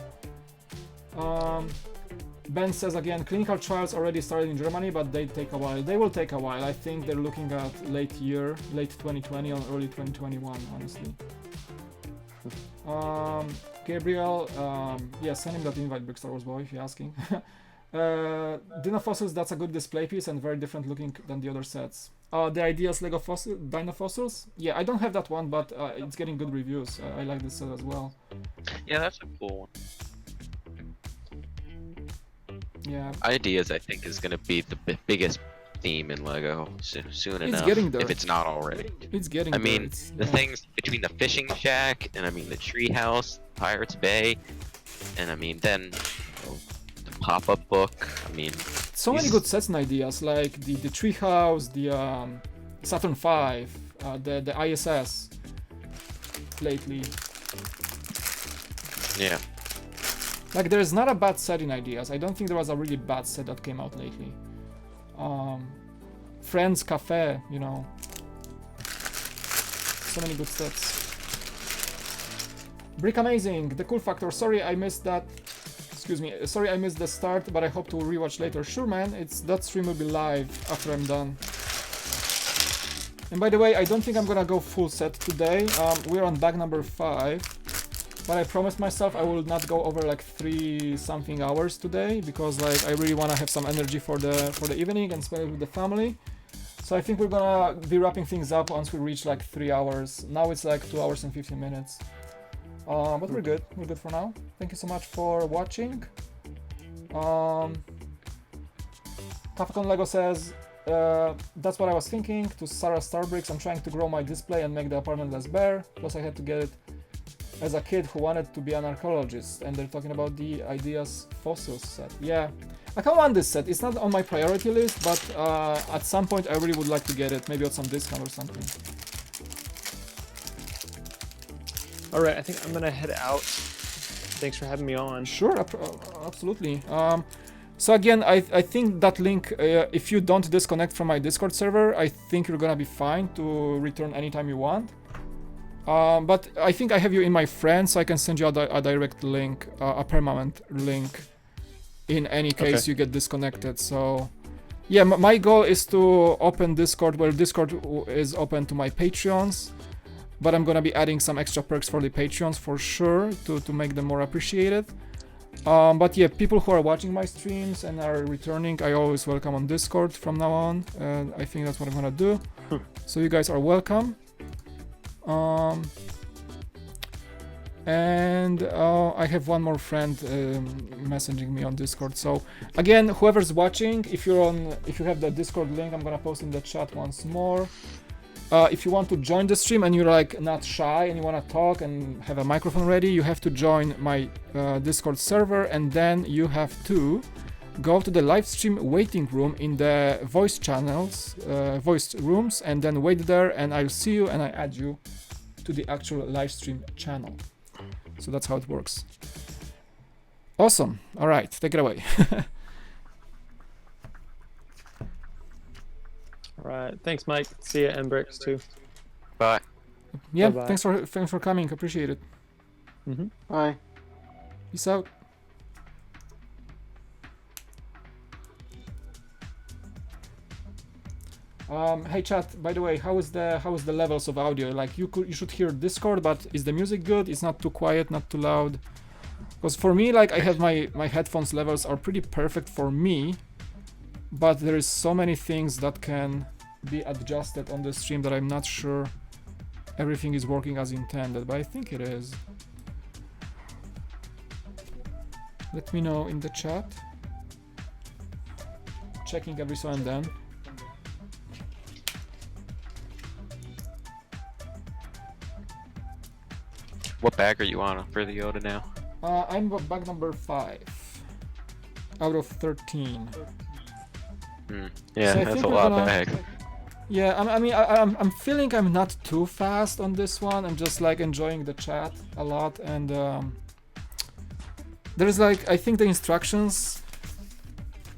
Ben says again, clinical trials already started in Germany, but they take a while. They will take a while. I think they're looking at late 2020 or early 2021, honestly. Gabriel, yeah, send him that invite, Brick Star Wars boy, if you're asking. Dino Fossils, that's a good display piece and very different looking than the other sets. The Ideas Lego Fossil, Dino Fossils? Yeah, I don't have that one, but it's getting good reviews. I like this set as well. Yeah, that's a cool one. Yeah. Ideas, I think, is gonna be the biggest theme in Lego soon enough. It's getting there. If it's not already. It's getting I there. mean, It's, the things between the fishing shack and I mean the treehouse, Pirates Bay, and I mean then the pop-up book. I mean, so many good sets and ideas, like the treehouse, the Saturn V, the ISS lately. yeah. Like there's not a bad set in ideas. I don't think there was a really bad set that came out lately. Friends Cafe, you know. So many good sets. Brick Amazing, the cool factor. Sorry I missed that. Excuse me. Sorry I missed the start, but I hope to rewatch later. Sure, man. That stream will be live after I'm done. And by the way, I don't think I'm gonna go full set today. We're on bag number 5, but I promised myself I will not go over like 3 something hours today, because like I really wanna have some energy for the evening and spend it with the family. So I think we're gonna be wrapping things up once we reach like 3 hours. Now it's like 2 hours and 15 minutes. But we're good. We're good for now. Thank you so much for watching. Capcom Lego says, that's what I was thinking. To Sarah Starbricks, I'm trying to grow my display and make the apartment less bare. Plus I had to get it as a kid who wanted to be an archaeologist. And they're talking about the Ideas Fossils set. Yeah, I kind of want this set. It's not on my priority list, but at some point I really would like to get it. Maybe on some discount or something. All right, I think I'm gonna head out. Thanks for having me on. Sure, absolutely. So again, I think that link, if you don't disconnect from my Discord server, I think you're gonna be fine to return anytime you want. But I think I have you in my friends, so I can send you a direct link, a permanent link, in any case you get disconnected. So yeah, my goal is to open Discord, where Discord is open to my Patreons. But I'm gonna be adding some extra perks for the Patreons for sure, to make them more appreciated. But yeah, people who are watching my streams and are returning, I always welcome on Discord from now on. I think that's what I'm gonna do. So you guys are welcome. And I have one more friend messaging me on Discord. So again, whoever's watching, if you have the Discord link, I'm gonna post in the chat once more. If you want to join the stream and you're like not shy and you want to talk and have a microphone ready, you have to join my Discord server, and then you have to go to the live stream waiting room in the voice channels, voice rooms, and then wait there, and I'll see you and I add you to the actual live stream channel. So that's how it works. Awesome. All right, take it away. All right, thanks, Mike. See ya, Mbrix too. Bye. Yeah, Bye-bye. thanks for coming. Appreciate it. Bye. Peace out. Hey chat, by the way, how is the levels of audio? Like you should hear Discord, but is the music good? It's not too quiet, not too loud? Because for me, like I have my headphones levels are pretty perfect for me, but there is so many things that can be adjusted on the stream that I'm not sure everything is working as intended, but I think it is. Let me know in the chat. Checking every so and then. What bag are you on for the Yoda now? I'm bag number 5 out of 13. Yeah, So I that's think a we're lot gonna- of bags. Yeah, I'm feeling I'm not too fast on this one. I'm just like enjoying the chat a lot, and there's like, I think the instructions,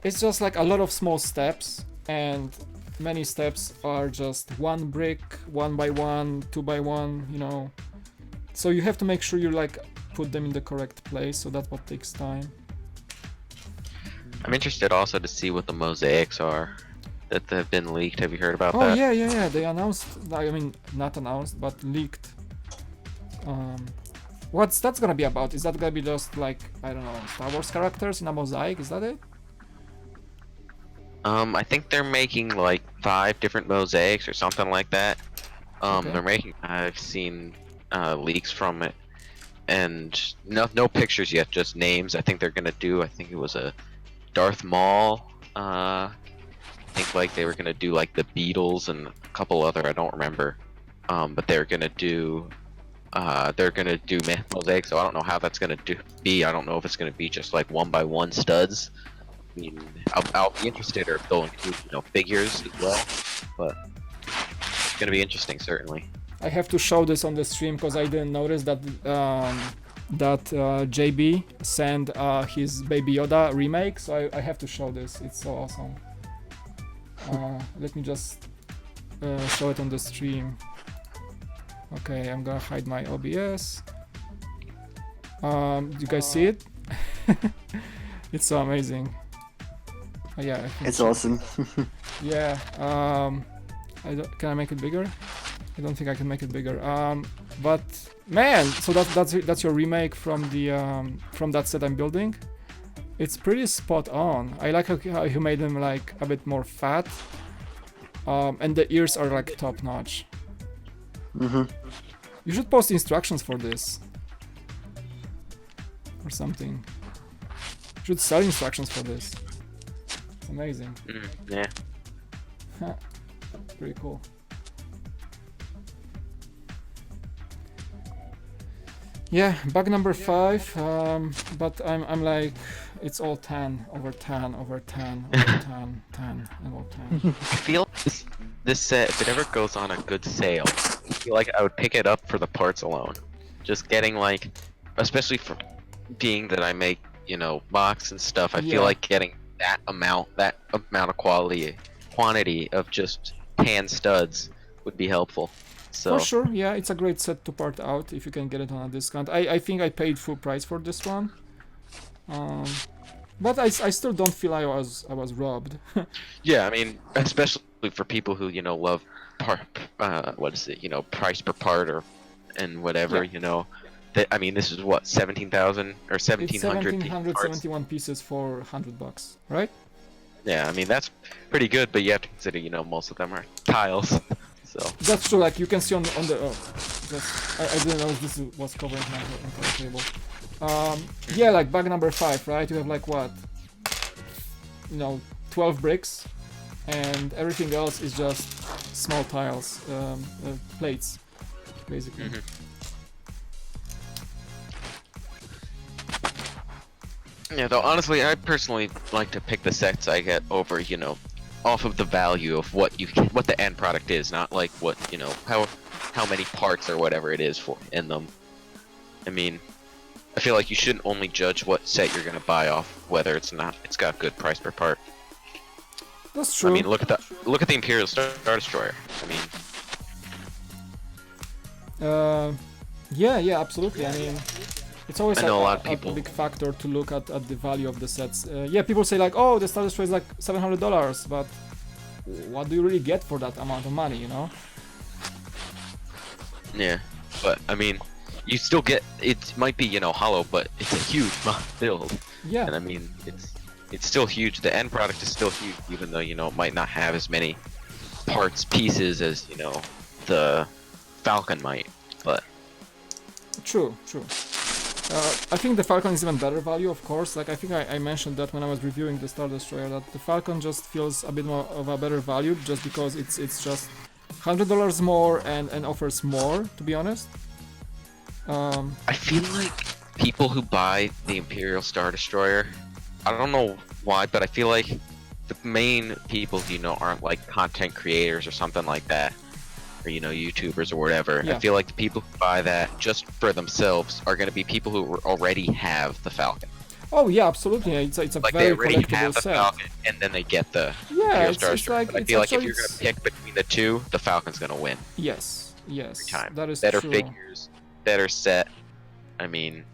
it's just like a lot of small steps, and many steps are just one brick, 1 by 1, 2 by 1, you know. So you have to make sure you like put them in the correct place, so that's what takes time. I'm interested also to see what the mosaics are that have been leaked. Have you heard about Oh that? yeah, they announced, I mean not announced but leaked. What's that's gonna be about? Is that gonna be just like, I don't know, Star Wars characters in a mosaic? Is that it? I think they're making like 5 different mosaics or something like that. Okay. They're making. I've seen leaks from it, and no pictures yet, just names. I think they're gonna do. I think it was a Darth Maul. I think like they were gonna do like the Beatles and a couple other. I don't remember. But they're gonna do. Mosaics. So I don't know how that's gonna be. I don't know if it's gonna be just like 1 by 1 studs. I mean, I'll be interested, or if they'll include, figures as well. But it's gonna be interesting, certainly. I have to show this on the stream because I didn't notice that JB sent his Baby Yoda remake, so I have to show this. It's so awesome. Let me just show it on the stream. Okay, I'm gonna hide my OBS. Do you guys see it? It's so amazing. Oh, yeah, I think It's so. awesome. Yeah, Can I make it bigger? I don't think I can make it bigger. But man, so that's your remake from the from that set I'm building. It's pretty spot on. I like how you made them like a bit more fat, and the ears are like top notch. You should post instructions for this or something. You should sell instructions for this. It's amazing. Yeah. Pretty cool. Yeah, bug number 5, but I'm like, it's all 10 over 10 over 10 over 10, 10 and all 10. I feel this set, if it ever goes on a good sale, I feel like I would pick it up for the parts alone. Just getting like, especially for being that I make, you know, box and stuff, I feel like getting that amount of quantity of just tan studs would be helpful. So. For sure, yeah, it's a great set to part out if you can get it on a discount. I think I paid full price for this one, but I still don't feel I was robbed. Yeah, I mean, especially for people who, you know, love what is it, you know, price per part and whatever, you know. I mean, this is what, 17,000 or 1,700. 1,771 pieces for $100, right? Yeah, I mean that's pretty good, but you have to consider, you know, most of them are tiles. So. That's true. Like you can see on the I didn't know this was covering my entire table. Yeah, like bug number 5, right? You have like what, you know, 12 bricks, and everything else is just small tiles, plates, basically. Yeah, though honestly, I personally like to pick the sets I get over, you know, off of the value of what the end product is, not like what, you know, how many parts or whatever it is for in them. I mean, I feel like you shouldn't only judge what set you're gonna buy off whether it's got good price per part. That's true. I mean, look at the Imperial Star Destroyer. I mean. Yeah, absolutely. I mean, it's always a big factor to look at the value of the sets. Yeah, people say like, oh, the Star Destroyer is like $700, but what do you really get for that amount of money, you know? Yeah, but I mean, you still get, it might be, you know, hollow, but it's a huge build. Yeah. And I mean, it's still huge. The end product is still huge, even though, you know, it might not have as many pieces as, you know, the Falcon might, but... True. I think the Falcon is even better value, of course. Like I think I mentioned that when I was reviewing the Star Destroyer, that the Falcon just feels a bit more of a better value, just because it's just $100 more and offers more, to be honest. I feel like people who buy the Imperial Star Destroyer, I don't know why, but I feel like the main people, you know, aren't like content creators or something like that, or, you know, YouTubers or whatever. Yeah. I feel like the people who buy that just for themselves are going to be people who already have the Falcon. Oh yeah, absolutely. It's a Like very they already collectible have the set. Falcon, and then they get the Yeah, Imperial it's Star Destroyer. like But I it's feel like if actually you're going to pick between the two, the Falcon's going to win. Yes, Every time. that is better true. figures, better set. I mean,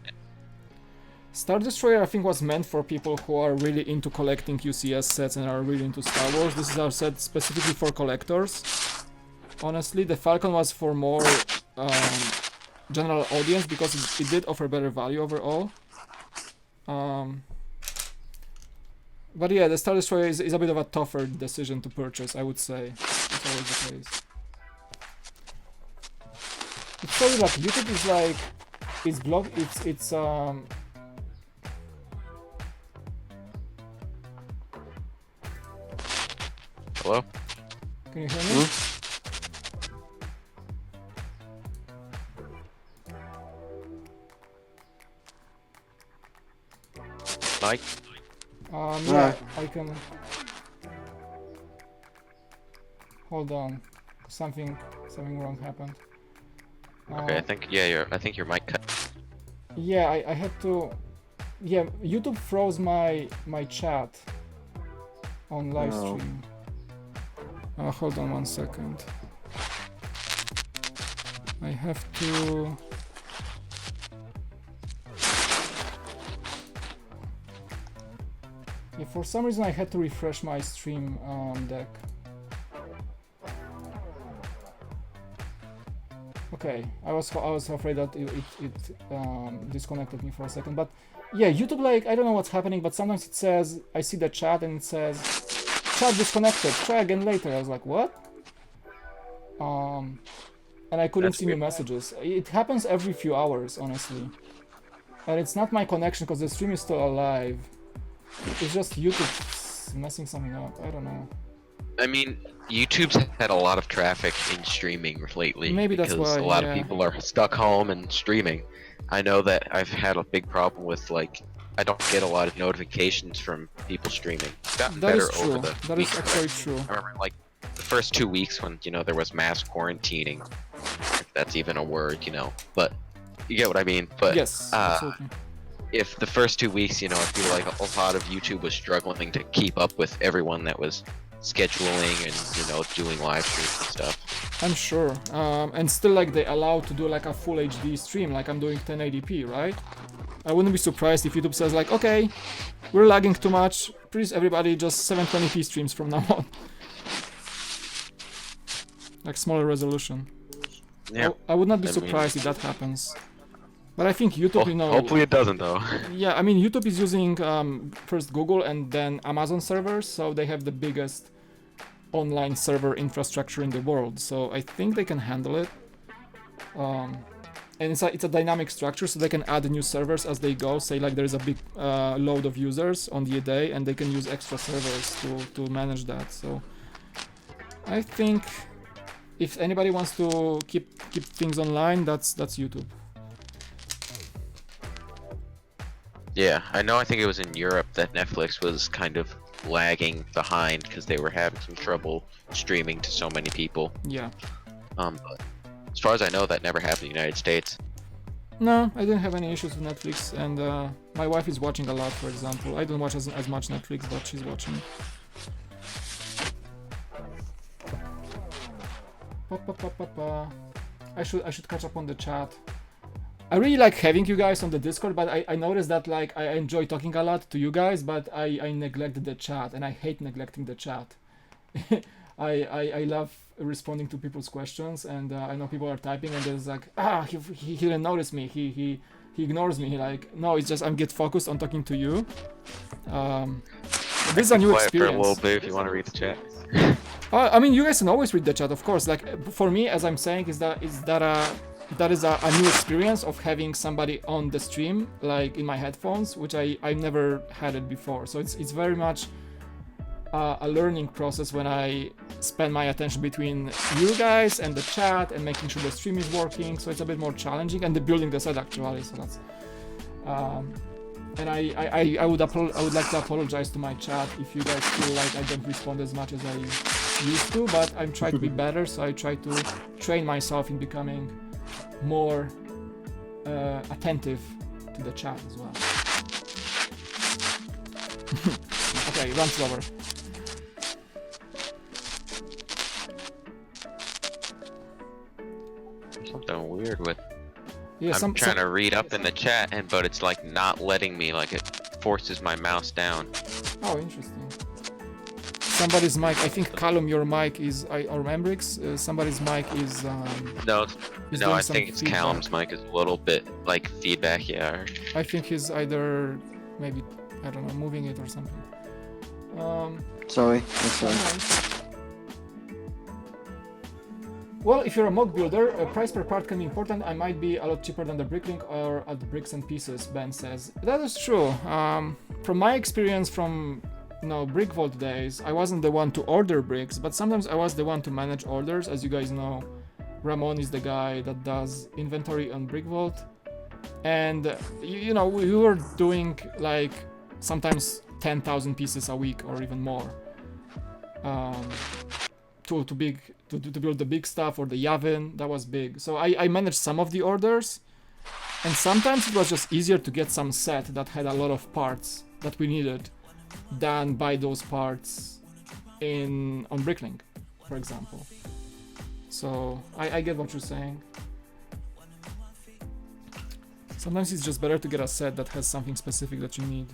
Star Destroyer, I think, was meant for people who are really into collecting UCS sets and are really into Star Wars. This is our set specifically for collectors. Honestly, the Falcon was for more general audience because it did offer better value overall. But yeah, the Star Destroyer is a bit of a tougher decision to purchase, I would say. It's always the case. It's so like YouTube is like it's blocked. It's hello? Can you hear me? Mike? Yeah, I can. Hold on, something wrong happened. Okay, I think your mic cut. Yeah, I had to. Yeah, YouTube froze my chat on live stream. Hold on 1 second. I have to. Yeah, for some reason I had to refresh my stream deck. Okay, I was afraid that it disconnected me for a second, but yeah, YouTube, like, I don't know what's happening, but sometimes it says, I see the chat and it says chat disconnected, try again later. I was like, what? And I couldn't That's see new weird. messages. It happens every few hours, honestly, and it's not my connection because the stream is still alive. It's just YouTube messing something up. I don't know. I mean, YouTube's had a lot of traffic in streaming lately. Maybe that's because why, a lot yeah. of people are stuck home and streaming. I know that I've had a big problem with, like, I don't get a lot of notifications from people streaming. It's gotten That better is true. over the That is weeks. actually true. I remember, like, the first 2 weeks when, you know, there was mass quarantining, if that's even a word, you know, but you get what I mean. But Yes, absolutely. if the first 2 weeks, you know, I feel like a lot of YouTube was struggling to keep up with everyone that was scheduling and, you know, doing live streams and stuff. I'm sure. And still, like, they allow to do like a full HD stream, like I'm doing 1080p, right? I wouldn't be surprised if YouTube says like, okay, we're lagging too much. Please, everybody, just 720p streams from now on. Like smaller resolution. Yeah. I would not be I mean- surprised if that happens. But I think YouTube, you know. Hopefully it doesn't, though. Yeah, I mean, YouTube is using first Google and then Amazon servers, so they have the biggest online server infrastructure in the world. So I think they can handle it. And it's a dynamic structure, so they can add new servers as they go. Say like there's a big load of users on the day, and they can use extra servers to manage that. So I think if anybody wants to keep things online, that's YouTube. Yeah, I know. I think it was in Europe that Netflix was kind of lagging behind because they were having some trouble streaming to so many people. Yeah. But as far as I know, that never happened in the United States. No, I didn't have any issues with Netflix, and my wife is watching a lot, for example. I don't watch as much Netflix, but she's watching. I should catch up on the chat. I really like having you guys on the Discord, but I noticed that like I enjoy talking a lot to you guys, but I neglect the chat, and I hate neglecting the chat. I love responding to people's questions, and I know people are typing and there's like, he didn't notice me, he ignores me. Like, no, it's just I get focused on talking to you. This is a new Quiet for a experience. little bit if you want to read the chat. I mean, you guys can always read the chat, of course. Like, for me, as I'm saying, that is a new experience of having somebody on the stream, like in my headphones, which I never had it before. So it's very much a learning process when I spend my attention between you guys and the chat and making sure the stream is working. So it's a bit more challenging, and the building the set actually. So that's and I would like to apologize to my chat if you guys feel like I don't respond as much as I used to, but I'm trying to be better. So I try to train myself in becoming more attentive to the chat as well. Okay, run slower. Something weird with. Yeah, I'm trying to read up in the chat, but it's like not letting me. Like it forces my mouse down. Oh, interesting. Somebody's mic. I think Callum, your mic is or Membrix. Somebody's mic is. No, is no, doing I some think it's feedback. Callum's mic is a little bit like feedback. Yeah. I think he's either maybe, I don't know, moving it or something. Sorry, I'm sorry. Nice. Well, if you're a mock builder, price per part can be important. I might be a lot cheaper than the Bricklink or at Bricks and Pieces, Ben says. That is true. From my experience from Brick Vault days, I wasn't the one to order bricks, but sometimes I was the one to manage orders. As you guys know, Ramon is the guy that does inventory on Brick Vault. And, you know, we were doing like sometimes 10,000 pieces a week or even more. To build the big stuff or the Yavin, that was big. So I managed some of the orders, and sometimes it was just easier to get some set that had a lot of parts that we needed than buy those parts on Bricklink, for example. So I get what you're saying. Sometimes it's just better to get a set that has something specific that you need.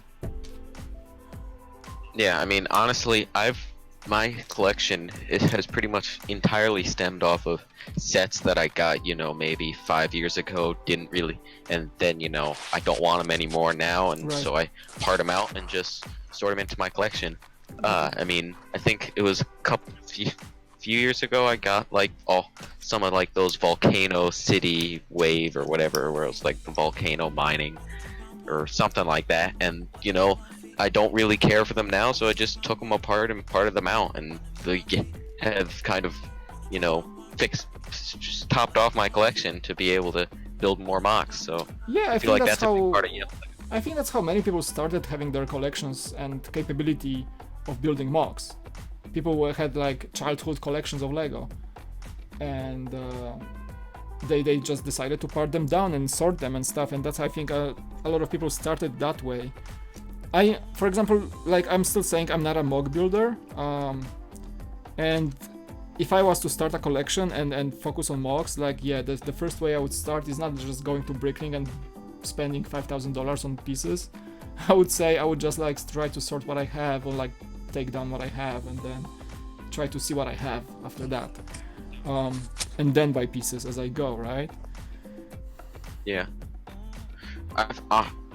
Yeah, I mean, honestly, I've my collection has pretty much entirely stemmed off of sets that I got, you know, maybe 5 years ago, didn't really, and then, you know, I don't want them anymore now, and Right. so I part them out and just sort them into my collection. I mean, I think it was few years ago I got like some of like those volcano city wave or whatever, where it was like the volcano mining or something like that, and you know, I don't really care for them now, so I just took them apart and parted them out, and they have kind of, you know, just topped off my collection to be able to build more mocks. So Yeah, I feel like that's a big part of it. I think that's how many people started having their collections and capability of building mocks. People had like childhood collections of Lego, and they just decided to part them down and sort them and stuff, and that's, I think, a lot of people started that way. For example, like, I'm still saying I'm not a mock builder, and if I was to start a collection and focus on mocks, like, yeah, the first way I would start is not just going to Bricklink and spending $5,000 on pieces. I would say I would just like try to sort what I have, or like take down what I have, and then try to see what I have after that, and then buy pieces as I go, right? Yeah.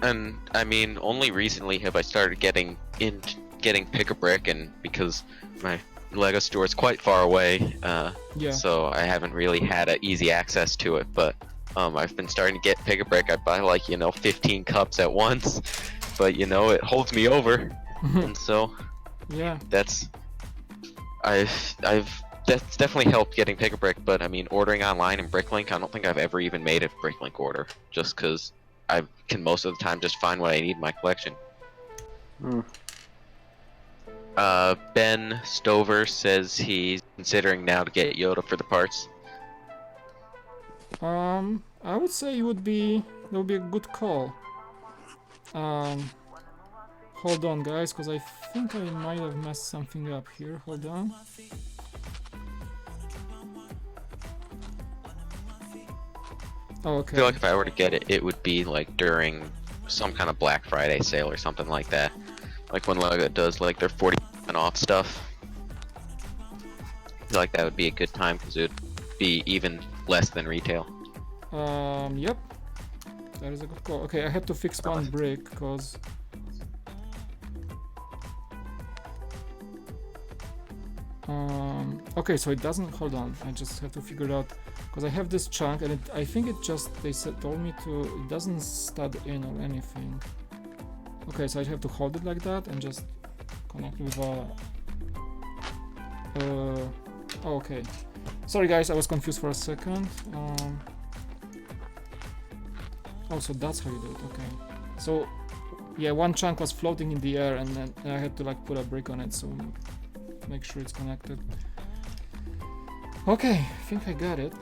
And I mean, only recently have I started getting pick-a-brick, and because my Lego store is quite far away, Yeah. so I haven't really had easy access to it. But I've been starting to get pick-a-brick. I buy like, you know, 15 cups at once, but you know, it holds me over, and so Yeah. that's definitely helped getting pick-a-brick. But I mean, ordering online in Bricklink, I don't think I've ever even made a Bricklink order, just because I can most of the time just find what I need in my collection. Ben Stover says he's considering now to get Yoda for the parts. I would say that would be a good call. Hold on, guys, because I think I might have messed something up here. Hold on. Oh, I okay. feel like if I were to get it, it would be like during some kind of Black Friday sale or something like that. Like when Lego does like their 40% off stuff. I feel like that would be a good time because it would be even less than retail. Yep. That is a good call. Okay, I had to fix one brick because okay, so it doesn't, hold on, I just have to figure it out, because I have this chunk and I think it just, they told me to, it doesn't stud in or anything. Okay, so I have to hold it like that and just connect with a oh, okay, sorry guys, I was confused for a second. Oh, so that's how you do it. Okay, so yeah, one chunk was floating in the air, and then I had to like put a brick on it, so make sure it's connected. Okay, I think I got it.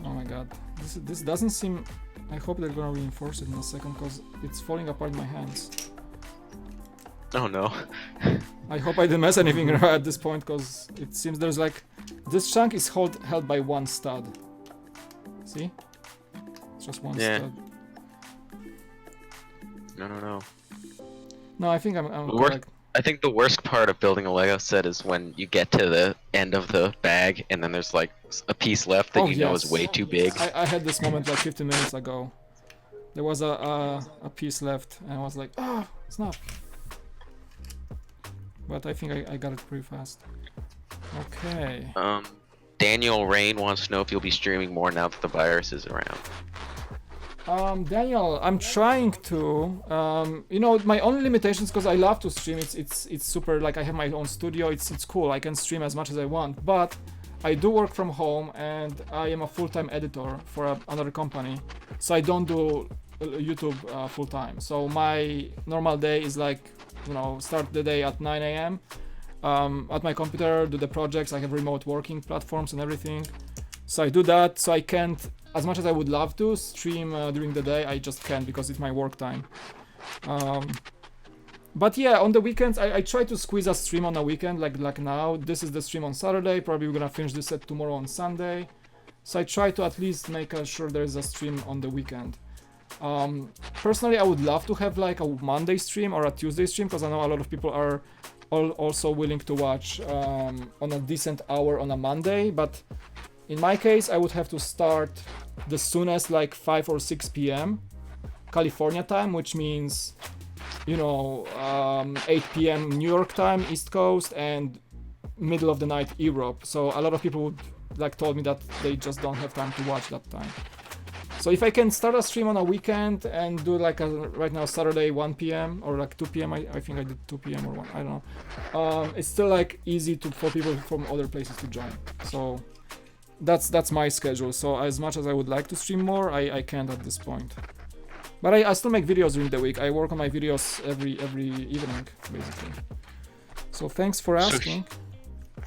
Oh my god, this doesn't seem, I hope they're gonna reinforce it in a second, because it's falling apart in my hands. Oh no. I hope I didn't mess anything at this point, because it seems there's like, this chunk is held by one stud. See? It's just one stud. No. No, I think I'm correct. I think the worst part of building a Lego set is when you get to the end of the bag and then there's like a piece left that you know is way too big. I had this moment like 15 minutes ago. There was a piece left and I was like, oh, it's not. But I think I got it pretty fast. Okay. Daniel Rain wants to know if you'll be streaming more now that the virus is around. Daniel, I'm trying to. You know, my only limitations, because I love to stream. It's super. Like, I have my own studio. It's cool. I can stream as much as I want. But I do work from home, and I am a full-time editor for another company. So I don't do YouTube full-time. So my normal day is like, you know, start the day at 9 a.m. At my computer, do the projects. I have remote working platforms and everything. So I do that. So I can't, as much as I would love to stream during the day, I just can't because it's my work time. But yeah, on the weekends, I try to squeeze a stream on a weekend, like now. This is the stream on Saturday. Probably we're gonna finish this set tomorrow on Sunday. So I try to at least make sure there is a stream on the weekend. Personally, I would love to have like a Monday stream or a Tuesday stream, because I know a lot of people are also willing to watch on a decent hour on a Monday. But in my case, I would have to start the soonest like 5 or 6 p.m. California time, which means, you know, 8 p.m. New York time, East Coast, and middle of the night Europe. So a lot of people would like told me that they just don't have time to watch that time. So if I can start a stream on a weekend and do like a, right now Saturday 1 p.m. or like 2 p.m. I think I did 2 p.m. or 1, I don't know. It's still like easy for people from other places to join. So that's my schedule. So as much as I would like to stream more, I can't at this point. But I still make videos during the week. I work on my videos every evening, basically. So thanks for asking.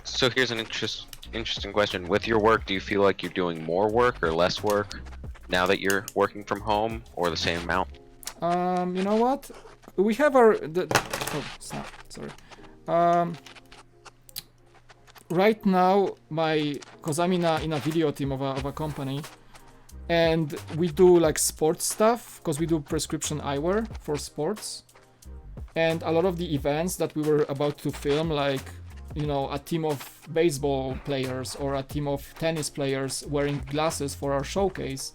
So here's an interesting question. With your work, do you feel like you're doing more work or less work now that you're working from home, or the same amount? You know what? We have our oh, snap, sorry. Right now, because I'm in a video team of a company, and we do like sports stuff, because we do prescription eyewear for sports, and a lot of the events that we were about to film, like, you know, a team of baseball players or a team of tennis players wearing glasses for our showcase,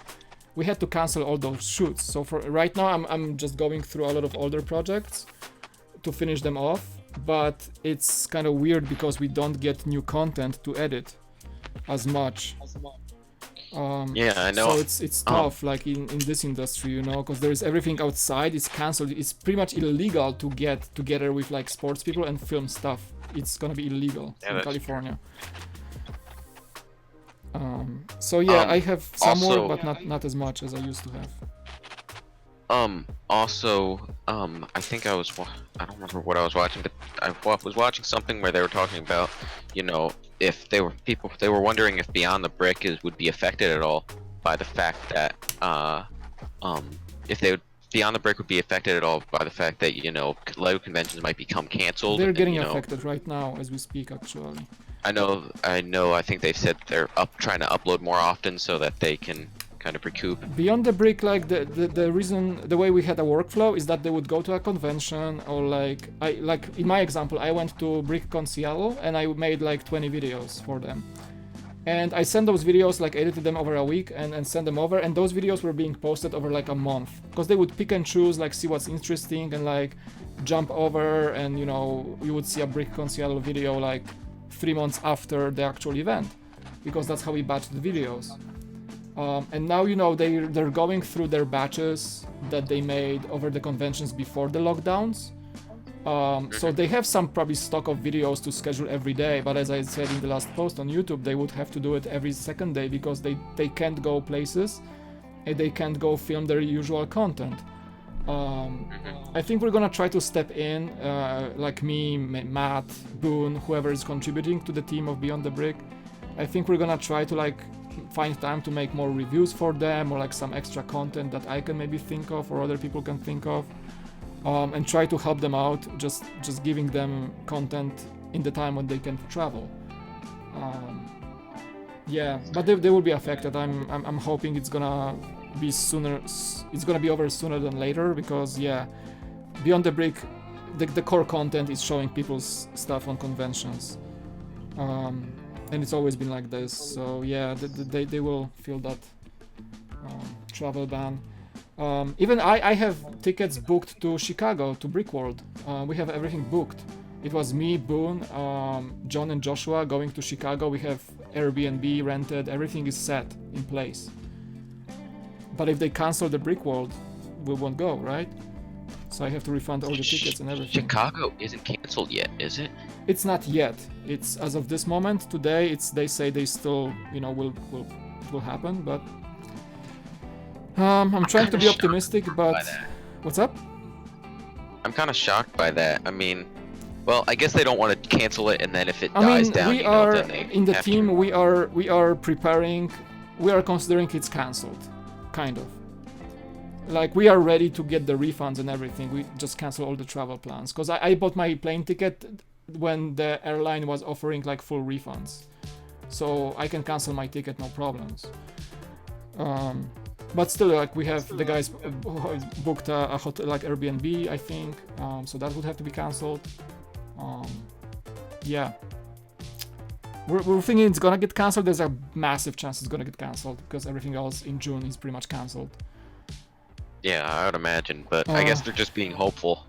we had to cancel all those shoots. So for right now, I'm just going through a lot of older projects to finish them off, but it's kind of weird because we don't get new content to edit as much. Yeah, I know. So it's tough, like in this industry, you know, because there's everything outside is cancelled. It's pretty much illegal to get together with like sports people and film stuff. It's gonna be illegal in California. So yeah, I have some also, work, but not as much as I used to have. Also, I think I don't remember what I was watching, but I was watching something where they were talking about, you know, if they were wondering if Beyond the Brick would be affected at all by the fact that, Beyond the Brick would be affected at all by the fact that, you know, LEGO conventions might become canceled. They're getting and, you know, affected right now as we speak, actually. I know. I think they've said they're trying to upload more often so that they can kind of recoup. Beyond the Brick, like the way we had a workflow is that they would go to a convention, or like in my example, I went to BrickCon Seattle and I made like 20 videos for them. And I sent those videos, like edited them over a week and sent them over, and those videos were being posted over like a month, because they would pick and choose, like see what's interesting and like jump over, and you know, you would see a BrickCon Seattle video like 3 months after the actual event, because that's how we batch the videos. And now, you know, they're going through their batches that they made over the conventions before the lockdowns. So they have some probably stock of videos to schedule every day, but as I said in the last post on YouTube, they would have to do it every second day because they can't go places and they can't go film their usual content. I think we're gonna try to step in, like me, Matt, Boone, whoever is contributing to the team of Beyond the Brick. I think we're gonna try to like find time to make more reviews for them, or like some extra content that I can maybe think of or other people can think of. And try to help them out, just giving them content in the time when they can travel. Yeah, but they will be affected. I'm hoping it's gonna be sooner. It's gonna be over sooner than later, because yeah, Beyond the Brick, the core content is showing people's stuff on conventions, and it's always been like this. So yeah, they will feel that travel ban. Even I have tickets booked to Chicago, to Brickworld. We have everything booked. It was me, Boone, John and Joshua going to Chicago. We have Airbnb rented, everything is set in place. But if they cancel the Brickworld, we won't go, right? So I have to refund all the tickets and everything. Chicago isn't canceled yet, is it? It's not yet. It's as of this moment, today, they say they still, you know, will happen, but I'm trying to be optimistic, but what's up? I'm kind of shocked by that. I mean, well, I guess they don't want to cancel it, and then if it dies down, we are in the team. We are preparing. We are considering it's cancelled, kind of. Like, we are ready to get the refunds and everything. We just cancel all the travel plans, because I bought my plane ticket when the airline was offering like full refunds, so I can cancel my ticket, no problems. But still, like we have the guys booked a hotel like Airbnb, I think, so that would have to be cancelled. Yeah, we're thinking it's gonna get cancelled. There's a massive chance it's gonna get cancelled because everything else in June is pretty much cancelled. Yeah, I would imagine, but I guess they're just being hopeful.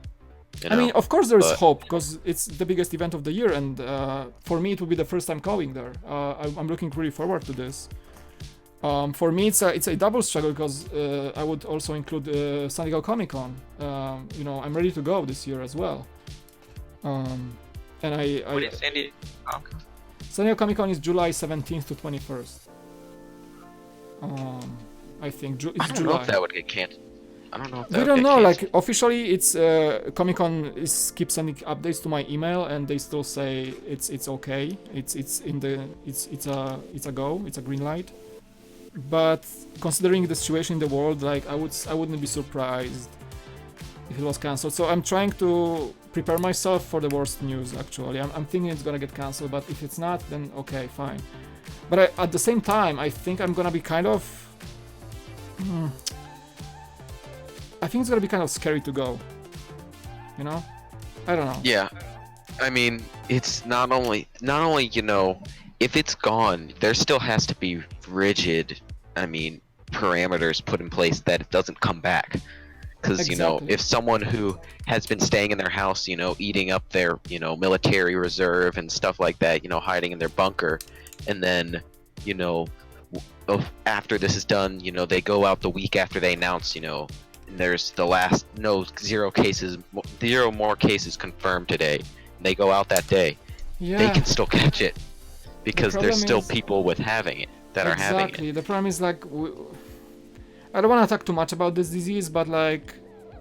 You know? I mean, of course there's hope because it's the biggest event of the year, and for me it will be the first time going there. I'm looking really forward to this. For me it's a double struggle because I would also include San Diego Comic-Con. You know, I'm ready to go this year as well. And What is San Diego? San Diego Comic-Con is July 17th to 21st. I think it's I don't July. know if that would get canceled. I don't know if that We would don't get know. canceled. Like officially, it's Comic-Con keeps sending updates to my email, and they still say it's okay. It's a go. It's a green light. But considering the situation in the world, like I wouldn't be surprised if it was cancelled. So I'm trying to prepare myself for the worst news. Actually, I'm thinking it's gonna get cancelled. But if it's not, then okay, fine. But at the same time, I think I'm gonna be kind of. I think it's gonna be kind of scary to go. You know? I don't know. Yeah, I mean, it's not only you know, if it's gone, there still has to be rigid, I mean, parameters put in place that it doesn't come back. Because you know, Exactly. if someone who has been staying in their house, you know, eating up their, you know, military reserve and stuff like that, you know, hiding in their bunker, and then, you know, after this is done, you know, they go out the week after they announce, you know, and there's the last zero more cases confirmed today, and they go out that day, Yeah. they can still catch it because there's problem still is- people with having it that are having it. Exactly. The problem is like I don't want to talk too much about this disease, but like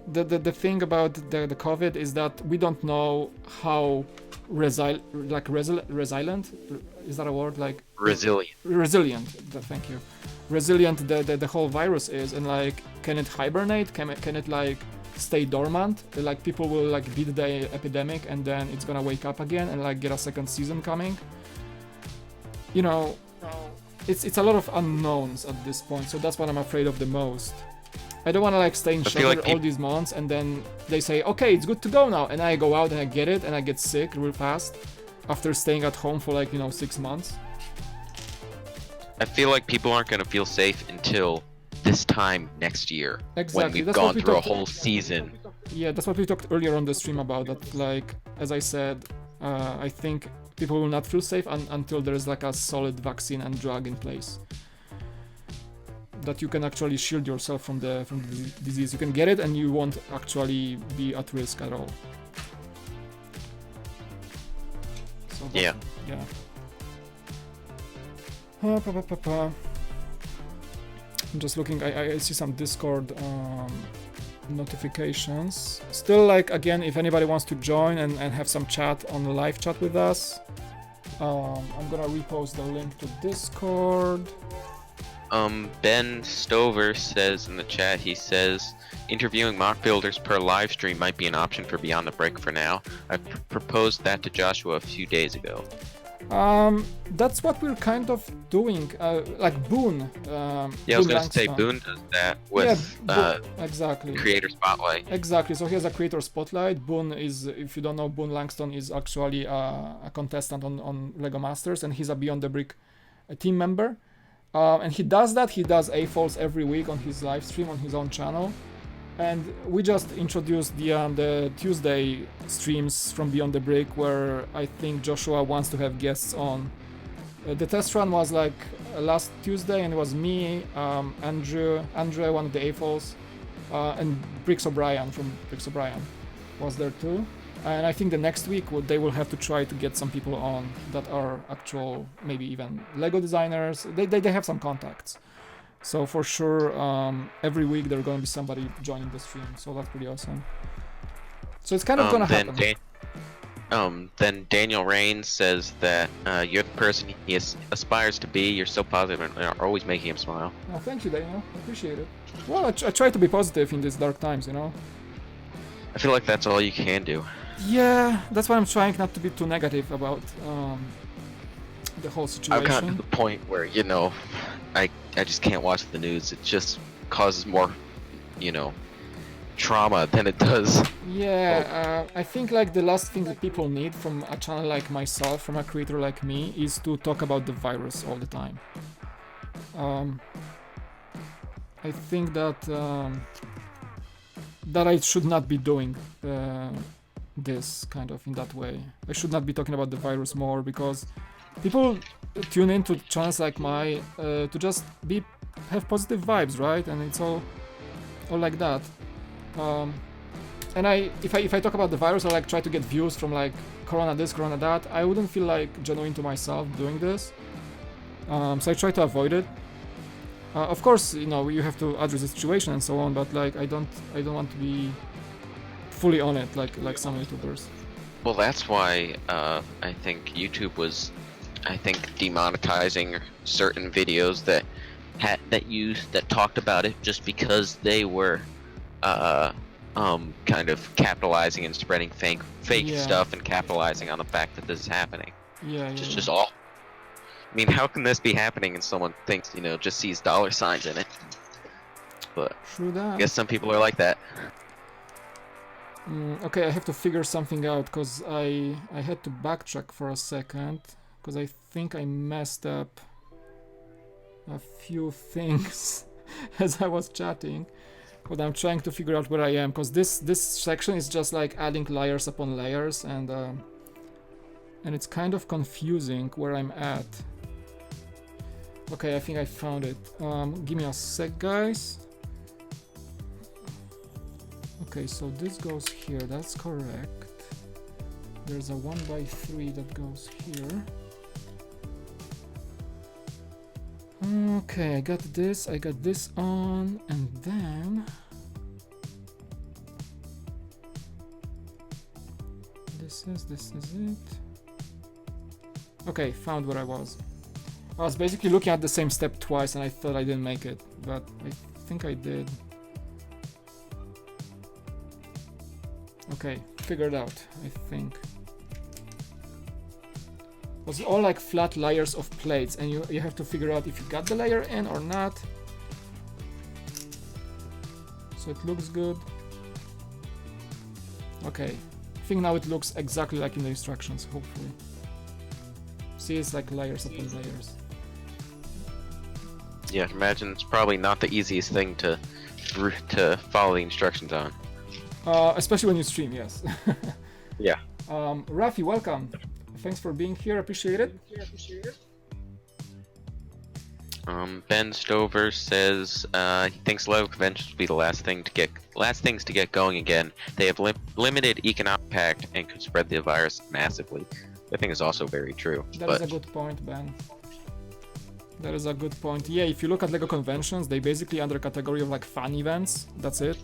the thing about the COVID is that we don't know how resilient is that a word, like Resilient. thank you, resilient the whole virus is, and like can it hibernate, can it like stay dormant, like people will like beat the epidemic and then it's gonna wake up again and like get a second season coming, you know. It's a lot of unknowns at this point, so that's what I'm afraid of the most. I don't want to like stay in I feel shelter like all these months and then they say, okay, it's good to go now, and I go out and I get it and I get sick real fast after staying at home for like, you know, 6 months. I feel like people aren't gonna feel safe until this time next year, Exactly, when we've that's what gone we through a talked- whole season. Yeah, that's what we talked earlier on the stream about, that like, as I said, I think people will not feel safe until there's like a solid vaccine and drug in place that you can actually shield yourself from the disease. You can get it and you won't actually be at risk at all. So Yeah. Yeah. I'm just looking. I see some Discord notifications. Still, like, again, if anybody wants to join and have some chat on the live chat with us, I'm gonna repost the link to Discord. Ben Stover says in the chat, he says, interviewing mock builders per live stream might be an option for Beyond the Break for now. I proposed that to Joshua a few days ago. That's what we're kind of doing, like Boone. Yeah, I was gonna say Langston. Boone does that with exactly. Creator Spotlight. Exactly. So he has a creator spotlight. Boone is, if you don't know, Boone Langston is actually a contestant on Lego Masters, and he's a Beyond the Brick team member. And he does that. He does AFOLs every week on his live stream on his own channel. And we just introduced the Tuesday streams from Beyond the Brick, where I think Joshua wants to have guests on. The test run was like last Tuesday, and it was me, Andre, one of the AFOLs, and Bricks O'Brien from Bricks O'Brien was there too. And I think the next week they will have to try to get some people on that are actual, maybe even Lego designers. They have some contacts. So for sure, every week there's gonna be somebody joining the stream. So that's pretty awesome. So it's kind of gonna happen. Then Daniel Rains says that you're the person he aspires to be. You're so positive and are always making him smile. Oh, thank you, Daniel. I appreciate it. Well, I try to be positive in these dark times, you know. I feel like that's all you can do. Yeah, that's why I'm trying not to be too negative about the whole situation. I've gotten to the point where, you know, I just can't watch the news. It just causes more, you know, trauma than it does. Yeah, I think like the last thing that people need from a channel like myself, from a creator like me, is to talk about the virus all the time. I think that that I should not be doing this kind of in that way. I should not be talking about the virus more, because people tune into channels like my to just have positive vibes, right? And it's all like that. And if I talk about the virus, or like try to get views from like Corona this, Corona that, I wouldn't feel like genuine to myself doing this. So I try to avoid it. Of course, you know, you have to address the situation and so on, but like I don't want to be fully on it like some YouTubers. Well, that's why I think YouTube was, I think, demonetizing certain videos that talked about it, just because they were kind of capitalizing and spreading fake stuff and capitalizing on the fact that this is happening. Just all. I mean, how can this be happening and someone thinks, you know, just sees dollar signs in it? But True that. I guess some people are like that. Okay, I have to figure something out, because I had to backtrack for a second, because I think I messed up a few things as I was chatting. But I'm trying to figure out where I am, because this section is just like adding layers upon layers, and it's kind of confusing where I'm at. Okay, I think I found it. Give me a sec, guys. Okay, so this goes here, that's correct. There's a 1x3 that goes here. Okay, I got this on, and then this is it. Okay, found where I was. I was basically looking at the same step twice, and I thought I didn't make it, but I think I did. Okay, figured out, I think. It was all like flat layers of plates, and you have to figure out if you got the layer in or not. So it looks good. Okay, I think now it looks exactly like in the instructions, hopefully. See, it's like layers upon layers. Yeah, imagine it's probably not the easiest thing to follow the instructions on. Especially when you stream, yes. Yeah. Rafi, welcome. Thanks for being here. Appreciate it. Ben Stover says he thinks Lego conventions will be the last things to get going again. They have limited economic impact and could spread the virus massively. I think is also very true. That is a good point, Ben. That is a good point. Yeah, if you look at Lego conventions, they basically under a category of like fun events. That's it.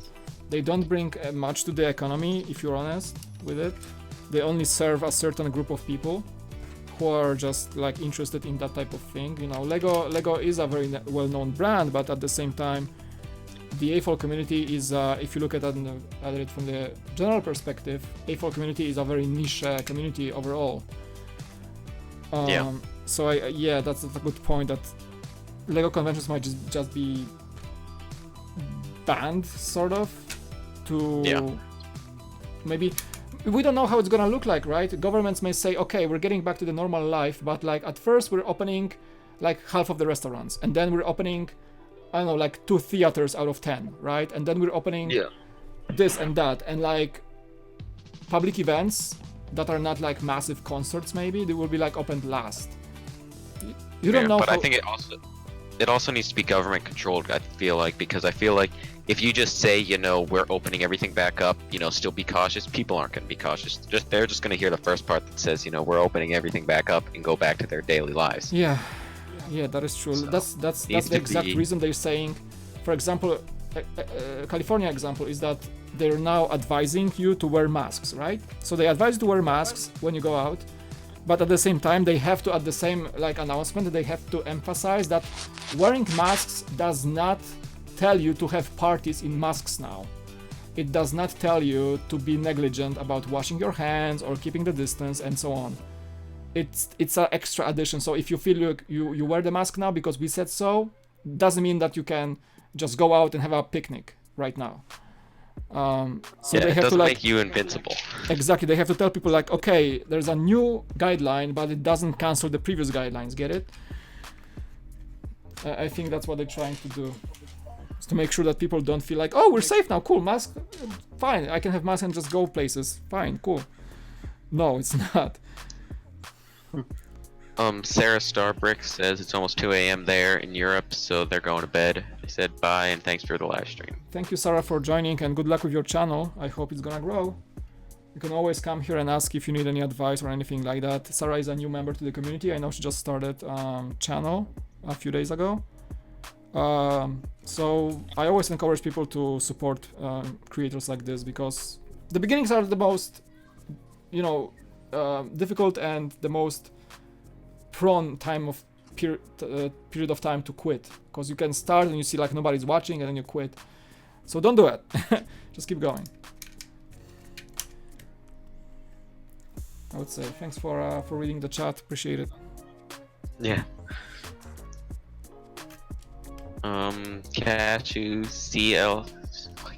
They don't bring much to the economy, if you're honest with it. They only serve a certain group of people who are just like interested in that type of thing. You know, Lego is a very well-known brand, but at the same time, the AFOL community is, if you look at it from the general perspective, AFOL community is a very niche community overall. Yeah. So yeah, that's a good point, that Lego conventions might just be banned, sort of, to maybe. We don't know how it's gonna look like, right? Governments may say, okay, we're getting back to the normal life, but like at first we're opening like half of the restaurants, and then we're opening, I don't know, like 2 theaters out of 10, right? And then we're opening this and that, and like public events that are not like massive concerts, maybe they will be like opened last. You don't know. But I think it also needs to be government controlled. I feel like, because I feel like if you just say, you know, we're opening everything back up, you know, still be cautious, people aren't going to be cautious. They're just going to hear the first part that says, you know, we're opening everything back up, and go back to their daily lives. Yeah, that is true. So that's the exact reason they're saying. For example, California example is that they're now advising you to wear masks, right? So they advise you to wear masks when you go out, but at the same time they have to, at the same like announcement, they have to emphasize that wearing masks does not tell you to have parties in masks now. It does not tell you to be negligent about washing your hands or keeping the distance and so on. It's an extra addition. So if you feel you wear the mask now because we said so, doesn't mean that you can just go out and have a picnic right now. So Yeah, they it have to doesn't like make you invincible. exactly. They have to tell people like, okay, there's a new guideline, but it doesn't cancel the previous guidelines. Get it? I think that's what they're trying to do, is to make sure that people don't feel like, oh, we're safe now, cool, mask, fine, I can have mask and just go places, fine, cool. No, it's not. Sarah Starbrick says it's almost 2 a.m. there in Europe, so they're going to bed. They said bye and thanks for the live stream. Thank you, Sarah, for joining, and good luck with your channel. I hope it's gonna grow. You can always come here and ask if you need any advice or anything like that. Sarah is a new member to the community. I know she just started channel a few days ago. So I always encourage people to support creators like this, because the beginnings are the most, you know, difficult and the most prone time of period of time to quit, because you can start and you see like nobody's watching and then you quit. So don't do it. Just keep going. I would say thanks for reading the chat. Appreciate it. Yeah.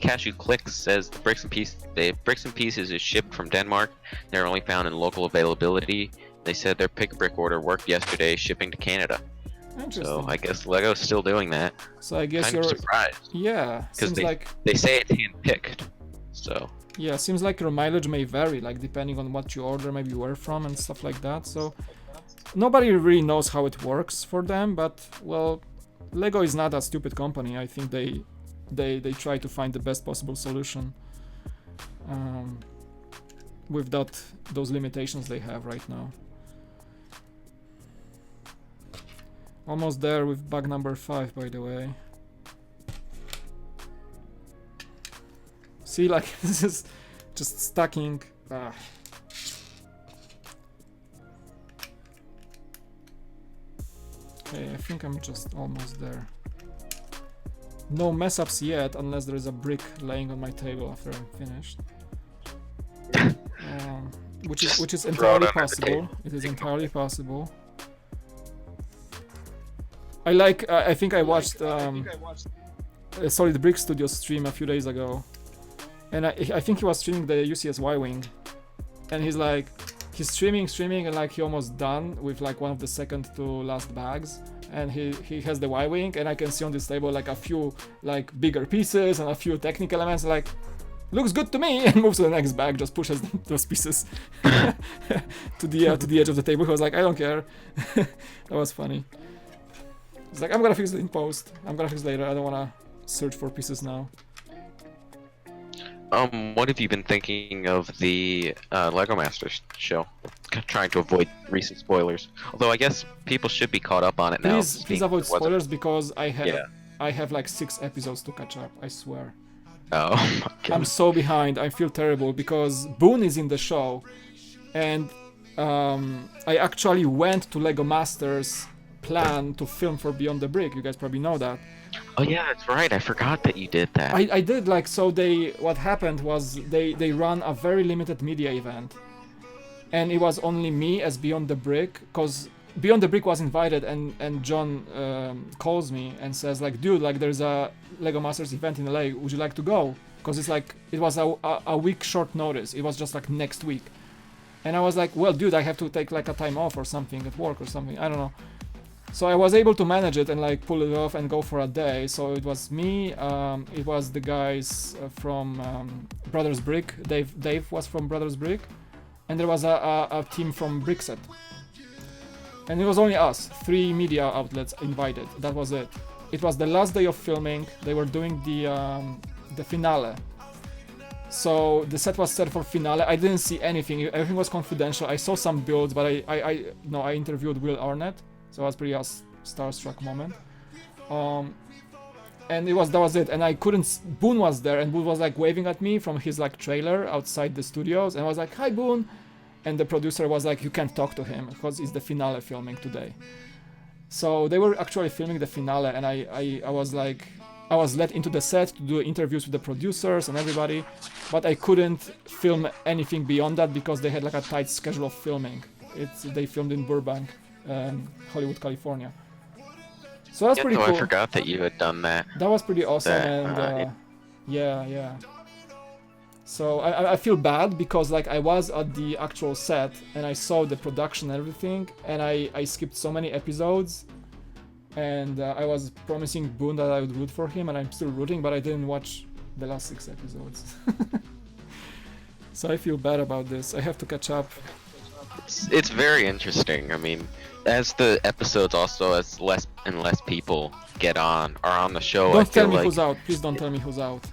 Cashew Clicks says the bricks and pieces is shipped from Denmark. They're only found in local availability. They said their pick a brick order worked yesterday, shipping to Canada. Interesting. So I guess Lego's still doing that. So I guess Kind you're of surprised, yeah. because Seems like they say it's hand picked. So yeah, seems like your mileage may vary, like depending on what you order, maybe where from and stuff like that. So nobody really knows how it works for them, but well, Lego is not a stupid company. I think they try to find the best possible solution with those limitations they have right now. Almost there with bug number 5, by the way. See, like, this is just stacking. Okay, I think I'm just almost there. No mess ups yet, unless there is a brick laying on my table after I'm finished. Which is entirely possible. It is entirely possible. I think I watched Solid Brick Studio stream a few days ago, and I think he was streaming the UCS Y-Wing, and he's streaming and like he almost done with like one of the second to last bags, and he has the Y-Wing, and I can see on this table like a few like bigger pieces and a few technical elements, like looks good to me, and moves to the next bag, just pushes those pieces to the edge of the table. He was like, I don't care. That was funny. He's like, I'm gonna fix it in post. I'm gonna fix it later. I don't wanna search for pieces now. what have you been thinking of the Lego Masters show? Trying to avoid recent spoilers. Although I guess people should be caught up on it now. Please avoid spoilers, because I have like 6 episodes to catch up. I swear. Oh my God. I'm so behind. I feel terrible because Boone is in the show, and I actually went to Lego Masters plan to film for Beyond the Brick. You guys probably know that. Oh yeah, that's right. I forgot that you did that. I did, like, so what happened was they run a very limited media event, and it was only me as Beyond the Brick, because Beyond the Brick was invited, and John calls me and says like, dude, like there's a Lego Masters event in LA, would you like to go? Because it's like, it was a week short notice. It was just like next week. And I was like, well, dude, I have to take like a time off or something at work or something, I don't know. So I was able to manage it and like pull it off and go for a day. So it was me, it was the guys from Brothers Brick, Dave was from Brothers Brick, and there was a team from Brickset. And it was only us, 3 media outlets invited, that was it. It was the last day of filming, they were doing the finale. So the set was set for finale. I didn't see anything, everything was confidential. I saw some builds, but I interviewed Will Arnett. So it was pretty a starstruck moment. And that was it. And I couldn't, Boone was there, and Boone was like waving at me from his like trailer outside the studios, and I was like, hi Boone. And the producer was like, you can't talk to him because it's the finale filming today. So they were actually filming the finale, and I was like, I was let into the set to do interviews with the producers and everybody, but I couldn't film anything beyond that because they had like a tight schedule of filming. They filmed in Burbank, Hollywood, California. So that's Yeah, pretty no, cool. I forgot that you had done that. That was pretty awesome, That, and yeah. yeah. So I feel bad because like I was at the actual set and I saw the production and everything, and I skipped so many episodes, and I was promising Boone that I would root for him, and I'm still rooting, but I didn't watch the last 6 episodes. So I feel bad about this. I have to catch up. It's very interesting. I mean, as the episodes also, as less and less people are on the show, I Don't feel tell me like who's out. Please don't tell me who's out.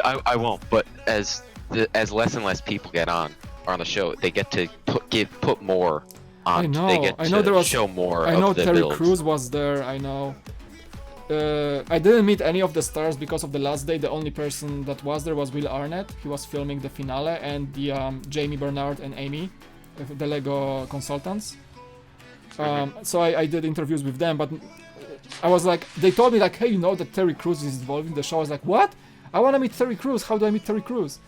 I won't. But as less and less people are on the show, they get to put more on. I know. They get I know to there was. show more. I know of the Terry builds. Crews was there. I know. I didn't meet any of the stars because of the last day. The only person that was there was Will Arnett. He was filming the finale, and the Jamie Bernard and Amy, the Lego consultants. So I did interviews with them, but I was like, they told me like, hey, you know that Terry Crews is involved in the show. I was like, what? I want to meet Terry Crews. How do I meet Terry Crews?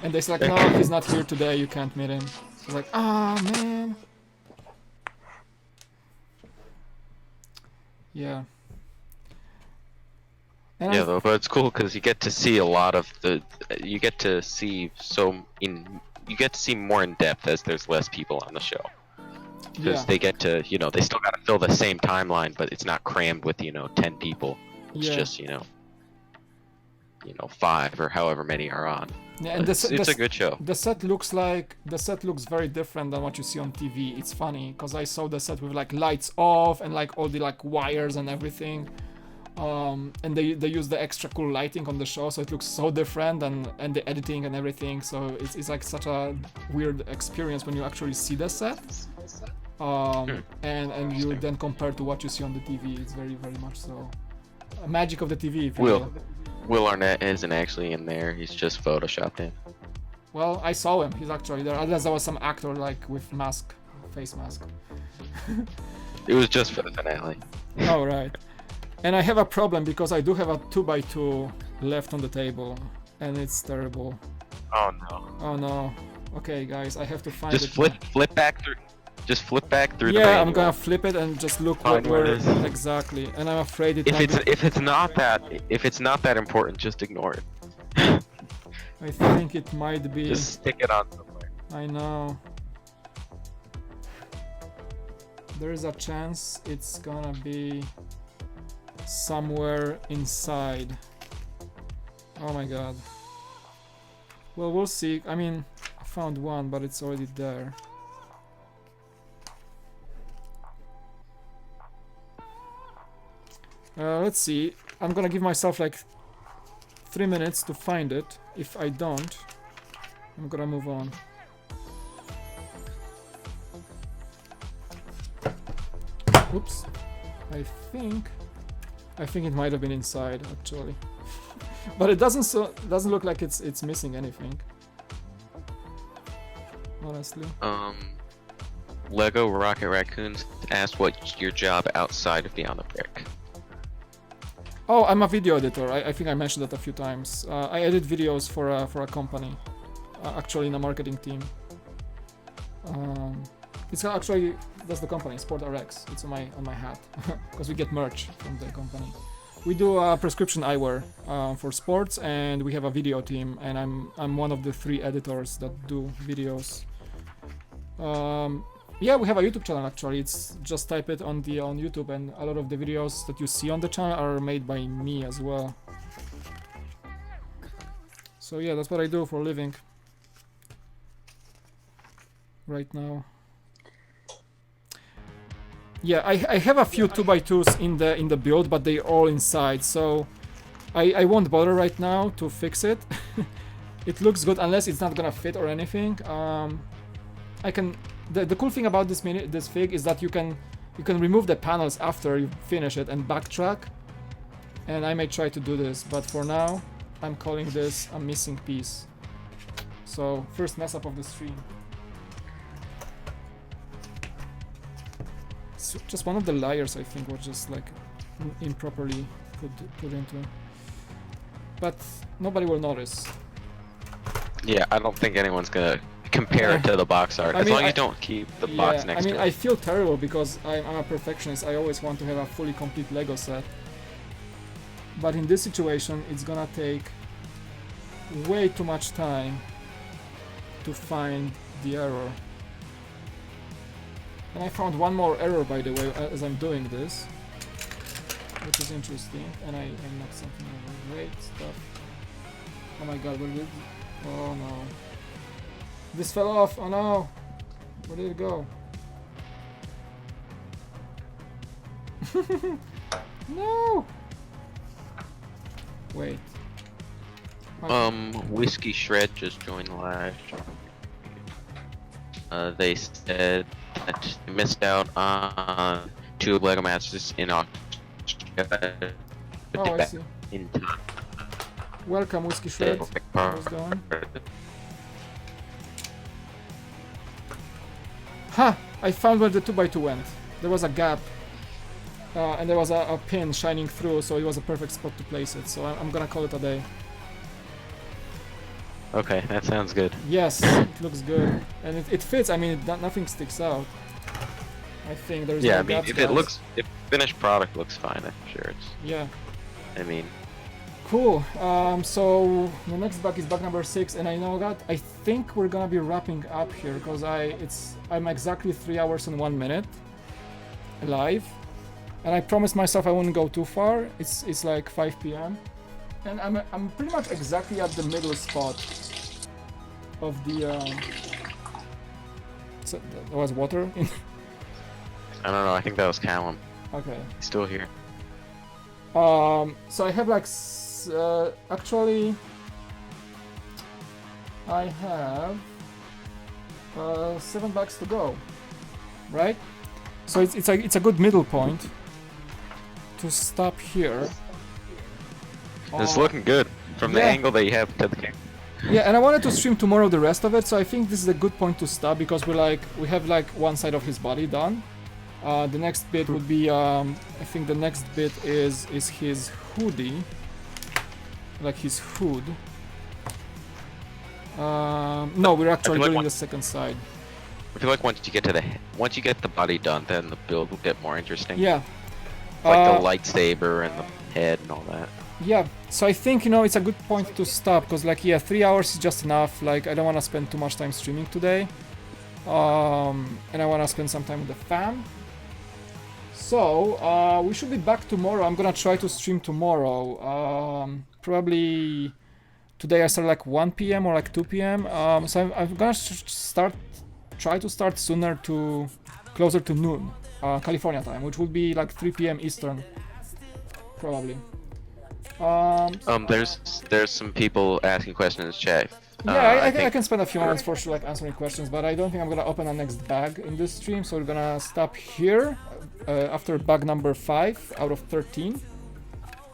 And they said like, no, he's not here today. You can't meet him. I was like, ah, man. Yeah. And Yeah, though, but it's cool because you get to see a lot of you get to see more in depth as there's less people on the show. Because yeah. they get to, they still got to fill the same timeline, but it's not crammed with, 10 people. It's Yeah. just, 5 or however many are on. Yeah, and It's a good show. The set looks very different than what you see on TV. It's funny because I saw the set with like lights off and like all the like wires and everything. And they use the extra cool lighting on the show, so it looks so different, and the editing and everything. So it's like such a weird experience when you actually see the set. And you then compare to what you see on the TV. It's very, very much so magic of the TV. If you will. Will Arnett isn't actually in there. He's just photoshopped in. Well, I saw him. He's actually there. Unless there was some actor like with face mask. It was just for the finale. Oh right. And I have a problem because I do have a 2x2 left on the table, and it's terrible. Oh no. Oh no. Okay, guys, I have to find Just it. flip back through. Just flip back through the Yeah, manual. I'm gonna flip it and just look Find where where it is. exactly. And I'm afraid it. If it's not that important, just ignore it. I think it might be. Just stick it on somewhere. I know. There is a chance it's gonna be somewhere inside. Oh my god. Well, we'll see. I mean, I found one, but it's already there. Let's see. I'm gonna give myself like 3 minutes to find it. If I don't, I'm gonna move on. Oops. I think it might have been inside actually, but it doesn't look like it's missing anything. Honestly. Lego Rocket Raccoons asked what's your job outside of Beyond the Brick. Oh, I'm a video editor. I think I mentioned that a few times. I edit videos for a company, actually in a marketing team. It's actually that's the company, SportRx. It's on my hat because we get merch from the company. We do prescription eyewear for sports, and we have a video team, and I'm one of the 3 editors that do videos. Yeah, we have a YouTube channel actually. It's just type it on YouTube, and a lot of the videos that you see on the channel are made by me as well. So yeah, that's what I do for a living right now. Yeah, I have a few 2x2s in the build, but they're all inside, so I won't bother right now to fix it. It looks good unless it's not gonna fit or anything. I can. The cool thing about this fig is that you can remove the panels after you finish it and backtrack. And I may try to do this, but for now I'm calling this a missing piece. So first mess up of the stream. So just one of the layers I think was just like improperly put into. But nobody will notice. Yeah, I don't think anyone's gonna compare it to the box art. I As mean, long as I- you don't keep the Yeah, box next I mean, to I it. feel terrible because I'm a perfectionist. I always want to have a fully complete Lego set. But in this situation, it's gonna take way too much time to find the error. And I found one more error, by the way, as I'm doing this, which is interesting. And I knocked something over. Great stuff. Oh my god, where did it? Oh no. This fell off. Oh no. Where did it go? No. Wait. Whiskey Shred just joined live. They said that they missed out on 2 Lego Masters in Australia. Oh, I see. Into Welcome, Whiskey Shred. How's it going? Ha! I found where the 2x2 went. There was a gap. And there was a pin shining through, so it was a perfect spot to place it. So I'm gonna call it a day. Okay, that sounds good. Yes, it looks good. And it fits, I mean, nothing sticks out. I think there's Yeah, no I mean, gaps, if it guys. looks, if finished product looks fine, I'm sure it's. Yeah. I mean, Cool. So the next bug is bug number 6, and I know that I think we're gonna be wrapping up here because I'm exactly 3 hours and 1 minute live, and I promised myself I wouldn't go too far. It's like 5 p.m. and I'm pretty much exactly at the middle spot of the. So there was water in. I don't know. I think that was Callum. Okay. He's still here. So I have like actually I have 7 bucks to go, right? So it's a good middle point to stop here. It's looking good from the Yeah. angle that you have to the camera. Yeah, and I wanted to stream tomorrow the rest of it, so I think this is a good point to stop because we have like one side of his body done. The next bit would be I think the next bit is his hoodie, like his hood. No, we're actually like doing one- the second side. I feel like once you get the body done, then the build will get more interesting. Yeah. Like the lightsaber and the head and all that. Yeah, so I think, it's a good point to stop, because, 3 hours is just enough. Like, I don't want to spend too much time streaming today. And I want to spend some time with the fam. So, we should be back tomorrow. I'm gonna try to stream tomorrow. Probably today I start 1 p.m. or 2 p.m. So I'm gonna try to start sooner closer to noon, California time, which would be 3 p.m. Eastern, probably. There's some people asking questions in the chat. Yeah, I think can spend a few moments for sure answering questions, but I don't think I'm gonna open a next bag in this stream, so we're gonna stop here after bag number 5 out of 13.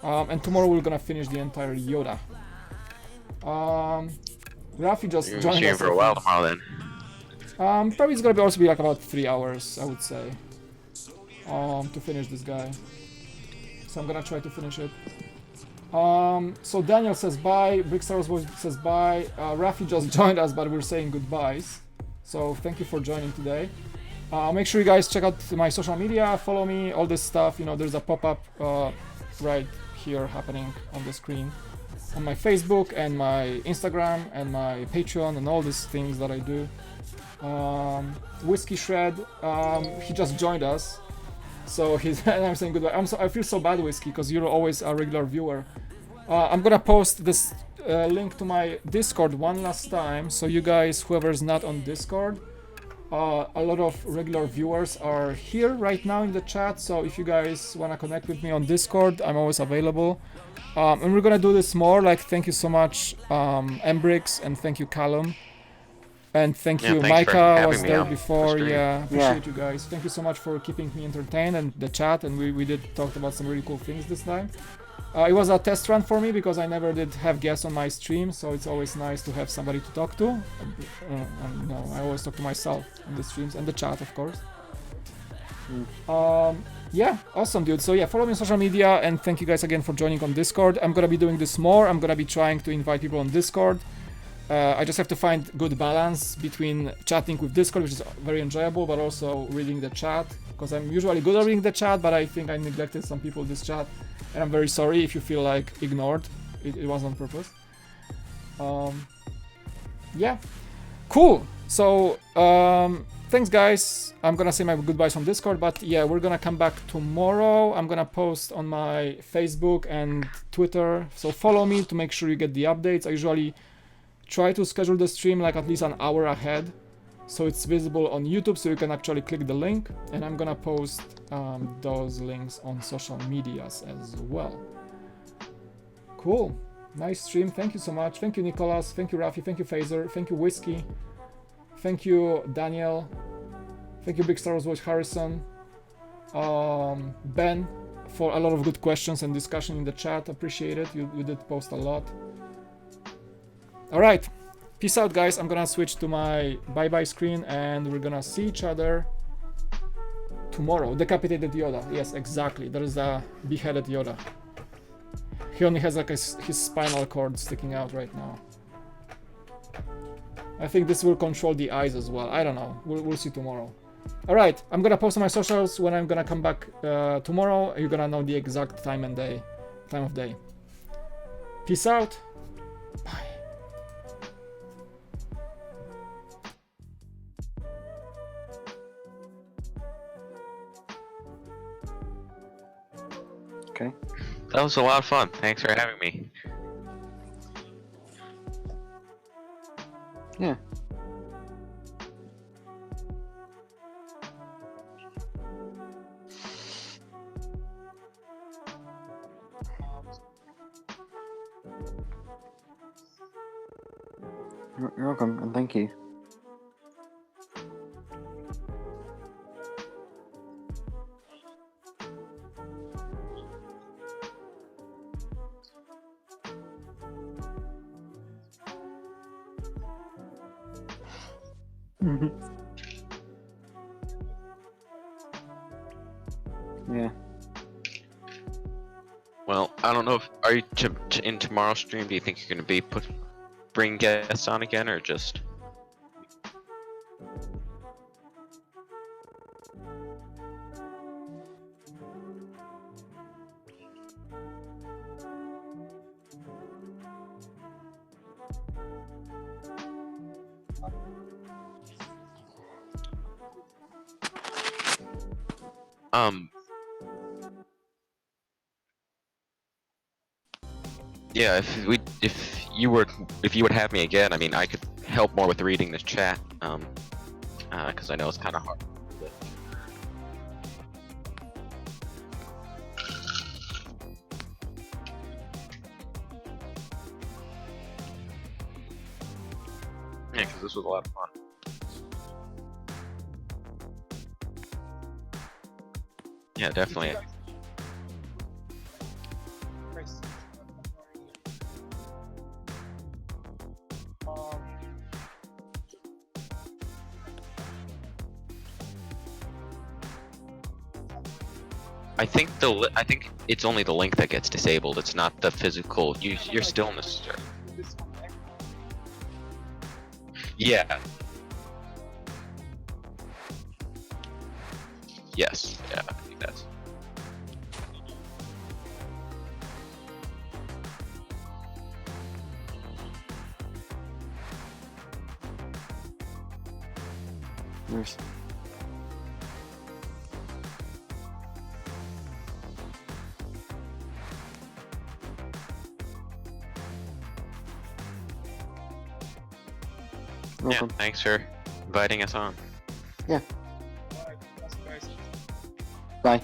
And tomorrow we're gonna finish the entire Yoda. Rafi just you're joined streaming us. for a while tomorrow then. Probably it's gonna also be about 3 hours, I would say, to finish this guy. So I'm gonna try to finish it. So Daniel says bye, Brickstar says bye, Rafi just joined us, but we're saying goodbyes. So thank you for joining today. Make sure you guys check out my social media, follow me, all this stuff. There's a pop-up right here happening on the screen on my Facebook and my Instagram and my Patreon and all these things that I do. Whiskey Shred, he just joined us. So and I'm saying goodbye. I feel so bad, Whiskey, because you're always a regular viewer. I'm gonna post this link to my Discord one last time, so you guys, whoever's not on Discord, a lot of regular viewers are here right now in the chat. So if you guys wanna connect with me on Discord, I'm always available. And we're gonna do this more. Thank you so much, Embrix, and thank you, Callum. And thank Yeah, you, thanks for Micah having was me there on the before. stream. Yeah, appreciate you guys. Thank you so much for keeping me entertained and the chat. And we did talk about some really cool things this time. It was a test run for me because I never did have guests on my stream, so it's always nice to have somebody to talk to. And I always talk to myself on the streams and the chat, of course. Yeah, awesome, dude. So yeah, follow me on social media, and thank you guys again for joining on Discord. I'm gonna be doing this more. I'm gonna be trying to invite people on Discord. I just have to find good balance between chatting with Discord, which is very enjoyable, but also reading the chat, because I'm usually good at reading the chat, but I think I neglected some people in this chat, and I'm very sorry if you feel like ignored. It was on purpose. Yeah, cool. So thanks guys. I'm gonna say my goodbyes from Discord, but yeah, we're gonna come back tomorrow. I'm gonna post on my Facebook and Twitter, so follow me to make sure you get the updates. I usually try to schedule the stream like at least an hour ahead, so it's visible on YouTube, so you can actually click the link, and I'm gonna post those links on social medias as well. Cool. Nice stream. Thank you so much. Thank you, Nicholas. Thank you, Rafi. Thank you, Phaser. Thank you, Whiskey. Thank you, Daniel. Thank you, Big Star Wars Watch Harrison. Ben, for a lot of good questions and discussion in the chat. Appreciate it. You did post a lot. All right. Peace out, guys. I'm gonna switch to my bye-bye screen, and we're gonna see each other tomorrow. Decapitated Yoda. Yes, exactly. There is a beheaded Yoda. He only has like his spinal cord sticking out right now. I think this will control the eyes as well. I don't know. We'll see tomorrow. All right. I'm gonna post on my socials when I'm gonna come back tomorrow. You're gonna know the exact time of day. Peace out. Bye. Okay. That was a lot of fun. Thanks for having me. Yeah. You're welcome, and thank you. Yeah. Well, I don't know if are you in tomorrow's stream. Do you think you're gonna be bring guests on again, or just? Yeah, if you would have me again, I mean, I could help more with reading the chat, because I know it's kind of hard. Yeah, because this was a lot of fun. Yeah, definitely. I think it's only the link that gets disabled. It's not the physical. You're still in the server. Yeah. Yes. Yeah. I think that's. Nice. Yeah, thanks for inviting us on. Yeah. Bye.